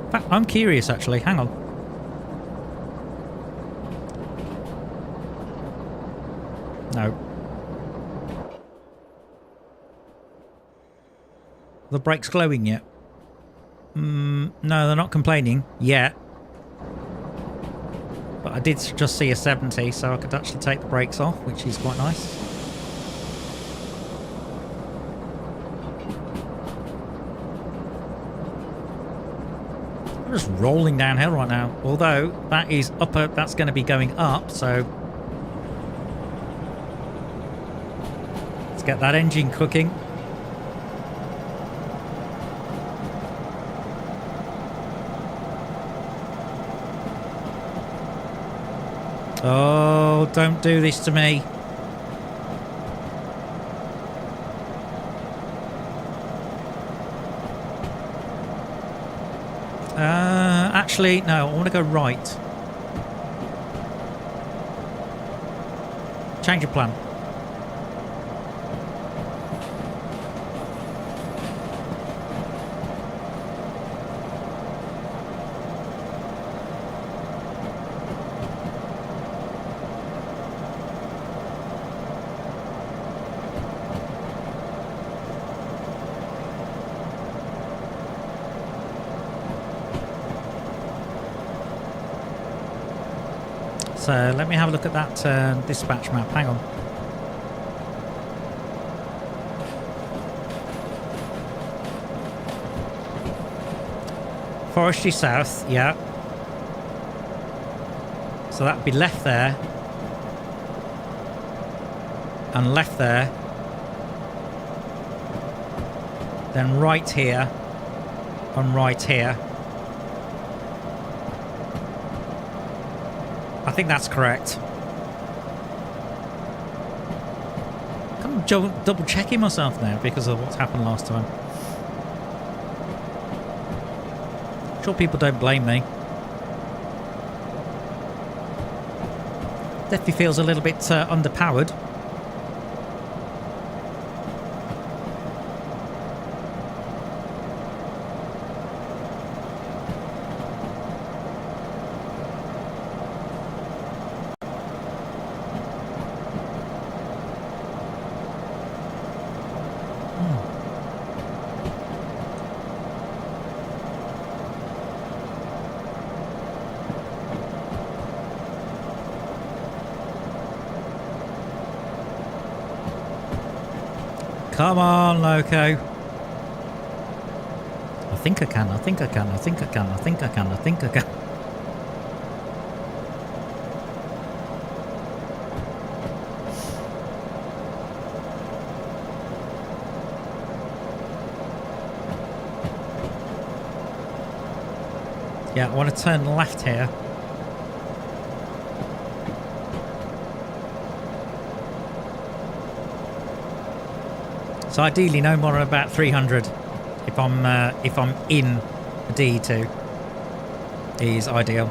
In fact, I'm curious actually. Hang on. No. The brakes glowing yet? No, they're not complaining yet. But I did just see a 70, so I could actually take the brakes off, which is quite nice. I'm just rolling downhill right now. Although that is upper, that's going to be going up, so let's get that engine cooking. Oh, don't do this to me. Actually, no, I want to go right. Change your plan. So let me have a look at that dispatch map. Hang on. Forestry South, yeah. So that'd be left there. And left there. Then right here. And right here. I think that's correct. I'm double checking myself now because of what's happened last time. I'm sure people don't blame me. Definitely feels a little bit underpowered. Come on, Loco. I think I can, I think I can, I think I can, I think I can, I think I can. Yeah, I want to turn left here. So ideally no more than about 300 if I'm in a D2 is ideal.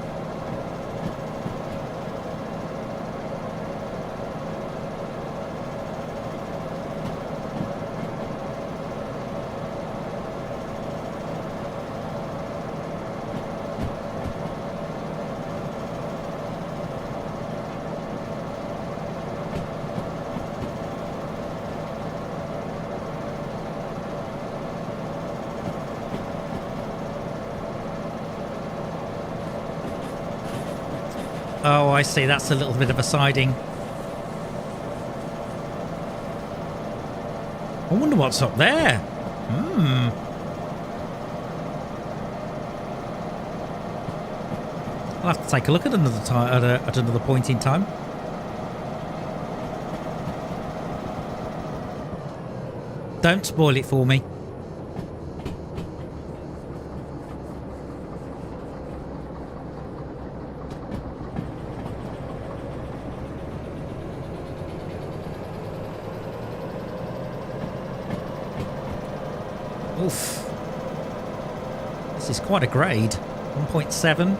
Oh, I see. That's a little bit of a siding. I wonder what's up there. I'll have to take a look at another time at another point in time. Don't spoil it for me. Oof. This is quite a grade. 1.7.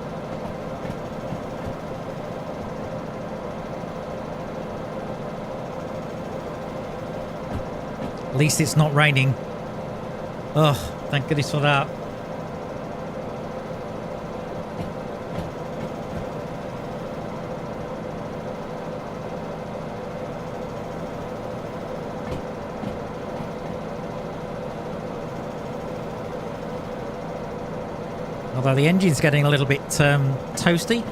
At least it's not raining. Oh, thank goodness for that. Although the engine's getting a little bit toasty.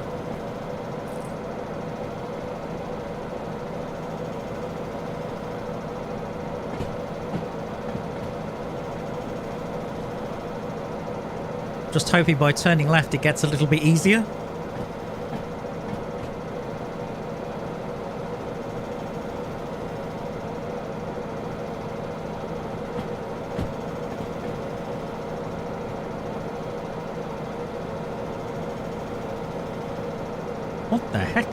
Just hoping by turning left it gets a little bit easier. What the heck?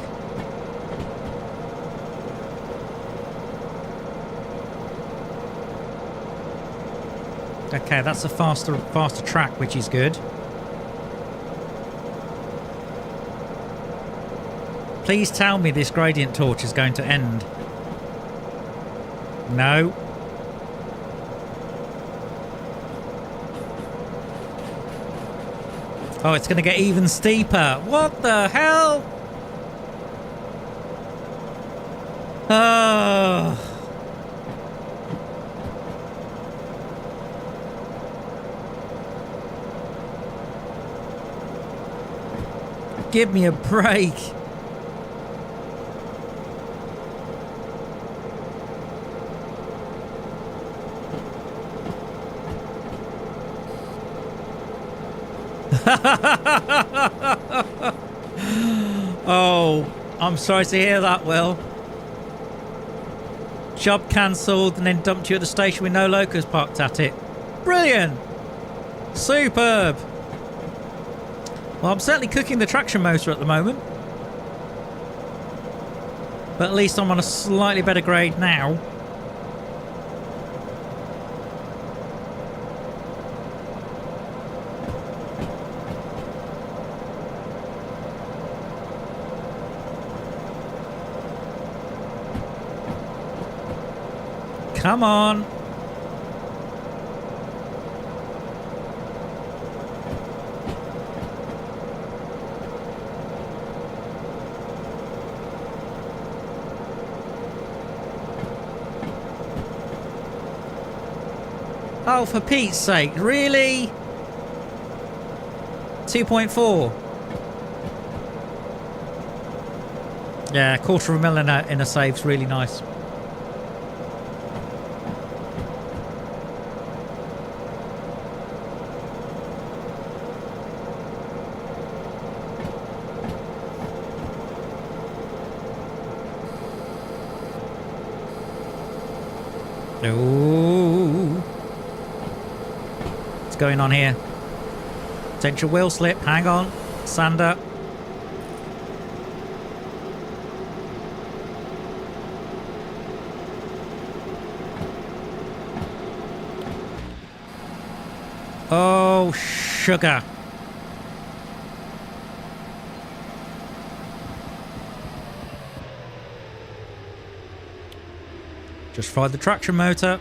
Okay, that's a faster track, which is good. Please tell me this gradient torch is going to end. No. Oh, it's going to get even steeper. What the hell? Oh. Give me a break. Oh, I'm sorry to hear that, Will. Job cancelled and then dumped you at the station with no locals parked at it. Brilliant. Superb. Well, I'm certainly cooking the traction motor at the moment. But at least I'm on a slightly better grade now. Come on. Oh, for Pete's sake, really? 2.4. Yeah, $250,000 in a save's really nice. Ooh. What's going on here? Potential wheel slip. Hang on. Sander. Oh, sugar. Just fried the traction motor.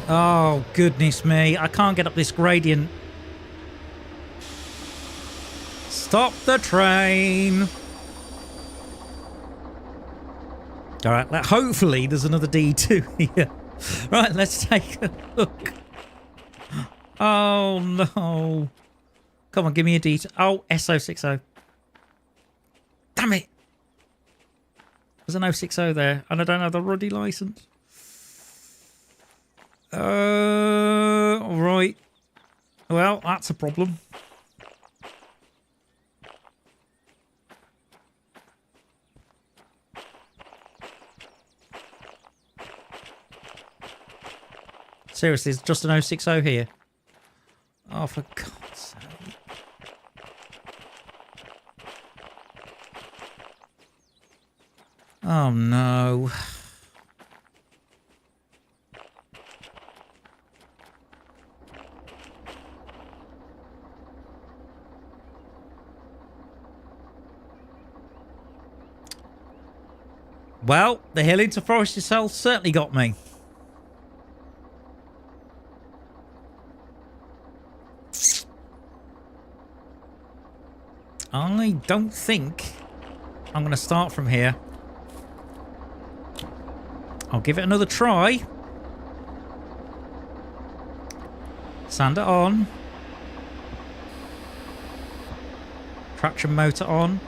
Oh, goodness me. I can't get up this gradient. Stop the train. All right, hopefully there's another D2 here. Right, let's take a look. Oh, no. Come on, give me a detail. Oh, SO60. Damn it. There's an 060 there, and I don't have the ruddy license. Right. Well, that's a problem. Seriously, it's just an 060 here. Oh, for God's sake. Oh, no. Well, the hill into Forest itself certainly got me. I don't think I'm going to start from here. I'll give it another try. Sander on. Traction motor on.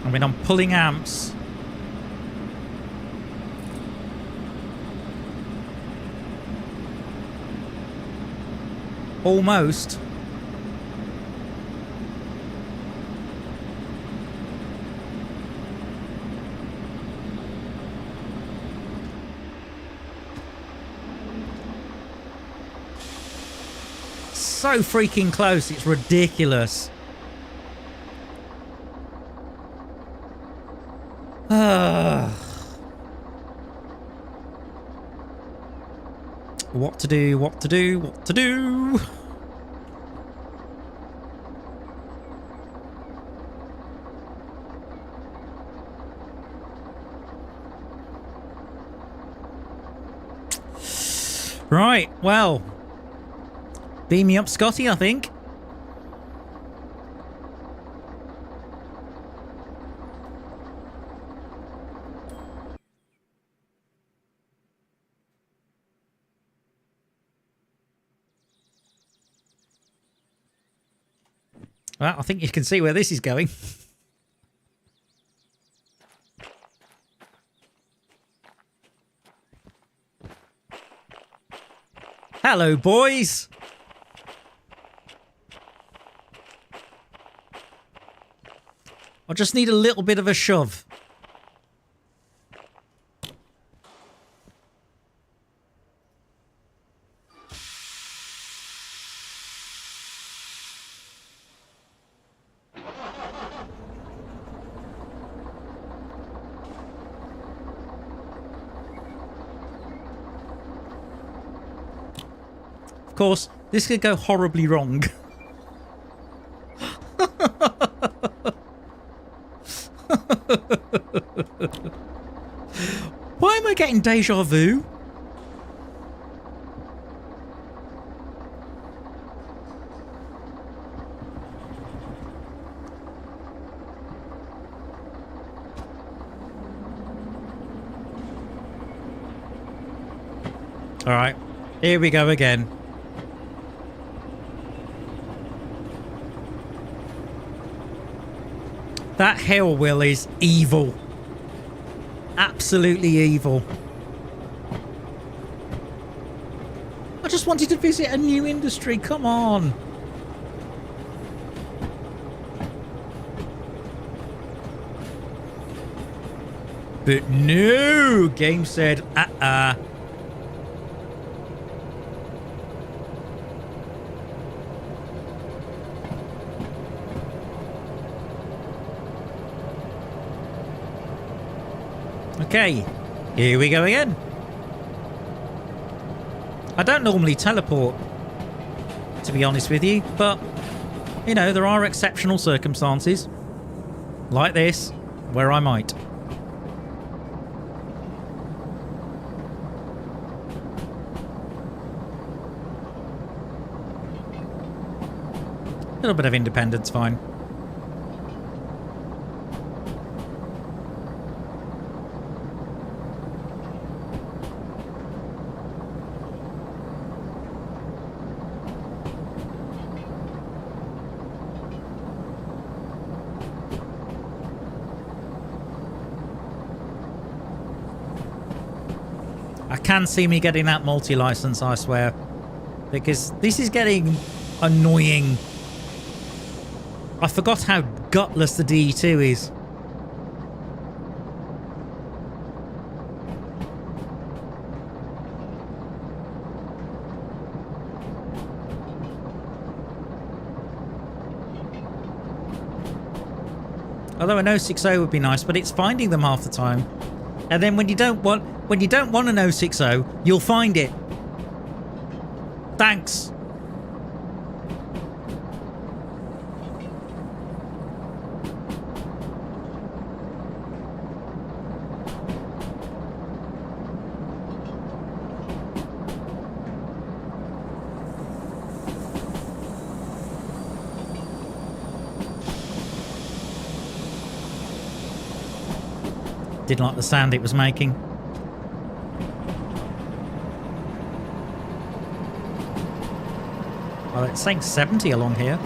I mean, I'm pulling amps. Almost. So freaking close, it's ridiculous. What to do, what to do, what to do. Right, well. Beam me up, Scotty, I think. Well, I think you can see where this is going. Hello, boys. I just need a little bit of a shove. Of course, this could go horribly wrong. Why am I getting deja vu? All right, here we go again. That hill, Will, is evil. Absolutely evil. I just wanted to visit a new industry. Come on. But no, game said, Okay, here we go again. I don't normally teleport, to be honest with you, but, you know, there are exceptional circumstances, like this, where I might. little bit of independence, fine. I can see me getting that multi-license, I swear. Because this is getting annoying. I forgot how gutless the DE2 is. Although an 060 would be nice, but it's finding them half the time. And then when you don't want an 060, you'll find it. Thanks. Didn't like the sound it was making. Well, it's saying 70 along here.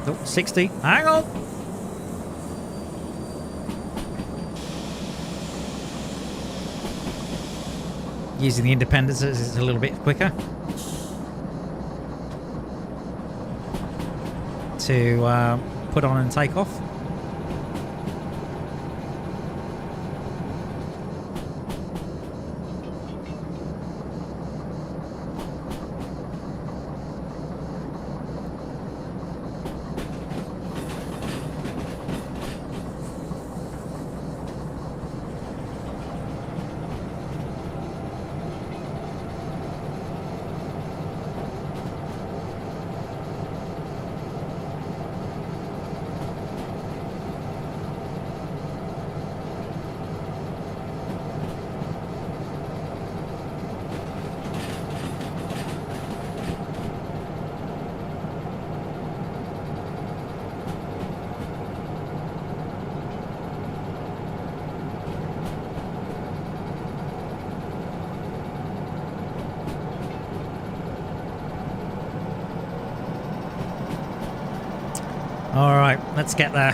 Oh, 60. Hang on. Using the independence is a little bit quicker. To put on and take off. All right, let's get there.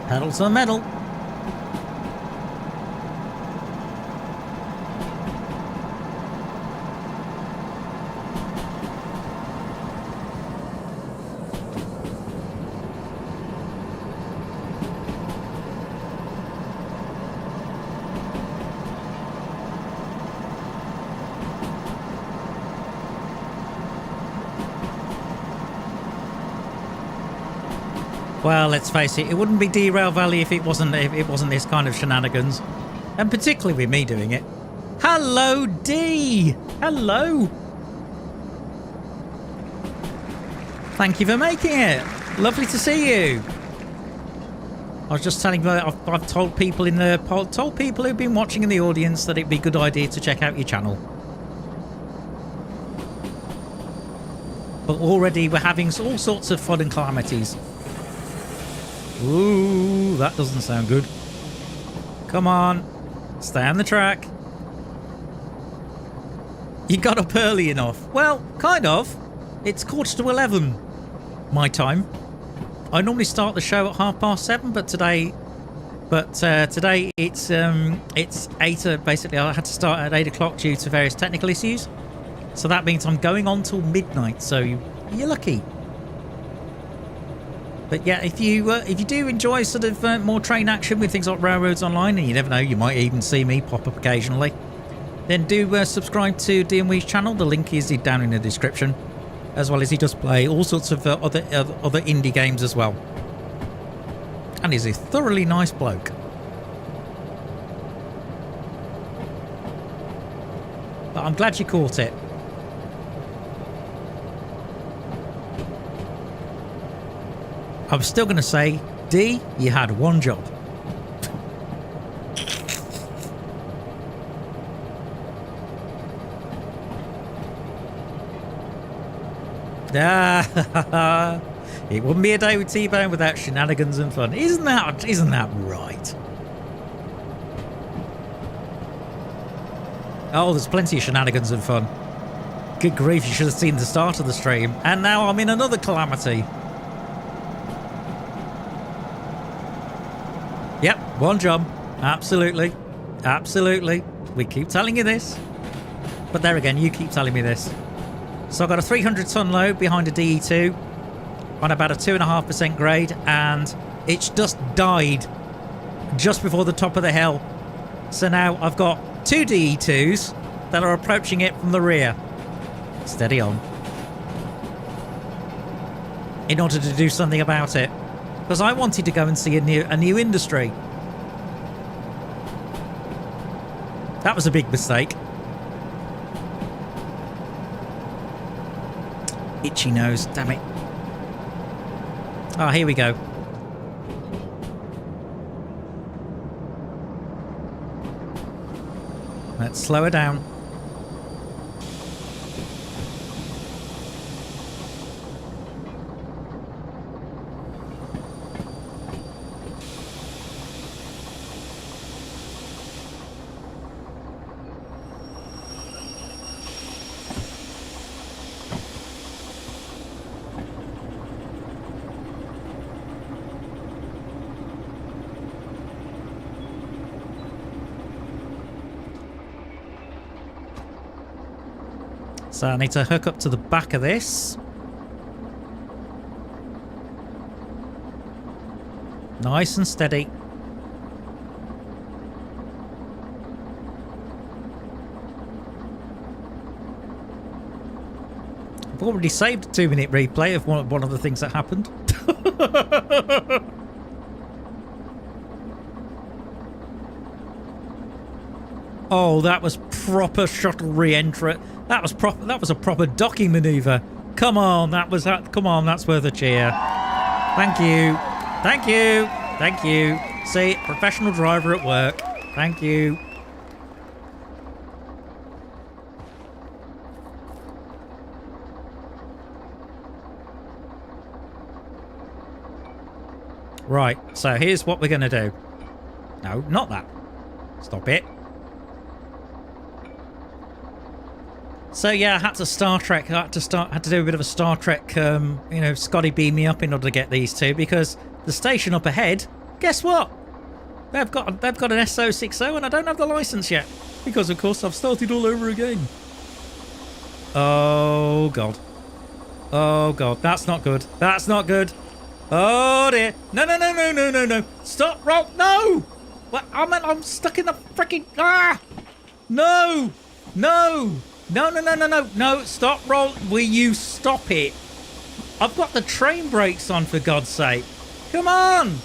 Pedal to the metal. Well, let's face it, it wouldn't be Derail Valley if it wasn't this kind of shenanigans. And particularly with me doing it. Hello, D! Hello! Thank you for making it. Lovely to see you. I was just telling you, I've told people who've been watching in the audience that it'd be a good idea to check out your channel. But already we're having all sorts of fun and calamities. Ooh, that doesn't sound good. Come on. Stay on the track. You got up early enough. Well, kind of. It's 11:15 my time. I normally start the show at 7:30, but today it's 8. Basically, I had to start at 8 o'clock due to various technical issues. So that means I'm going on till midnight. So you're lucky. But yeah, if you do enjoy sort of more train action with things like Railroads Online, and you never know, you might even see me pop up occasionally, then do subscribe to DMWee's channel. The link is down in the description, as well as he does play all sorts of other indie games as well. And he's a thoroughly nice bloke. But I'm glad you caught it. I'm still going to say, D, you had one job. Ah, it wouldn't be a day with T-Bone without shenanigans and fun. Isn't that right? Oh, there's plenty of shenanigans and fun. Good grief, you should have seen the start of the stream. And now I'm in another calamity. Yep, one job. Absolutely. Absolutely. We keep telling you this. But there again, you keep telling me this. So I've got a 300-ton load behind a DE2 on about a 2.5% grade, and it's just died just before the top of the hill. So now I've got 2 DE2s that are approaching it from the rear. Steady on. In order to do something about it. Because I wanted to go and see a new industry. That was a big mistake. Itchy nose, damn it. Oh, here we go. Let's slow her down. So I need to hook up to the back of this. Nice and steady. I've already saved a 2-minute replay of one of the things that happened. Oh, that was proper shuttle re-entry. That was a proper docking maneuver. Come on, come on, that's worth a cheer. Thank you. Thank you. Thank you. See, professional driver at work. Thank you. Right, so here's what we're going to do. No, not that. Stop it. So yeah, I had to had to do a bit of a Star Trek, you know, Scotty beam me up in order to get these two, because the station up ahead, guess what? They've got an SO60 and I don't have the license yet, because of course I've started all over again. Oh god. Oh god, that's not good. That's not good. Oh dear. No, no, no, no, no, no, no. Stop, roll. No! What? I'm stuck in the freaking... Ah! No! No! No, no, no, no, no, no, stop, roll. Will you stop it? I've got the train brakes on, for God's sake. Come on.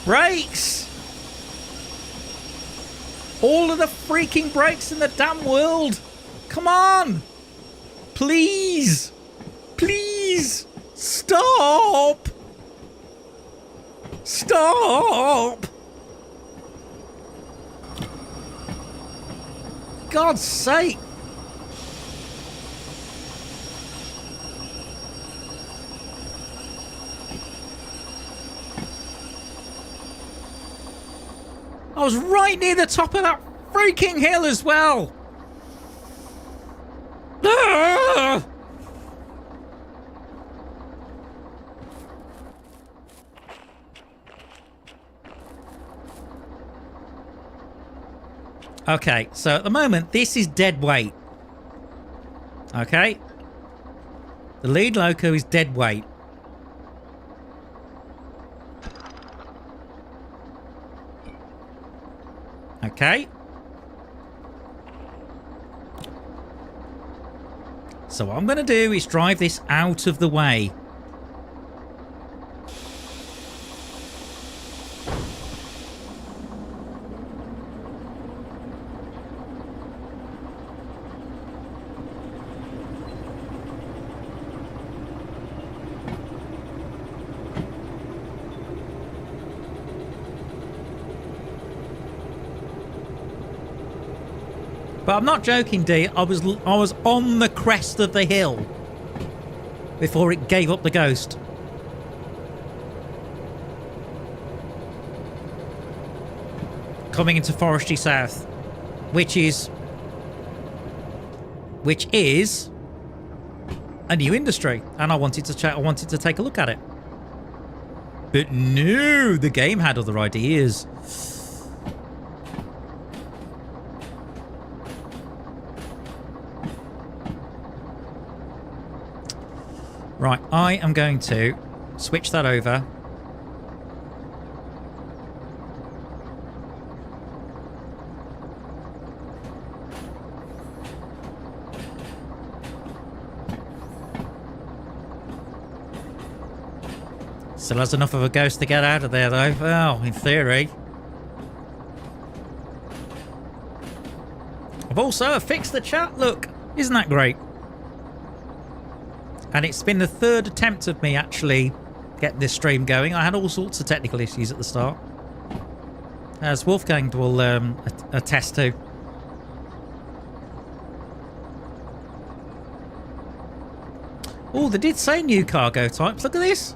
Brakes. All of the freaking brakes in the damn world. Come on. Please. Please. Stop. Stop. God's sake! I was right near the top of that freaking hill as well! Ah! Okay, so at the moment, this is dead weight. Okay? The lead loco is dead weight. Okay? So what I'm going to do is drive this out of the way. But I'm not joking, D. I was on the crest of the hill. before it gave up the ghost. Coming into Forestry South, which is a new industry, and I wanted to take a look at it. But no, the game had other ideas. Right, I am going to switch that over. Still has enough of a ghost to get out of there, though. Well, in theory. I've also fixed the chat, look. Isn't that great? And it's been the third attempt of me actually getting this stream going. I had all sorts of technical issues at the start, as Wolfgang will attest to. Oh, they did say new cargo types. Look at this.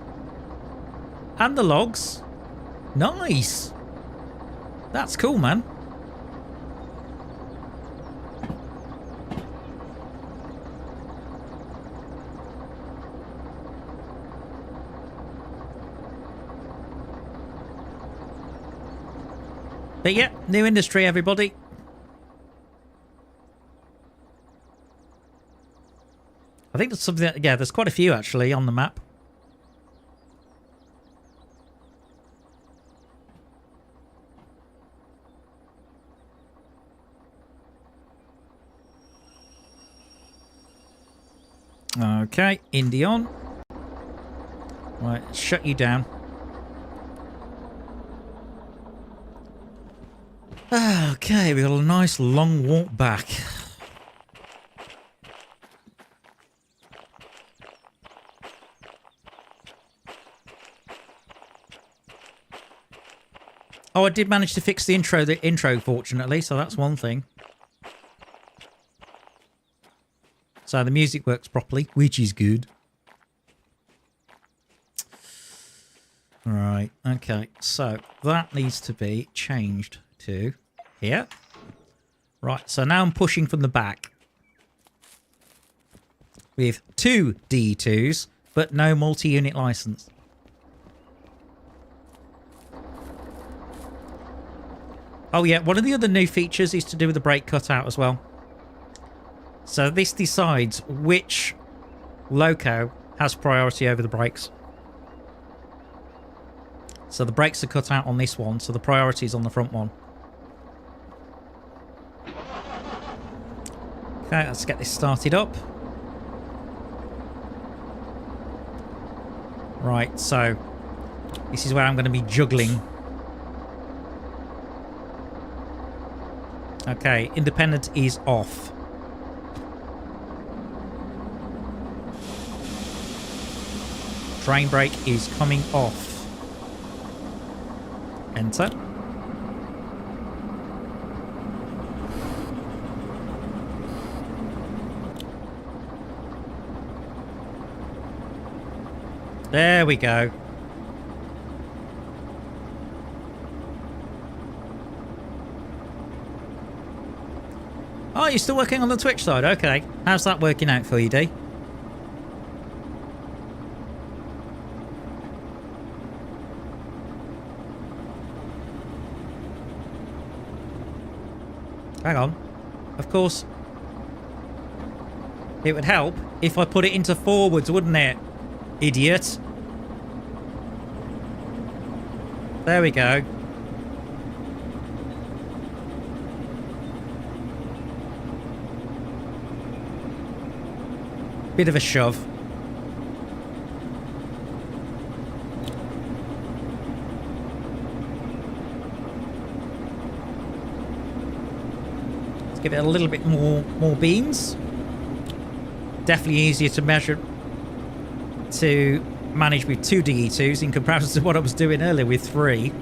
And the logs. Nice. That's cool, man. But yeah, new industry, everybody. I think there's something that, yeah, there's quite a few actually on the map. Okay, Indy on. Right, shut you down. Okay, we got a nice long walk back. Oh, I did manage to fix the intro fortunately, so that's one thing. So the music works properly, which is good. Right, okay, so that needs to be changed to here. Right, so now I'm pushing from the back with 2 D2s, but no multi-unit license. Oh yeah, one of the other new features is to do with the brake cutout as well. So this decides which loco has priority over the brakes. So the brakes are cut out on this one, so the priority is on the front one. Okay, let's get this started up. Right, so this is where I'm going to be juggling. Okay, independent is off. Train brake is coming off. Enter. There we go. Oh, you're still working on the Twitch side? Okay. How's that working out for you, D? Hang on. Of course, it would help if I put it into forwards, wouldn't it? Idiot. There we go. Bit of a shove. Let's give it a little bit more beans. Definitely easier to manage with 2 DE2s in comparison to what I was doing earlier with 3.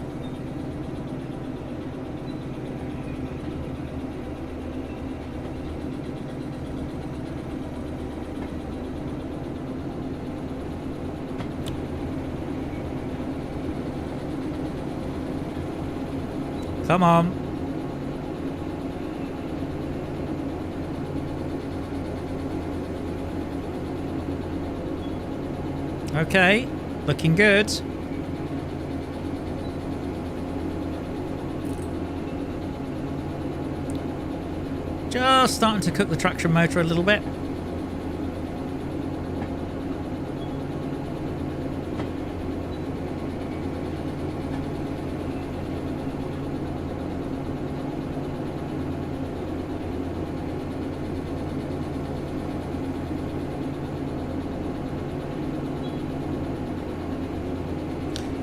Come on. Okay, looking good. Just starting to cook the traction motor a little bit.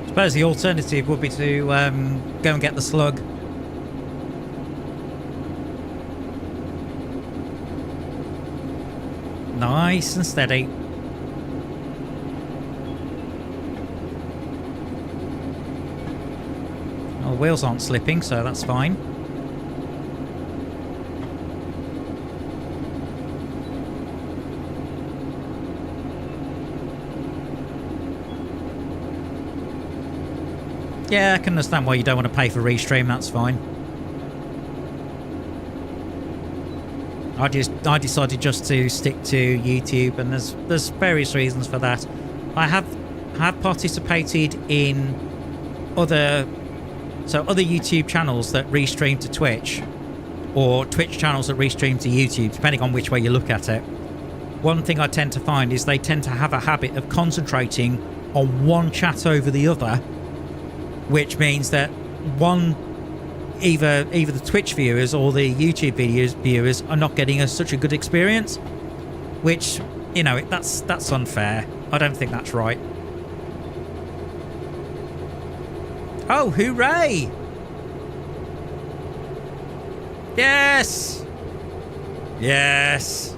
I suppose the alternative would be to go and get the slug. Nice and steady. Well, the wheels aren't slipping, so that's fine. Yeah, I can understand why you don't want to pay for restream, that's fine. I decided just to stick to YouTube, and there's various reasons for that. I have participated in other YouTube channels that restream to Twitch, or Twitch channels that restream to YouTube, depending on which way you look at it. One thing I tend to find is they tend to have a habit of concentrating on one chat over the other, which means that either the Twitch viewers or the YouTube viewers are not getting such a good experience, which, you know, that's unfair. I don't think that's right. Oh, hooray! Yes! Yes!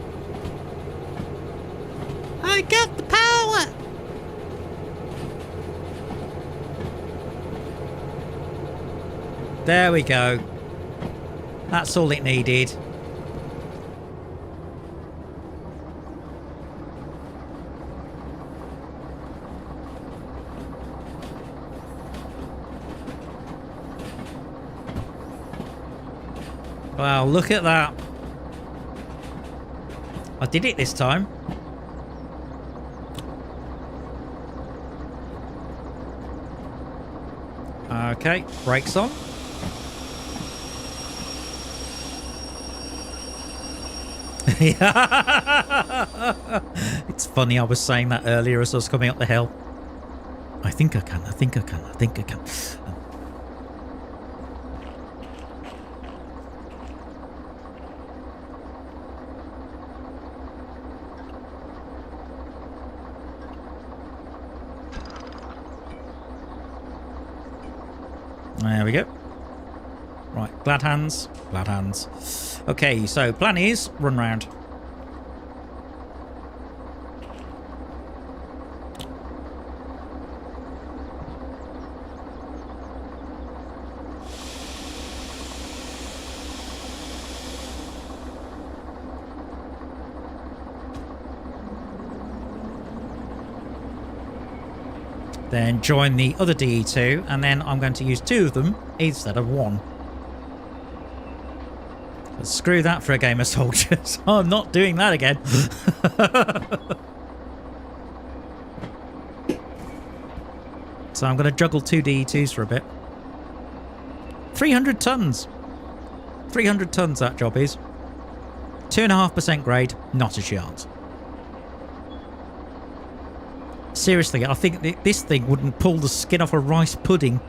I got the power! There we go. That's all it needed. Wow, look at that. I did it this time. Okay, brakes on. It's funny, I was saying that earlier as I was coming up the hill. I think I can. There we go. Right, glad hands. Okay, so plan is run round. Then join the other DE2, and then I'm going to use 2 of them instead of 1. But screw that for a game of soldiers. I'm not doing that again. So I'm going to juggle 2 DE2s for a bit. 300 tons. 300 tons that job is. 2.5% grade, not a chance. Seriously, I think this thing wouldn't pull the skin off a rice pudding.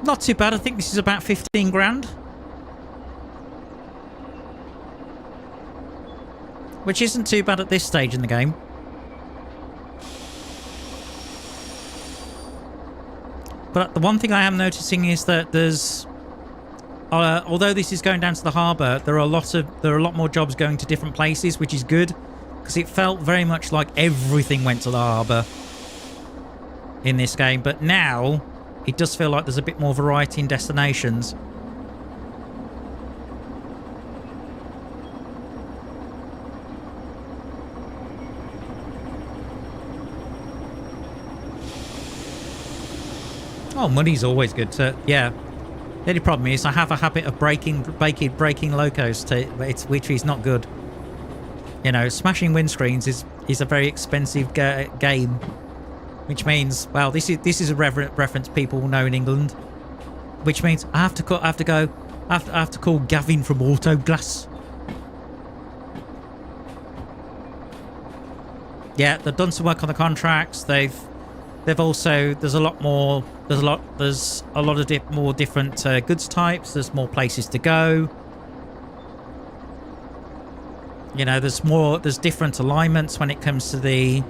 Not too bad. I think this is about 15 grand. Which isn't too bad at this stage in the game. But the one thing I am noticing is that there's, although this is going down to the harbour, there are a lot more jobs going to different places, which is good, because it felt very much like everything went to the harbour in this game. But now it does feel like there's a bit more variety in destinations. Oh, money's always good to, yeah. The only problem is I have a habit of breaking locos, which is not good. You know, smashing windscreens is a very expensive game, which means, well, this is a reference people will know in England, which means I have to call Gavin from Autoglass. Yeah, they've done some work on the contracts. They've also, there's a lot more different goods types. There's more places to go. You know, there's different alignments when it comes to the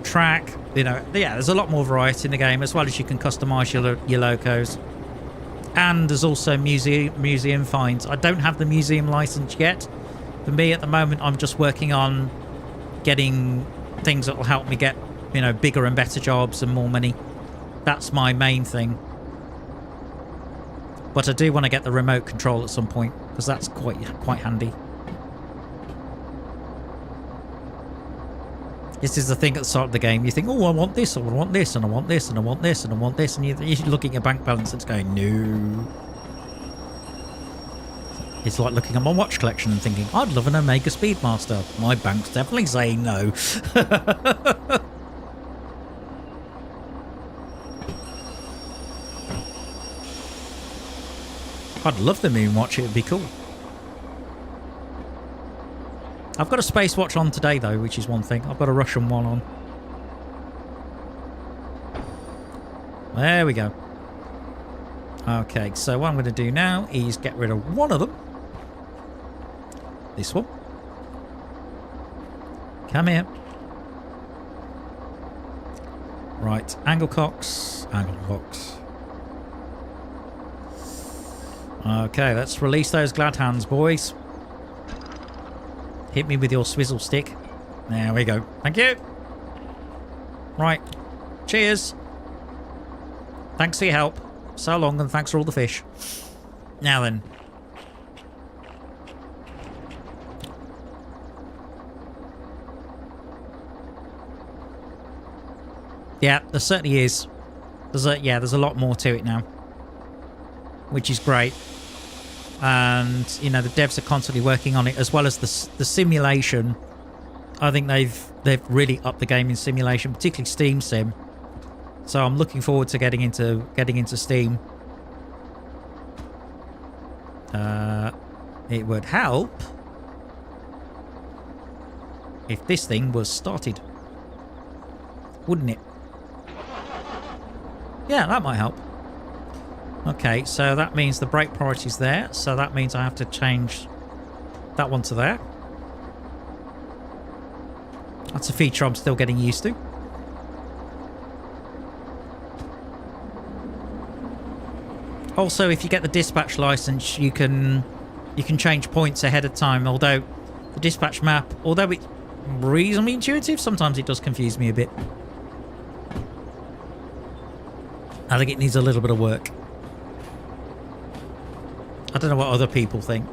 track. You know, yeah, there's a lot more variety in the game, as well as you can customize your locos. And there's also museum finds. I don't have the museum license yet. For me at the moment, I'm just working on getting things that will help me get, you know, bigger and better jobs and more money. That's my main thing. But I do want to get the remote control at some point, because that's quite handy. This is the thing at the start of the game. You think, oh, I want this, and I want this, and I want this, and I want this, and I want this, and you're looking at your bank balance and it's going, no. It's like looking at my watch collection and thinking, I'd love an Omega Speedmaster. My bank's definitely saying no. I'd love the Moon Watch, it would be cool. I've got a space watch on today though, which is one thing. I've got a Russian one on. There we go. Okay, so what I'm going to do now is get rid of one of them. This one. Come here. Right, angle cocks. Okay, let's release those glad hands, boys. Hit me with your swizzle stick. There we go. Thank you. Right. Cheers. Thanks for your help. So long, and thanks for all the fish. Now then. Yeah, there certainly is. There's a lot more to it now, which is great. And you know, the devs are constantly working on it, as well as the simulation. I think they've really upped the game in simulation, particularly Steam Sim. So I'm looking forward to getting into Steam. It would help if this thing was started, wouldn't it? Yeah, that might help. Okay, so that means the brake priority's there. So that means I have to change that one to there. That's a feature I'm still getting used to. Also, if you get the dispatch license, you can change points ahead of time. Although the dispatch map, although it's reasonably intuitive, sometimes it does confuse me a bit. I think it needs a little bit of work. I don't know what other people think.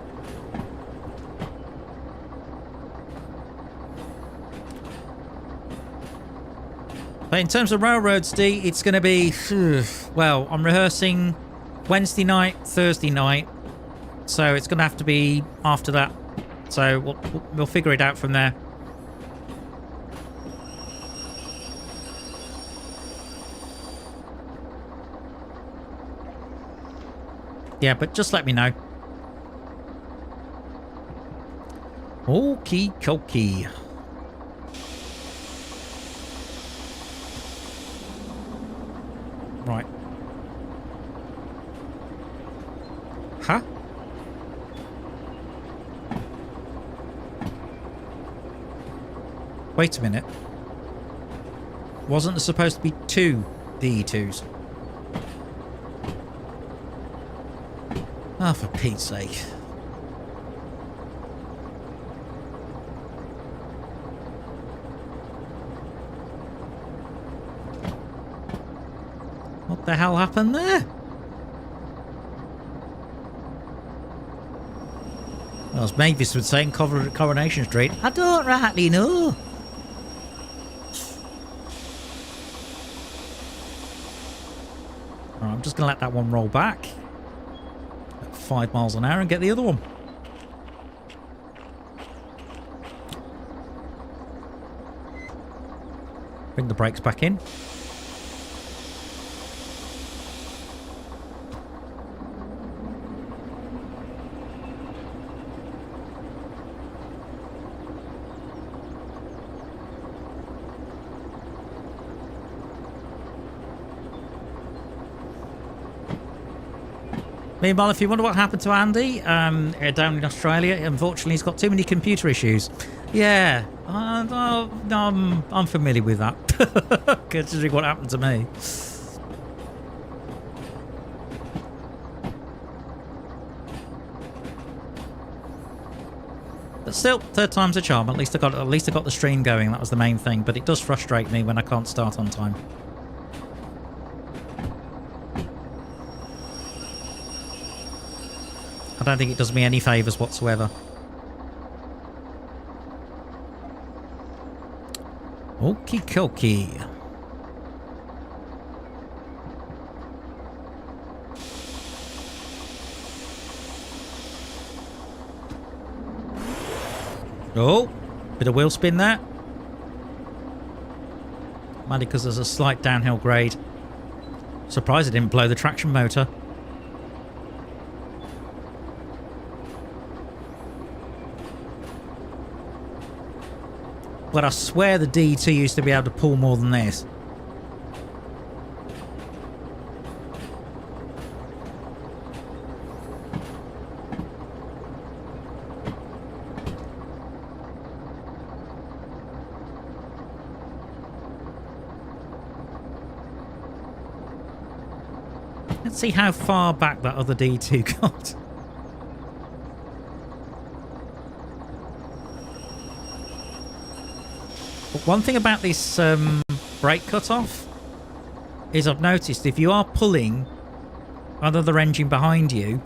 But in terms of railroads, D, it's going to be... Well, I'm rehearsing Wednesday night, Thursday night. So it's going to have to be after that. So we'll figure it out from there. Yeah, but just let me know. Okie dokie. Right. Huh? Wait a minute. Wasn't there supposed to be two D2s? Oh, for Pete's sake. What the hell happened there? Well, as Mavis would say in Coronation Street, I don't rightly know. Right, I'm just going to let that one roll back at 5 miles an hour and get the other one. Bring the brakes back in. Meanwhile, if you wonder what happened to Andy down in Australia, unfortunately he's got too many computer issues. Yeah, I'm familiar with that, considering what happened to me. But still, third time's a charm. At least I got the stream going. That was the main thing. But it does frustrate me when I can't start on time. I don't think it does me any favours whatsoever. Okie dokie. Oh, bit of wheel spin there. Mainly because there's a slight downhill grade. Surprised it didn't blow the traction motor. But I swear the D2 used to be able to pull more than this. Let's see how far back that other D2 got. But one thing about this brake cutoff is I've noticed if you are pulling another engine behind you,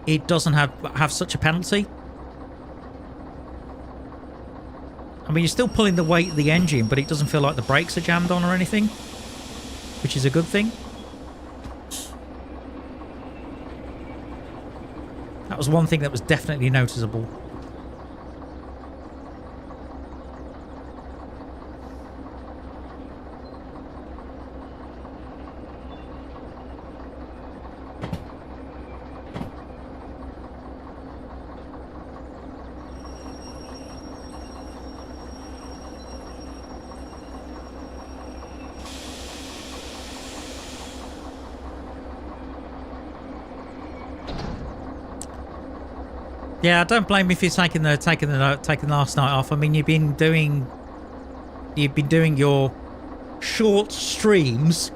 it doesn't have such a penalty. I mean, you're still pulling the weight of the engine, but it doesn't feel like the brakes are jammed on or anything, which is a good thing. That was one thing that was definitely noticeable. Yeah, don't blame me if you're taking the last night off. I mean, you've been doing your short streams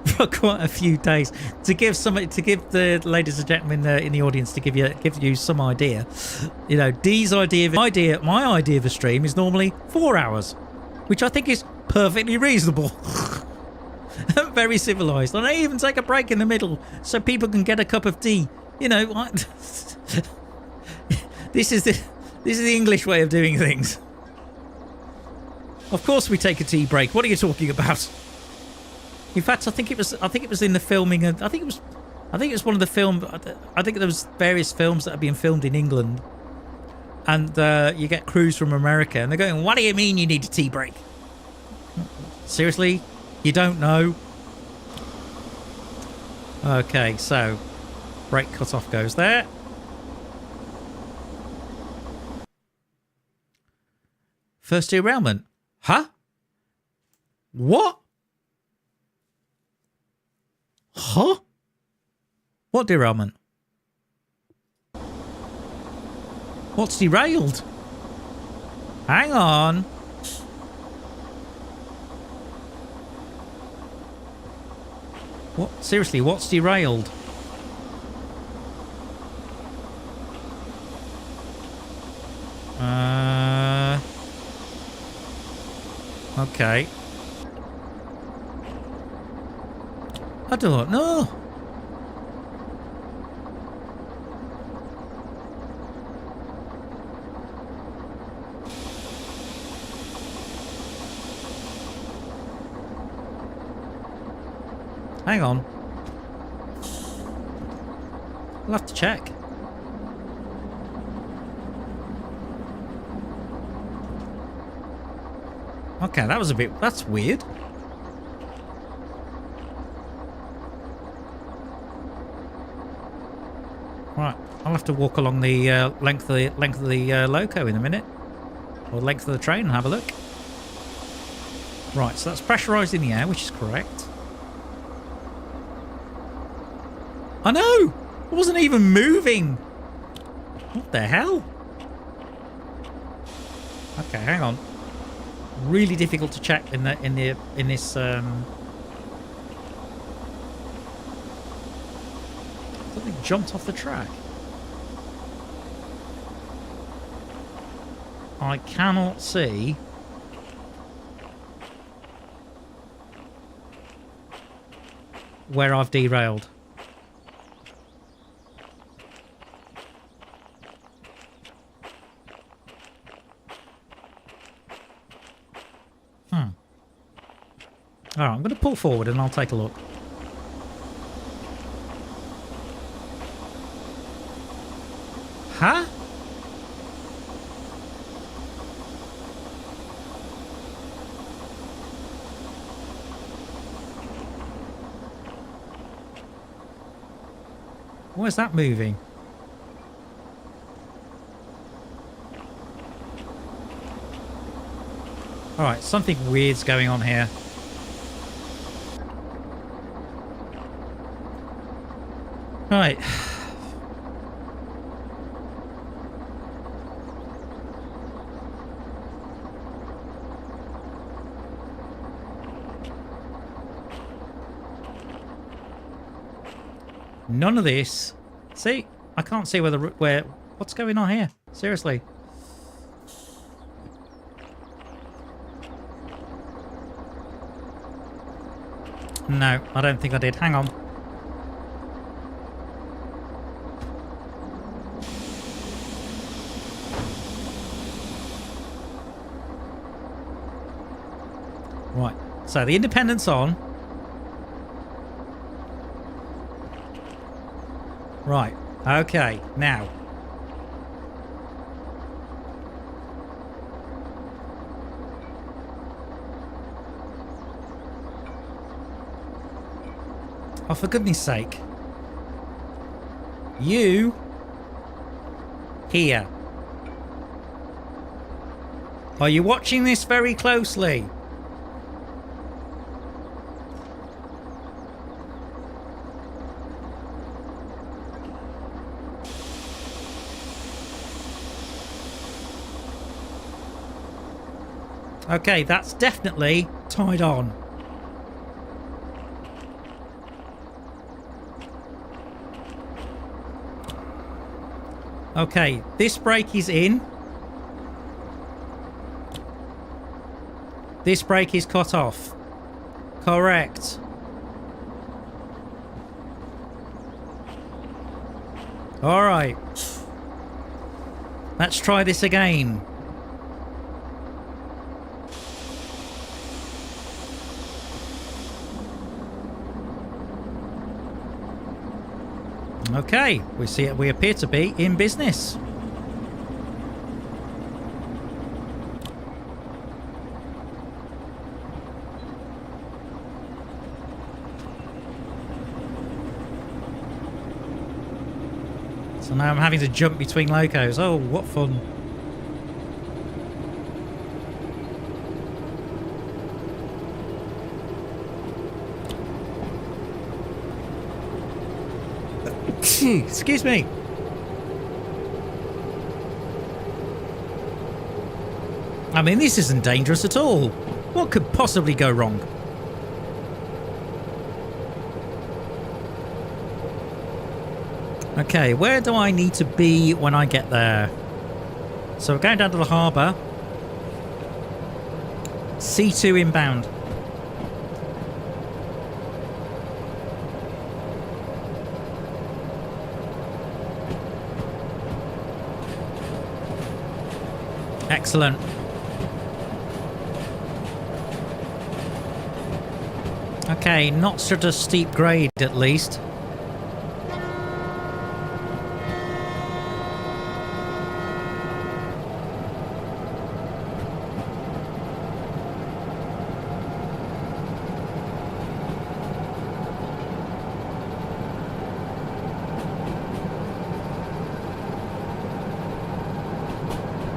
for quite a few days to give the ladies and gentlemen in the audience to give you some idea. You know, my idea of a stream is normally 4 hours, which I think is perfectly reasonable. Very civilized, and I even take a break in the middle so people can get a cup of tea. You know what? This is the English way of doing things. Of course we take a tea break. What are you talking about? In fact, I think it was in the filming. I think it was one of the film. I think there was various films that are being filmed in England, and you get crews from America, and they're going, "What do you mean you need a tea break? Seriously, you don't know?" Okay, so. Brake cutoff goes there. First derailment. Huh? What? Huh? What derailment? What's derailed? Hang on. What? Seriously, what's derailed? Okay. I don't know. Hang on. I'll have to check. Okay, that was a bit... That's weird. Right, I'll have to walk along the length of the loco in a minute. Or length of the train and have a look. Right, so that's pressurised in the air, which is correct. I know! It wasn't even moving! What the hell? Okay, hang on. Really difficult to check in this something jumped off the track. I cannot see where I've derailed. Alright, I'm going to pull forward and I'll take a look. Huh? Where's that moving? Alright, something weird's going on here. Right. None of this. See? I can't see where what's going on here? Seriously. No, I don't think I did. Hang on. Right, so the independent's on. Right, okay, now. Oh, for goodness sake. You here. Are you watching this very closely? Okay, that's definitely tied on. Okay, this brake is in. This brake is cut off. Correct. Alright. Let's try this again. Okay, we appear to be in business. So now I'm having to jump between locos. Oh, what fun. Excuse me. I mean, this isn't dangerous at all. What could possibly go wrong? Okay, where do I need to be when I get there? So we're going down to the harbour. C2 inbound. Excellent. Okay, not such a steep grade at least.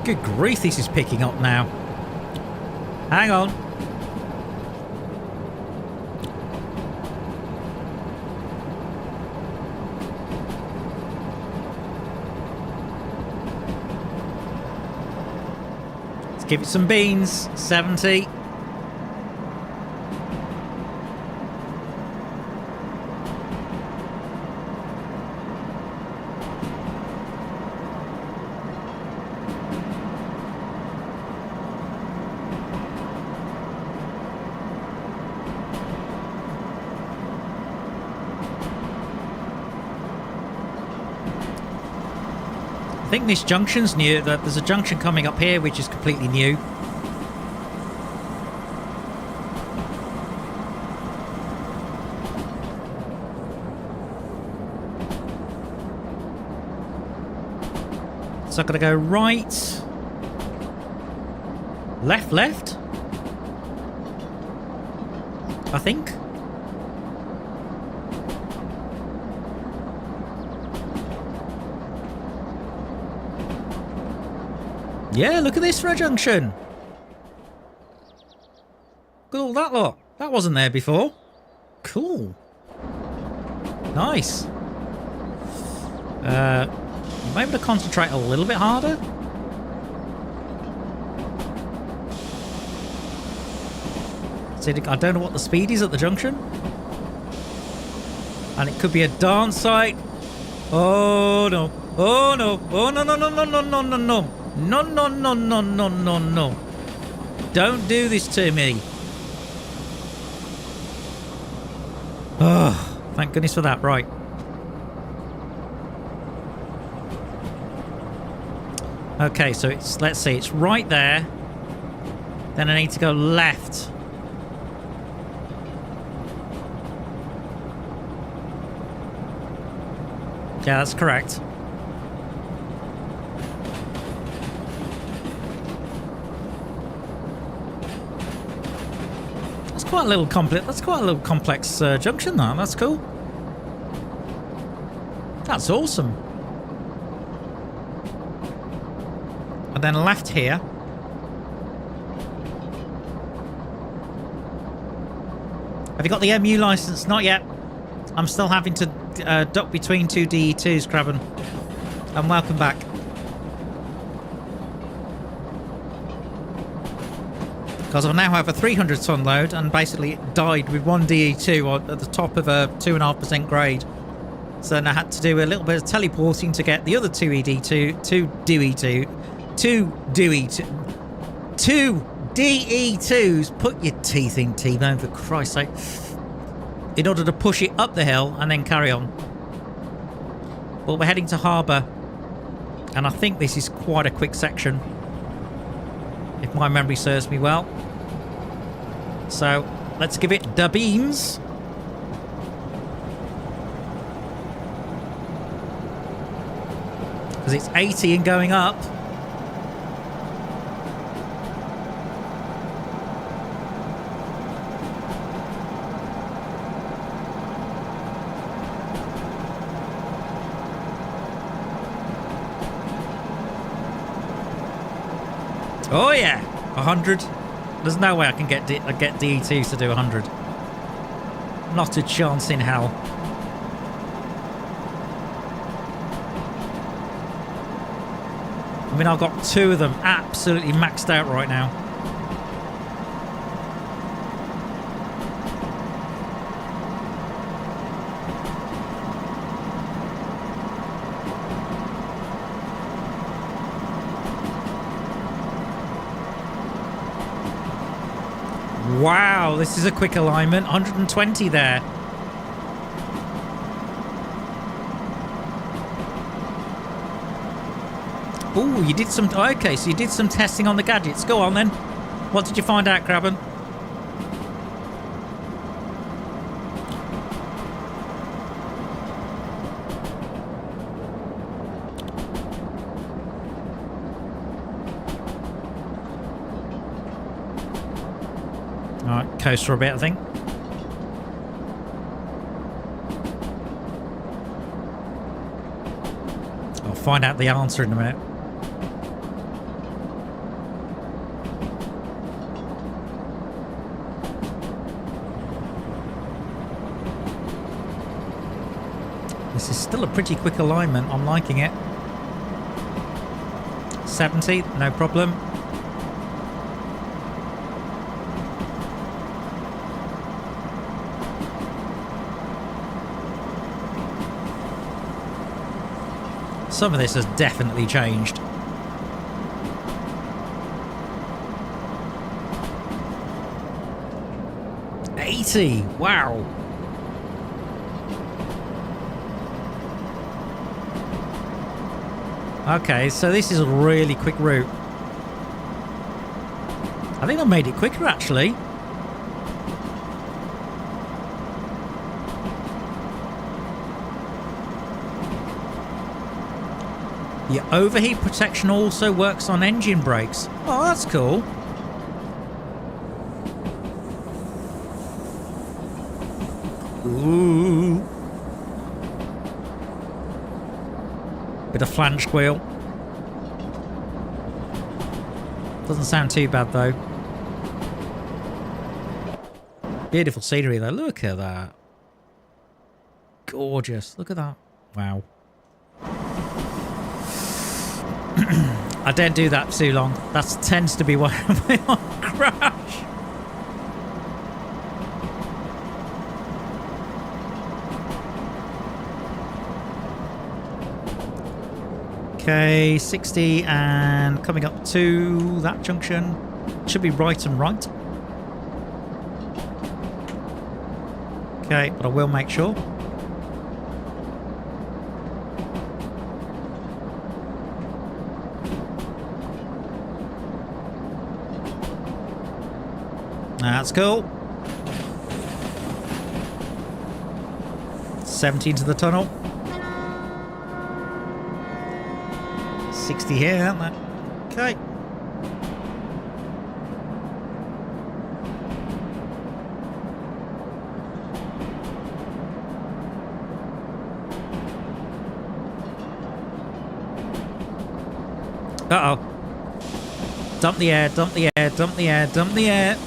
Good grief, this is picking up now. Hang on. Let's give it some beans. 70. I think this junction's new. There's a junction coming up here which is completely new. So I'm going to go right, left, I think. Yeah, look at this for a junction. Look at all that lot. That wasn't there before. Cool. Nice. I'm able to concentrate a little bit harder. See, I don't know what the speed is at the junction. And it could be a darn sight. Oh no. Oh no. Oh no, no, no, no, no, no, no, no. No, no, no, no, no, no, no. Don't do this to me. Oh, thank goodness for that. Right. Okay, so it's, let's see, it's right there. Then I need to go left. Yeah, that's correct. That's quite a little complex. That's quite a little complex junction, though. That's cool. That's awesome. And then left here. Have you got the MU license? Not yet. I'm still having to duck between two DE2s, Craven. And welcome back. Because I now have a 300 ton load and basically it died with one DE2 at the top of a 2.5% grade. So then I had to do a little bit of teleporting to get the other two DE2s. Put your teeth in, T-Bone, for Christ's sake. In order to push it up the hill and then carry on. Well, we're heading to harbour. And I think this is quite a quick section. If my memory serves me well. So, let's give it the beans. Because it's 80 and going up. Oh yeah, 100. There's no way I can get DE2s to do 100. Not a chance in hell. I mean, I've got two of them absolutely maxed out right now. Wow, this is a quick alignment. 120 there. Oh, you did some... Okay, so you did some testing on the gadgets. Go on, then. What did you find out, Crabben? Alright, coast for a bit, I think. I'll find out the answer in a minute. This is still a pretty quick alignment. I'm liking it. 70, no problem. Some of this has definitely changed. $80, wow. Okay, so this is a really quick route. I think I made it quicker, actually. Your overheat protection also works on engine brakes. Oh, that's cool. Ooh. Bit of flange squeal. Doesn't sound too bad though. Beautiful scenery though. Look at that. Gorgeous. Look at that. Wow. I don't do that too long. That tends to be why I crash. Okay, 60 and coming up to that junction. Should be right and right. Okay, but I will make sure. That's cool. 70 to the tunnel. 60 here, aren't there? Okay. Uh-oh. Dump the air, dump the air, dump the air, dump the air.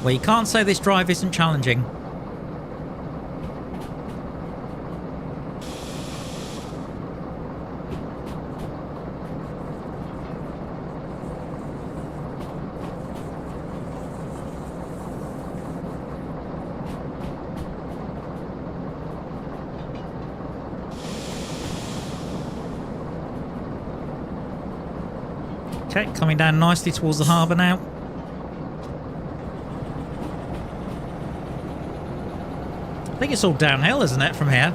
Well, you can't say this drive isn't challenging. Okay, coming down nicely towards the harbour now. I think it's all downhill, isn't it, from here?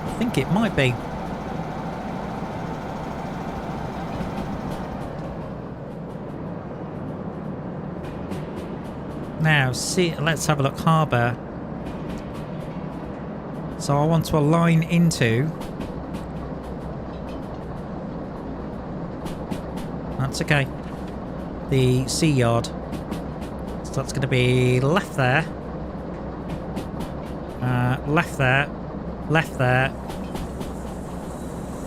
I think it might be. Now, see, let's have a look. Harbour. So I want to align into... That's okay. The sea yard. So that's going to be left there. Left there. Left there.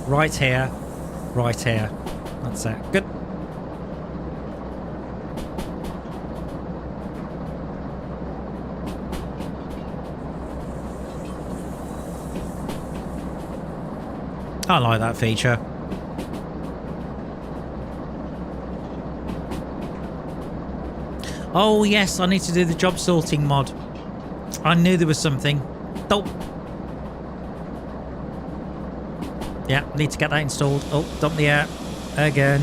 Right here. Right here. That's it. Good. I like that feature. Oh, yes, I need to do the job sorting mod. I knew there was something. Oh. Yeah, need to get that installed. Oh, dump the air. Again.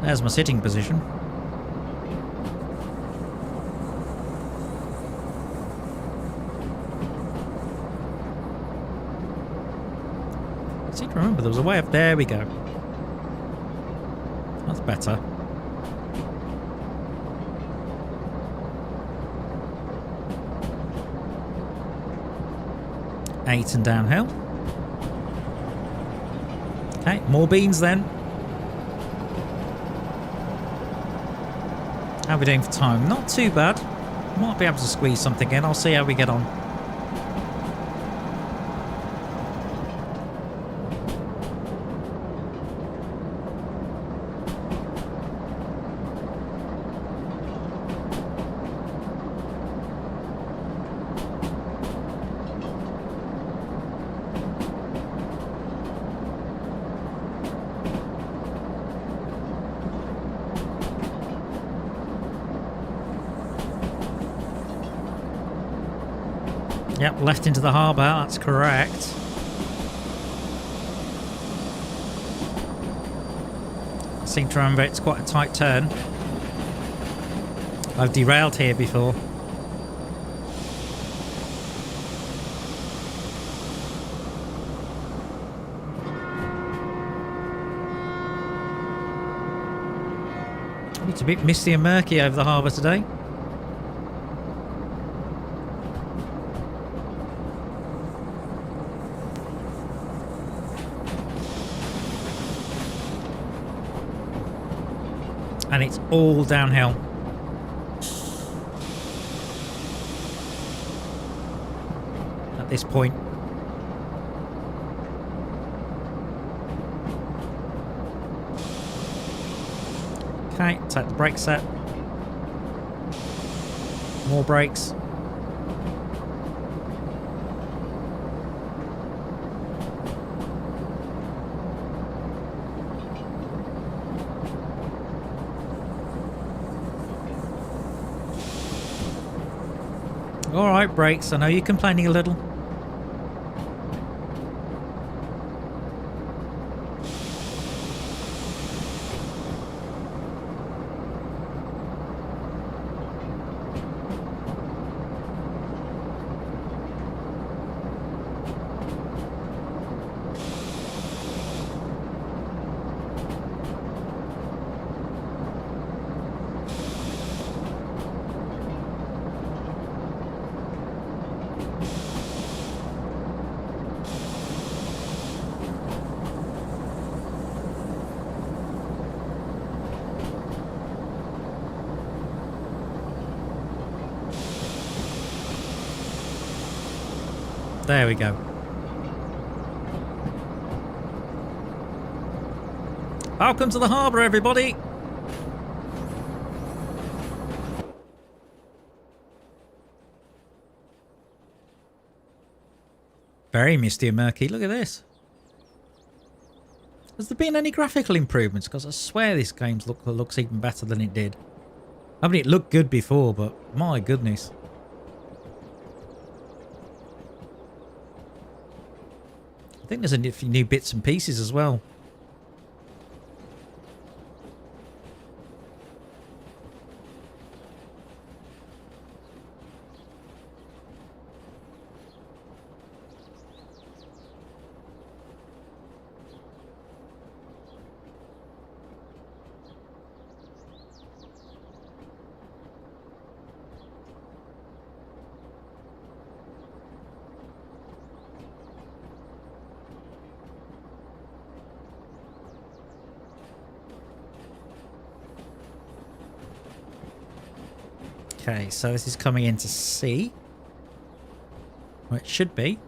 There's my sitting position. I seem to remember there was a way up. There we go. That's better. Eight and downhill. Okay, more beans then. How are we doing for time? Not too bad. Might be able to squeeze something in. I'll see how we get on. Yep, left into the harbour, that's correct. I seem to remember it's quite a tight turn. I've derailed here before. It's a bit misty and murky over the harbour today. And it's all downhill. At this point. Okay, take the brake set. More brakes. Alright, brakes. I know you're complaining a little. There we go. Welcome to the harbour, everybody. Very misty and murky. Look at this. Has there been any graphical improvements? Because I swear this game looks even better than it did. I mean, it looked good before, but my goodness. I think there's a few new bits and pieces as well. Okay, so this is coming into C. Well, it should be.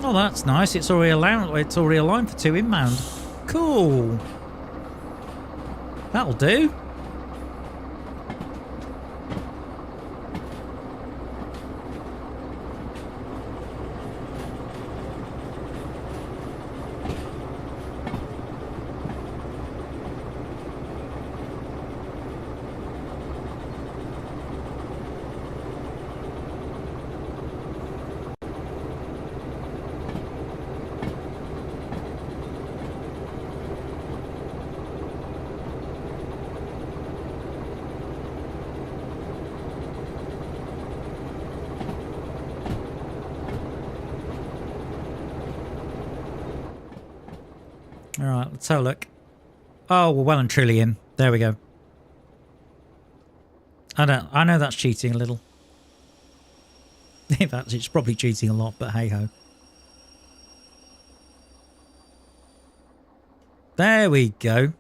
Oh, that's nice. It's already aligned for 2 inbound. Cool. That'll do. All right, let's have a look. Oh, we're well and truly in. There we go. I know that's cheating a little. In fact, it's probably cheating a lot, but hey ho. There we go.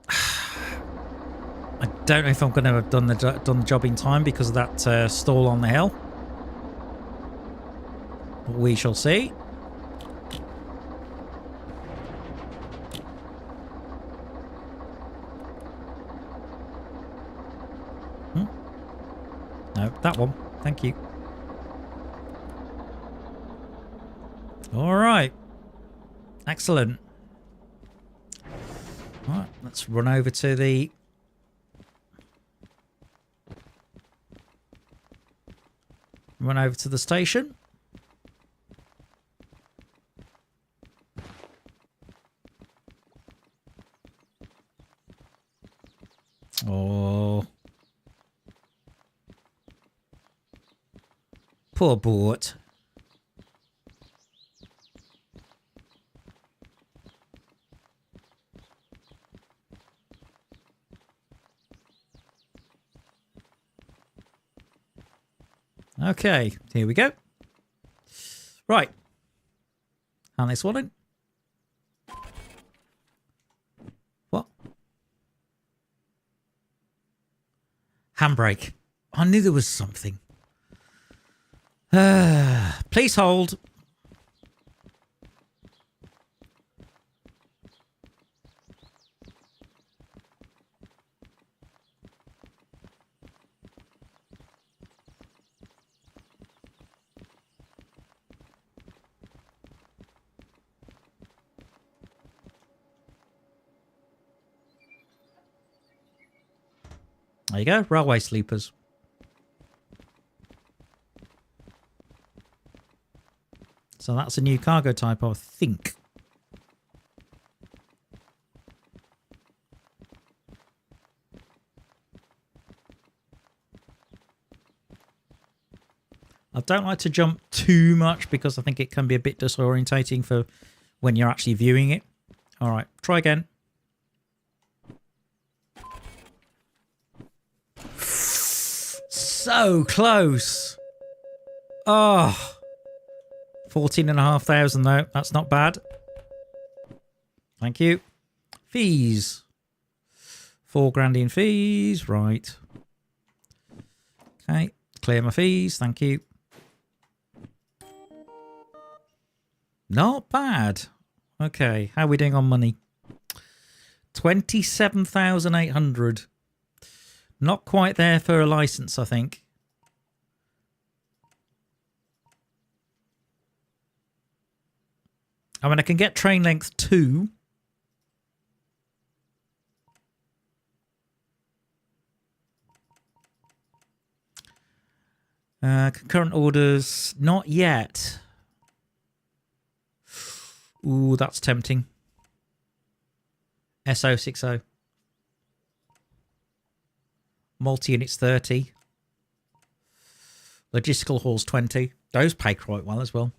I don't know if I'm going to have done the job in time because of that stall on the hill. But we shall see. No, that one. Thank you. All right. Excellent. All right, let's run over to the... Run over to the station. Oh. Poor boat. Okay, here we go. Right. Hand this one in. What? Handbrake. I knew there was something. Please hold. There you go, railway sleepers. So that's a new cargo type, I think. I don't like to jump too much because I think it can be a bit disorientating for when you're actually viewing it. All right, try again. So close. Oh. 14,500 though. That's not bad. Thank you. Fees. 4 grand in fees. Right. Okay. Clear my fees. Thank you. Not bad. Okay. How are we doing on money? 27,800. Not quite there for a license, I think. I mean, I can get train length 2. Concurrent orders, not yet. Ooh, that's tempting. SO60. Multi-units 30. Logistical halls 20. Those pay quite well as well.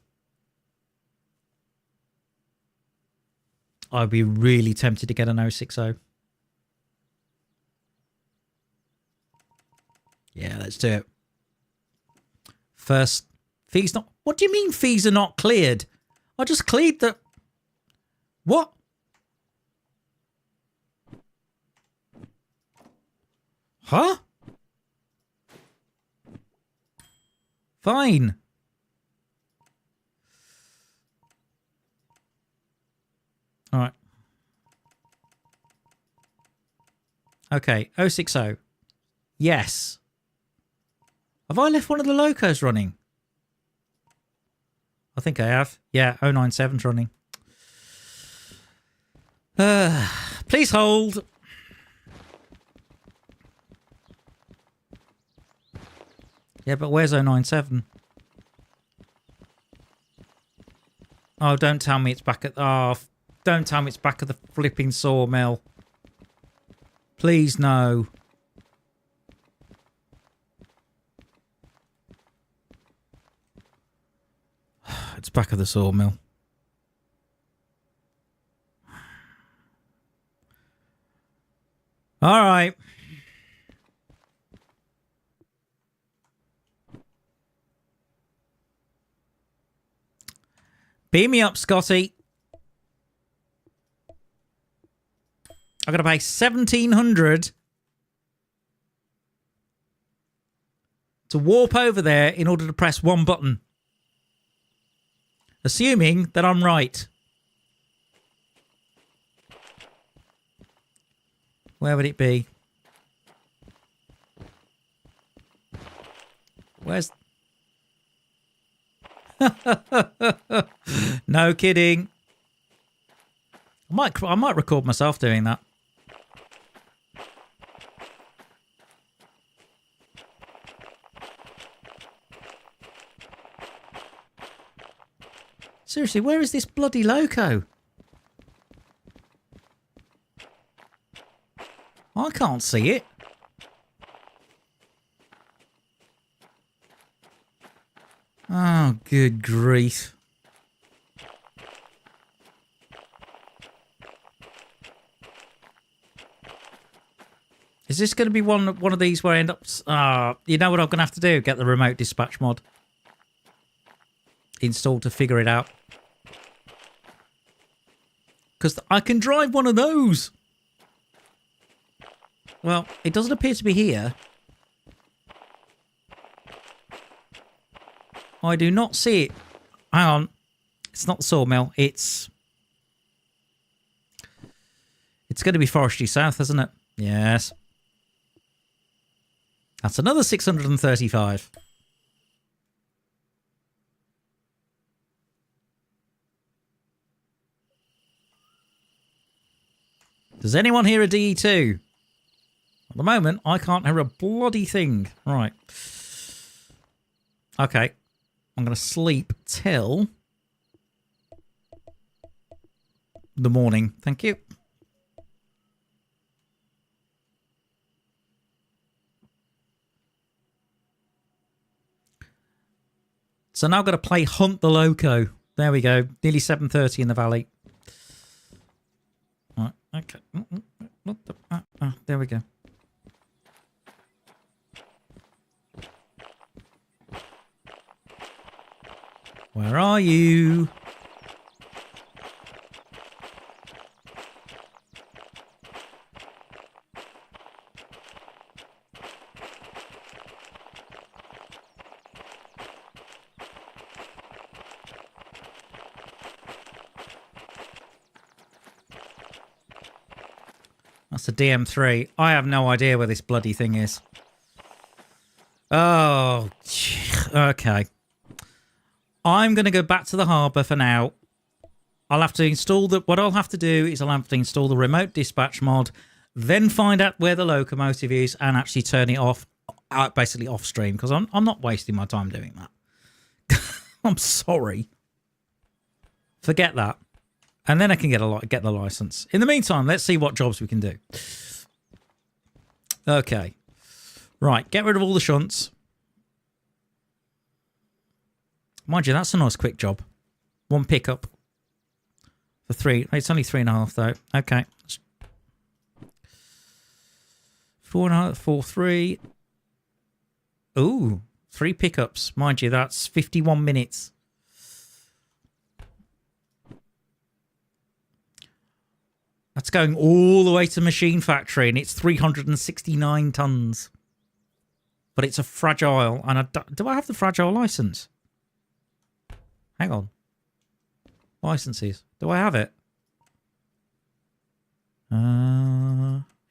I'd be really tempted to get an 060. Yeah, let's do it. First, fees not... What do you mean fees are not cleared? I just cleared the... What? Huh? Fine. Okay, 060. Yes. Have I left one of the locos running? I think I have. Yeah, 097's running. Please hold. Yeah, but where's 097? Oh, don't tell me it's back at... Oh, don't tell me it's back at the flipping sawmill. Please, no. It's back at the sawmill. All right. Beam me up, Scotty. I've got to pay 1,700 to warp over there in order to press one button. Assuming that I'm right. Where would it be? Where's... No kidding. I might record myself doing that. Seriously, where is this bloody loco? I can't see it. Oh, good grief. Is this going to be one of these where I end up... you know what I'm going to have to do? Get the remote dispatch mod installed to figure it out. Because I can drive one of those. Well, it doesn't appear to be here. I do not see it. Hang on. It's not the sawmill. It's going to be Forestry South, isn't it? Yes. That's another 635. Does anyone hear a DE2? At the moment, I can't hear a bloody thing. Right. Okay. I'm going to sleep till the morning. Thank you. So now I've got to play Hunt the Loco. There we go. Nearly 7:30 in the valley. Right. Okay. There we go. Where are you? That's a DM3. I have no idea where this bloody thing is. Oh, okay. I'm going to go back to the harbour for now. I'll have to install the... What I'll have to do is I'll have to install the remote dispatch mod, then find out where the locomotive is and actually turn it off, basically off stream, because I'm not wasting my time doing that. I'm sorry. Forget that. And then I can get the license. In the meantime, let's see what jobs we can do. Okay. Right, get rid of all the shunts. Mind you, that's a nice quick job. One pickup. For 3. It's only 3.5 though. Okay. 4.5, 4, 3. Ooh, 3 pickups. Mind you, that's 51 minutes. That's going all the way to Machine Factory, and it's 369 tons. But it's a fragile, and do I have the fragile license? Hang on. Licenses. Do I have it?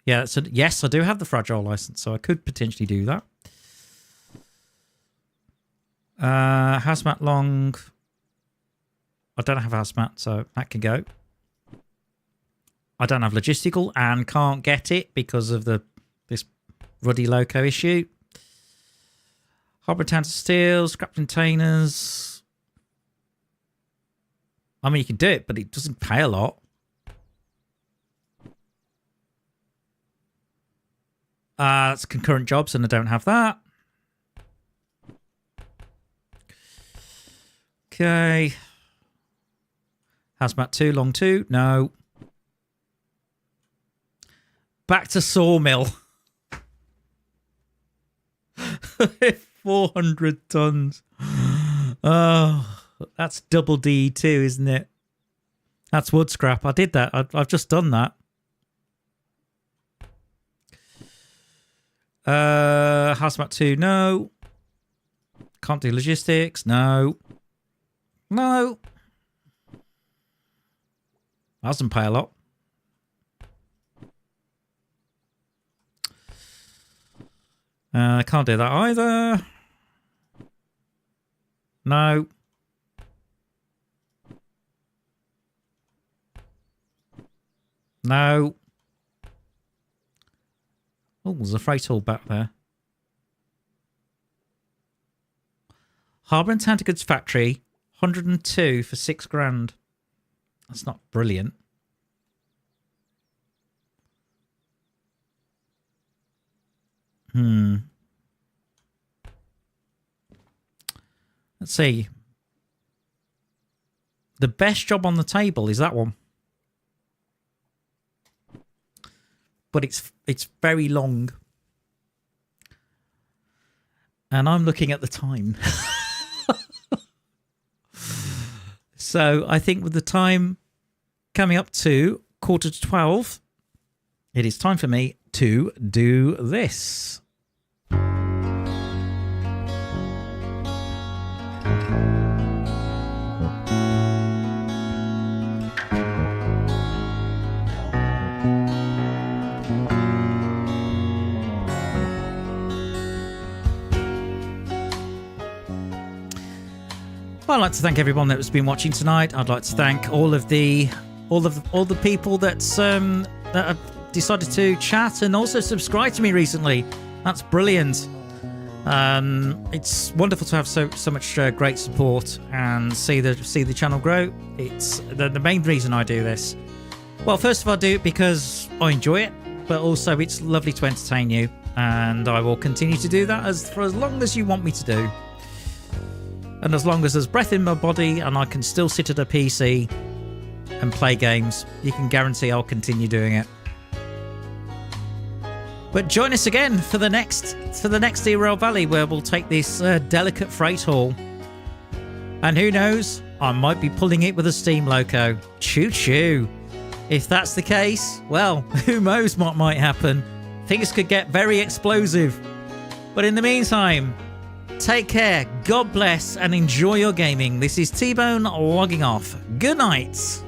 Yeah, so yes, I do have the fragile license, so I could potentially do that. Hazmat long. I don't have hazmat, so that can go. I don't have logistical and can't get it because of this ruddy loco issue. Harbour Town to Steel, scrap containers. I mean, you can do it, but it doesn't pay a lot. That's concurrent jobs, and I don't have that. Okay. Hazmat 2, long 2. No. Back to sawmill. 400 tons. Oh, that's double D2, isn't it? That's wood scrap. I did that. I've just done that. Hazmat 2, no. Can't do logistics, no. No. Doesn't pay a lot. I can't do that either. No. No. Oh, there's a freight hall back there. Harbour and Tanter Goods Factory, 102 for 6 grand. That's not brilliant. Let's see. The best job on the table is that one. But it's very long. And I'm looking at the time. So I think with the time coming up to 11:45, it is time for me to do this. Well, I'd like to thank everyone that's been watching tonight. I'd like to thank all the people that have decided to chat and also subscribe to me recently. That's brilliant. It's wonderful to have so much great support and see the channel grow. It's the main reason I do this. Well, first of all, I do it because I enjoy it, but also it's lovely to entertain you, and I will continue to do that for as long as you want me to do. And as long as there's breath in my body and I can still sit at a PC and play games, you can guarantee I'll continue doing it. But join us again for the next Derail Valley, where we'll take this delicate freight haul. And who knows, I might be pulling it with a steam loco. Choo choo. If that's the case, well, who knows what might happen. Things could get very explosive. But in the meantime, take care, God bless, and enjoy your gaming. This is T-Bone logging off. Good night.